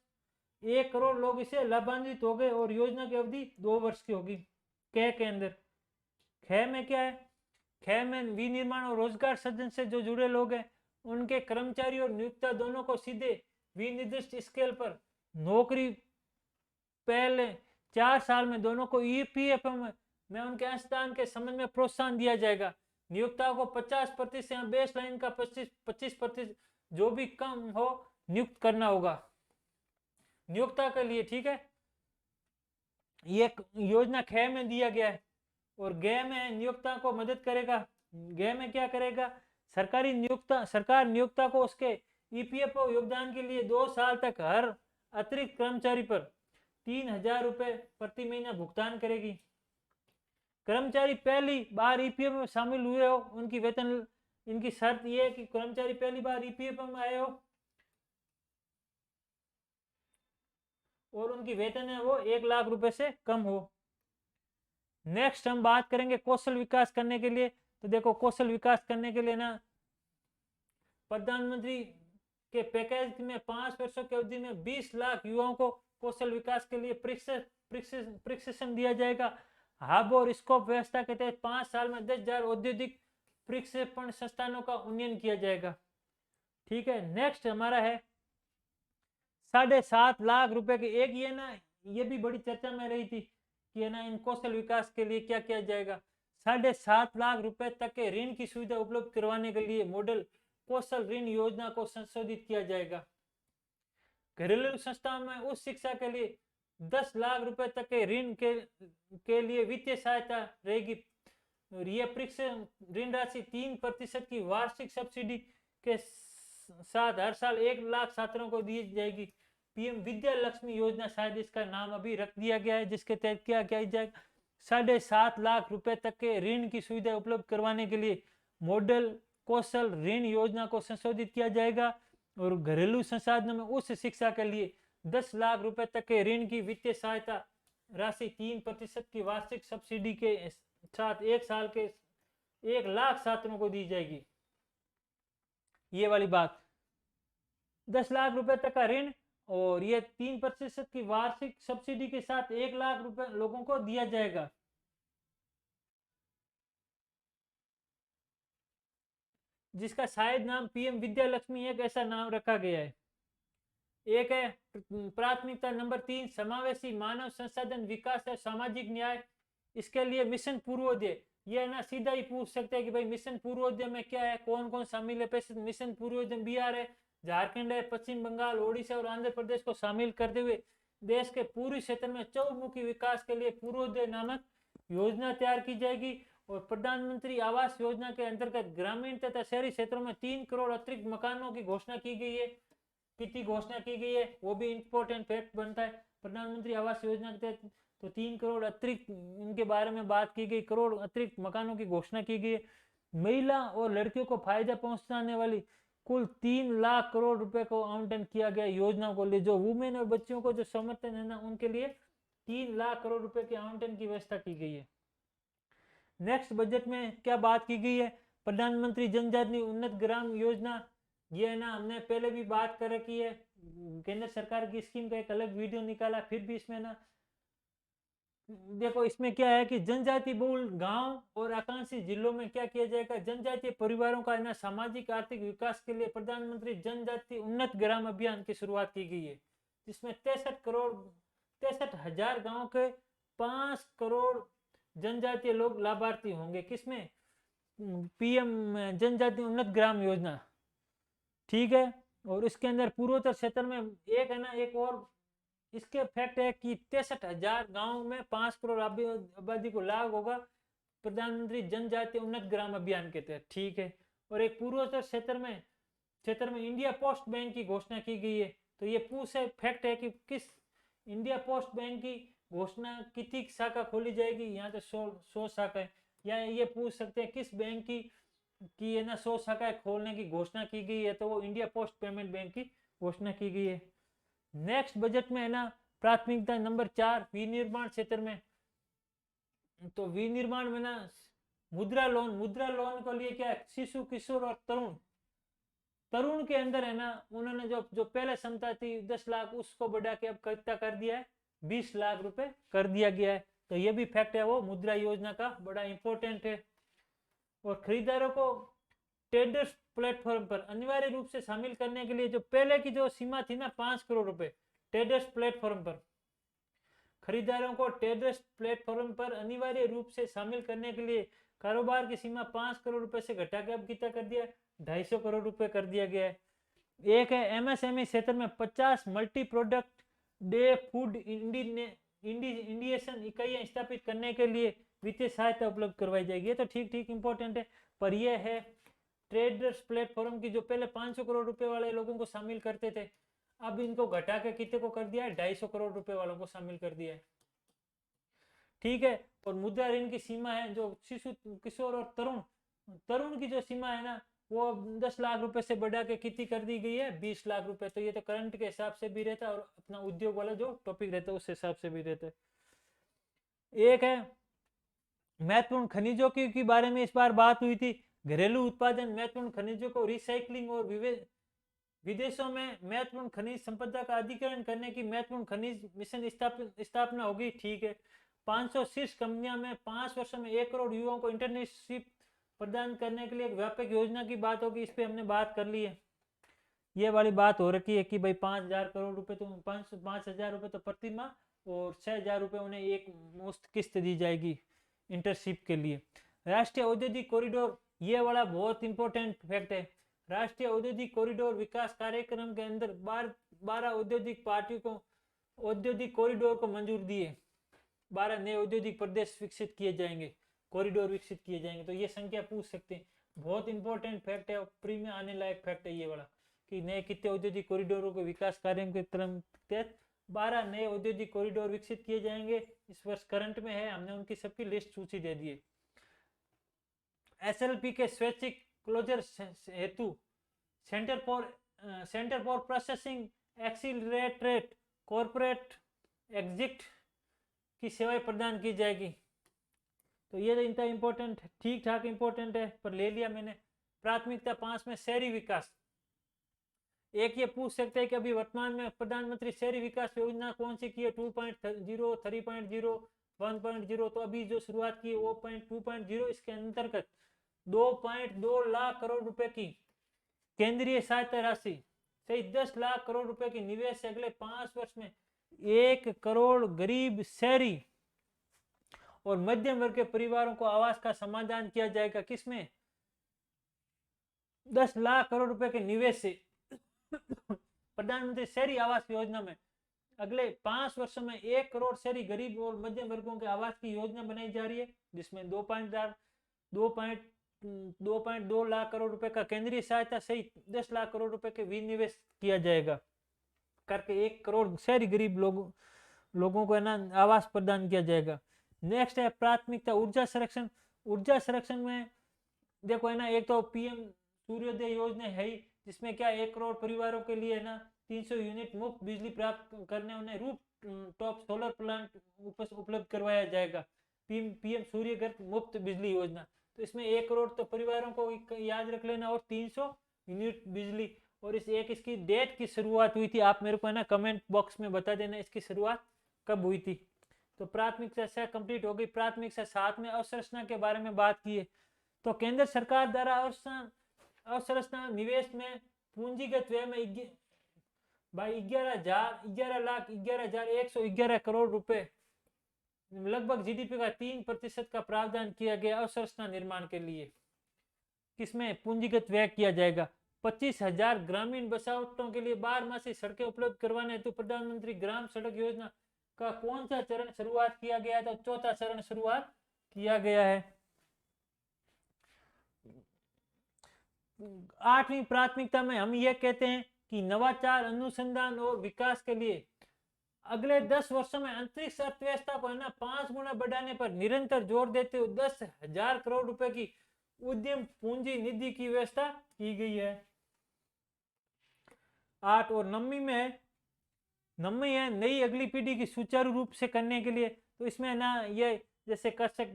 1 करोड़ लोग इसे लाभान्वित हो गए और योजना की अवधि 2 वर्ष की होगी। कै के अंदर खे में क्या है, खे में विनिर्माण और रोजगार सृजन से जो जुड़े लोग हैं उनके कर्मचारी और नियोक्ता दोनों को सीधे विनिर्दिष्ट स्केल पर नौकरी पहले 4 साल में दोनों को ईपीएफ में उनके अंशदान के संबंध में प्रोत्साहन दिया जाएगा। नियोक्ताओं को 50% या बेस लाइन का 25% जो भी कम हो नियुक्त करना होगा नियोक्ता के लिए। ठीक है, ये योजना खे में दिया गया है। और गे में नियोक्ता को मदद करेगा। गे में क्या करेगा, सरकार नियोक्ता को उसके ईपीएफओ योगदान के लिए 2 साल तक हर अतिरिक्त कर्मचारी पर 3,000 रुपए प्रति महीना भुगतान करेगी। कर्मचारी पहली बार ईपीएफ में शामिल हुए हो उनकी वेतन इनकी शर्त यह है कि कर्मचारी पहली बार ईपीएफ में आए हो और उनकी वेतन है वो 1 लाख रुपए से कम हो। नेक्स्ट हम बात करेंगे कौशल विकास करने के लिए। तो देखो कौशल विकास करने के लिए ना प्रधानमंत्री के पैकेज में 5 वर्षों की अवधि में 20 लाख युवाओं को कौशल विकास के लिए प्रशिक्षण दिया जाएगा। हब और स्कोप व्यवस्था के तहत 5 साल में 10,000 औद्योगिक प्रशिक्षण संस्थानों का उन्नयन किया जाएगा। ठीक है, नेक्स्ट हमारा है 7.5 लाख रुपए के एक ये ना ये भी बड़ी चर्चा में रही थी कि है ना इन कौशल विकास के लिए क्या किया जाएगा। 7.5 लाख रुपए तक के ऋण की सुविधा उपलब्ध करवाने के लिए मॉडल कौशल ऋण योजना को संशोधित किया जाएगा। घरेलू संस्थाओं में उच्च शिक्षा के लिए 10 लाख रुपए तक के ऋण के लिए वित्तीय सहायता रहेगी। और ये परीक्षण ऋण राशि 3% की वार्षिक सब्सिडी के साथ हर साल 1 लाख छात्रों को दी जाएगी। पीएम विद्या लक्ष्मी योजना, शायद इसका नाम अभी रख दिया गया है, जिसके तहत क्या किया जाएगा, 7.5 लाख रुपए तक के ऋण की सुविधा उपलब्ध करवाने के लिए मॉडल कौशल ऋण योजना को संशोधित किया जाएगा। और घरेलू संसाधनों में उच्च शिक्षा के लिए 10 लाख रुपए तक के ऋण की वित्तीय सहायता राशि 3% की वार्षिक सब्सिडी के साथ 1 साल के 1 लाख छात्रों को दी जाएगी। ये वाली बात, 10 लाख रुपए तक का ऋण और ये 3% की वार्षिक सब्सिडी के साथ 1 लाख रुपए लोगों को दिया जाएगा। जिसका शायद नाम पीएम विद्या लक्ष्मी एक ऐसा नाम रखा गया है। एक है प्राथमिकता नंबर 3, समावेशी मानव संसाधन विकास है सामाजिक न्याय। इसके लिए मिशन पूर्वोदय, ये ना सीधा ही पूछ सकते हैं कि भाई मिशन पूर्वोदय में क्या है, कौन कौन शामिल है। पैसे मिशन पूर्वोदय बिहार है, झारखंड है, पश्चिम बंगाल, ओडिशा और आंध्र प्रदेश को शामिल करते हुए देश के पूर्वी क्षेत्र में चौमुखी विकास के लिए पूर्वोदय नामक योजना तैयार की जाएगी। और प्रधानमंत्री आवास योजना के अंतर्गत ग्रामीण तथा शहरी क्षेत्रों में 3 करोड़ अतिरिक्त मकानों की घोषणा की गई है। कितनी घोषणा की गई है वो भी इंपॉर्टेंट फैक्ट बनता है। प्रधानमंत्री आवास योजना के तहत तो 3 करोड़ अतिरिक्त इनके बारे में बात की गई, करोड़ अतिरिक्त मकानों की घोषणा की गई है। महिला और लड़कियों को फायदा पहुंचाने वाली कुल 3 लाख करोड़ रुपए को आवंटन किया गया योजनाओं को लिए। जो वुमेन और बच्चों को जो समर्थन है ना, उनके लिए 3 लाख करोड़ रुपए के आवंटन की व्यवस्था की गई है। नेक्स्ट बजट में क्या बात की गई है, प्रधानमंत्री जनजाति उन्नत ग्राम योजना, ये है ना हमने पहले भी बात कर रखी है। केंद्र सरकार की स्कीम का एक अलग वीडियो निकाला, फिर भी इसमें ना देखो इसमें क्या है कि जनजाति बहुल गांव और आकांक्षी जिलों में क्या किया जाएगा, जनजातीय परिवारों का ना सामाजिक आर्थिक विकास के लिए प्रधानमंत्री जनजाति उन्नत ग्राम अभियान की शुरुआत की गई है। जिसमें 63,63,000 गाँव के 5 करोड़ जनजातीय लोग लाभार्थी होंगे। किसमें, पीएम जनजाति उन्नत ग्राम योजना, ठीक है। और इसके अंदर पूर्वोत्तर क्षेत्र में एक है ना, एक और इसके फैक्ट है कि 63,000 गाँव में 5 करोड़ आबादी को लाभ होगा प्रधानमंत्री जनजातीय उन्नत ग्राम अभियान के तहत, ठीक है। और एक पूर्वोत्तर क्षेत्र में इंडिया पोस्ट बैंक की घोषणा की गई है। तो ये पूछे फैक्ट है कि किस इंडिया पोस्ट बैंक की घोषणा कितनी शाखा खोली जाएगी, यहाँ तो 100 शाखा है। या ये पूछ सकते हैं किस बैंक की है ना 100 शाखाएं खोलने की घोषणा की गई है, तो वो इंडिया पोस्ट पेमेंट बैंक की घोषणा की गई है। नेक्स्ट बजट में है ना प्राथमिकता नंबर 4 विनिर्माण क्षेत्र में, तो विनिर्माण में ना मुद्रा लोन को लिए क्या है, शिशु किशोर और तरुण के अंदर है ना उन्होंने जो पहले क्षमता थी 10 लाख उसको बढ़ा के अब कितना कर दिया है, 20 लाख रुपए कर दिया गया है। तो ये भी फैक्ट है, वो मुद्रा योजना का बड़ा इंपॉर्टेंट है। और खरीदारों को ट्रेडर्स प्लेटफॉर्म पर अनिवार्य रूप से शामिल करने के लिए जो पहले की जो सीमा थी ना 5 करोड़ रुपए, ट्रेडर्स प्लेटफॉर्म पर खरीदारों को ट्रेडर्स प्लेटफॉर्म पर अनिवार्य रूप से शामिल करने के लिए कारोबार की सीमा 5 करोड़ रुपए से घटा के अब कितना कर दिया, 250 करोड़ रुपए कर दिया गया है। एक है एमएसएमई क्षेत्र में 50 मल्टी प्रोडक्ट डे फूड इंडिएशन इकाइयां स्थापित करने के लिए वित्तीय सहायता उपलब्ध करवाई जाएगी। ये तो ठीक ठीक इंपॉर्टेंट है, पर यह है ट्रेडर्स प्लेटफॉर्म की जो पहले 500 करोड़ रुपए वाले लोगों को शामिल करते थे, अब इनको घटा के कितने को कर दिया है, 250 करोड़ रुपए वालों को शामिल कर दिया है, ठीक है। और मुद्रा ऋण की सीमा है जो शिशु किशोर और तरुण की जो सीमा है ना वो 10 लाख रुपए से बढ़ा के कितनी कर दी गई है, 20 लाख रुपए। तो ये तो करंट के हिसाब से भी रहता है और अपना उद्योग वाला जो टॉपिक रहता है उस हिसाब से भी रहता है। एक है महत्वपूर्ण खनिजों की बारे में इस बार बात हुई थी। घरेलू उत्पादन महत्वपूर्ण खनिजों को रिसाइकलिंग और विदेशों में महत्वपूर्ण खनिज संपदा का अधिग्रहण करने की महत्वपूर्ण खनिज मिशन स्थापना होगी, ठीक है। 500 शीर्ष कंपनियों में 5 वर्षों में 1 करोड़ युवाओं को इंटर्नशिप प्रदान करने के लिए एक व्यापक योजना की बात होगी। इस पे हमने बात कर ली है, ये वाली बात हो रखी है कि भाई 5,000 करोड़ रुपए तो 5,000 रुपए तो प्रति माह और 6,000 रुपए उन्हें एक मुश्त किस्त दी जाएगी इंटर्नशिप के लिए। राष्ट्रीय औद्योगिक कॉरिडोर, ये वाला बहुत इंपॉर्टेंट फैक्ट है। राष्ट्रीय औद्योगिक कॉरिडोर विकास कार्यक्रम के अंदर 12 औद्योगिक पार्टियों को औद्योगिक कॉरिडोर को मंजूर दिए, 12 नए औद्योगिक प्रदेश विकसित किए जाएंगे, कॉरिडोर विकसित किए जाएंगे। तो ये संख्या पूछ सकते हैं, बहुत इंपॉर्टेंट फैक्ट है और प्री में आने लायक फैक्ट है ये वाला, कि नए कितने औद्योगिक कॉरिडोरों के विकास कार्यों के तहत 12 नए औद्योगिक कॉरिडोर विकसित किए जाएंगे। इस वर्ष करंट में है, हमने उनकी सबकी लिस्ट सूची दे दी है। एसएलपी के स्वैच्छिक क्लोजर हेतु centre for processing accelerated corporate exit की सेवाएं प्रदान की जाएगी। तो ये इतना इंपॉर्टेंट, ठीक ठाक इंपॉर्टेंट है पर ले लिया मैंने। प्राथमिकता 5 में शहरी विकास। एक ये पूछ सकते हैं कि अभी वर्तमान में प्रधानमंत्री शहरी विकास योजना कौन सी की है, 2.0, 3.0, 1.0। तो अभी जो शुरुआत की है वो 2.0, इसके अंतर्गत 2.2 लाख करोड़ रुपए की केंद्रीय सहायता राशि सही 10 लाख करोड़ रुपए की निवेश से अगले 5 वर्ष में 1 करोड़ गरीब शहरी और मध्यम वर्ग के परिवारों को आवास का समाधान किया जाएगा। किसमें? 10 लाख करोड़ रुपए के निवेश से प्रधानमंत्री शहरी आवास योजना में अगले 5 वर्षों में 1 करोड़ शहरी गरीब और मध्यम वर्गों के आवास की योजना बनाई जा रही है, जिसमें 2.2 लाख करोड़ रुपए का केंद्रीय सहायता सहित 10 लाख करोड़ रुपए के विनिवेश किया जाएगा करके 1 करोड़ शहरी गरीब लोगों को है ना आवास प्रदान किया जाएगा। नेक्स्ट है प्राथमिकता ऊर्जा संरक्षण। ऊर्जा संरक्षण में देखो है ना, एक तो पीएम सूर्योदय योजना है ही, जिसमें क्या 1 करोड़ परिवारों के लिए है ना 300 यूनिट मुफ्त बिजली प्राप्त करने उन्हें रूफ टॉप सोलर प्लांट उपलब्ध करवाया जाएगा। पीएम सूर्य घर मुफ्त बिजली योजना, तो इसमें 1 करोड़ तो परिवारों को याद रख लेना और 300 यूनिट बिजली। और इसकी डेट की शुरुआत हुई थी, आप मेरे को है ना कमेंट बॉक्स में बता देना इसकी शुरुआत कब हुई थी। तो प्राथमिकता 6 कंप्लीट हो गई। प्राथमिकता 7 में अवसंरचना के बारे में बात की है। तो केंद्र सरकार द्वारा अवसंरचना निवेश में पूंजीगत व्यय में 11,111 करोड़ रुपए लगभग जीडीपी का 3% का प्रावधान किया गया अवसंरचना निर्माण के लिए। किसमें पूंजीगत व्यय किया जाएगा? 25,000 ग्रामीण बसावटों के लिए 12 सड़कें उपलब्ध करवाने हेतु प्रधानमंत्री ग्राम सड़क योजना का कौन सा चरण शुरुआत किया गया है? तो चौथा चरण शुरुआत किया गया है। 8वीं प्राथमिकता में हम यह कहते हैं कि नवाचार अनुसंधान और विकास के लिए अगले 10 वर्षों में अंतरिक्ष अर्थव्यवस्था को है ना 5 गुना बढ़ाने पर निरंतर जोर देते हुए 10,000 करोड़ रुपए की उद्यम पूंजी निधि की व्यवस्था की गई है। 8 और 9वीं है नई अगली पीढ़ी की सुचारू रूप से करने के लिए। तो इसमें ना ये जैसे कर्षक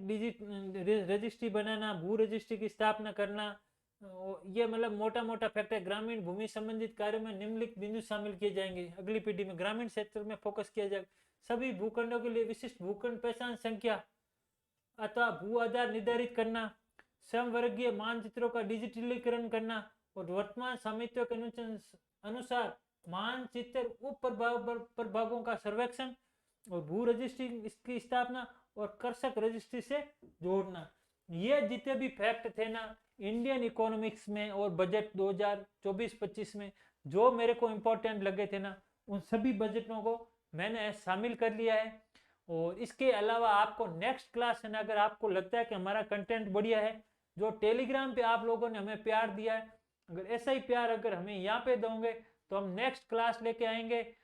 रजिस्ट्री बनाना, भू रजिस्ट्री की स्थापना करना, ये मतलब मोटा मोटा फैक्ट है। ग्रामीण भूमि संबंधित कार्यों में निम्नलिखित बिंदु शामिल किए जाएंगे। अगली पीढ़ी में ग्रामीण क्षेत्र में फोकस किया जाएगा। सभी भूखंडों के लिए विशिष्ट भूखंड पहचान संख्या अथवा भू आधार निर्धारित करना, समवर्गीय मानचित्रों का डिजिटलीकरण करना और वर्तमान सामित्यों के अनुसार मानचित्र उप प्रभागों का सर्वेक्षण और भू रजिस्ट्री इसकी स्थापना और कर्षक रजिस्ट्री से जोड़ना। ये जितने भी फैक्ट थे ना इंडियन इकोनॉमिक्स में और बजट 2024-25 में जो मेरे को इम्पोर्टेंट लगे थे ना, उन सभी बजटों को मैंने शामिल कर लिया है। और इसके अलावा आपको नेक्स्ट क्लास है ना, अगर आपको लगता है कि हमारा कंटेंट बढ़िया है, जो टेलीग्राम पे आप लोगों ने हमें प्यार दिया है, अगर ऐसा ही प्यार अगर हमें यहाँ पे दोगे तो हम नेक्स्ट क्लास लेके आएंगे।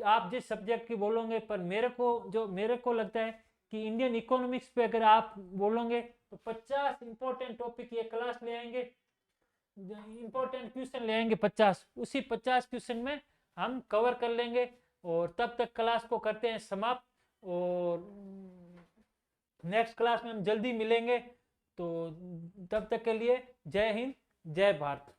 आप जिस सब्जेक्ट की बोलोगे, पर मेरे को लगता है कि इंडियन इकोनॉमिक्स पे अगर आप बोलोगे तो 50 इंपॉर्टेंट टॉपिक ये क्लास ले आएंगे, इंपॉर्टेंट क्वेश्चन ले आएंगे 50। उसी 50 क्वेश्चन में हम कवर कर लेंगे और तब तक क्लास को करते हैं समाप्त। और नेक्स्ट क्लास में हम जल्दी मिलेंगे। तो तब तक के लिए जय हिंद, जय भारत।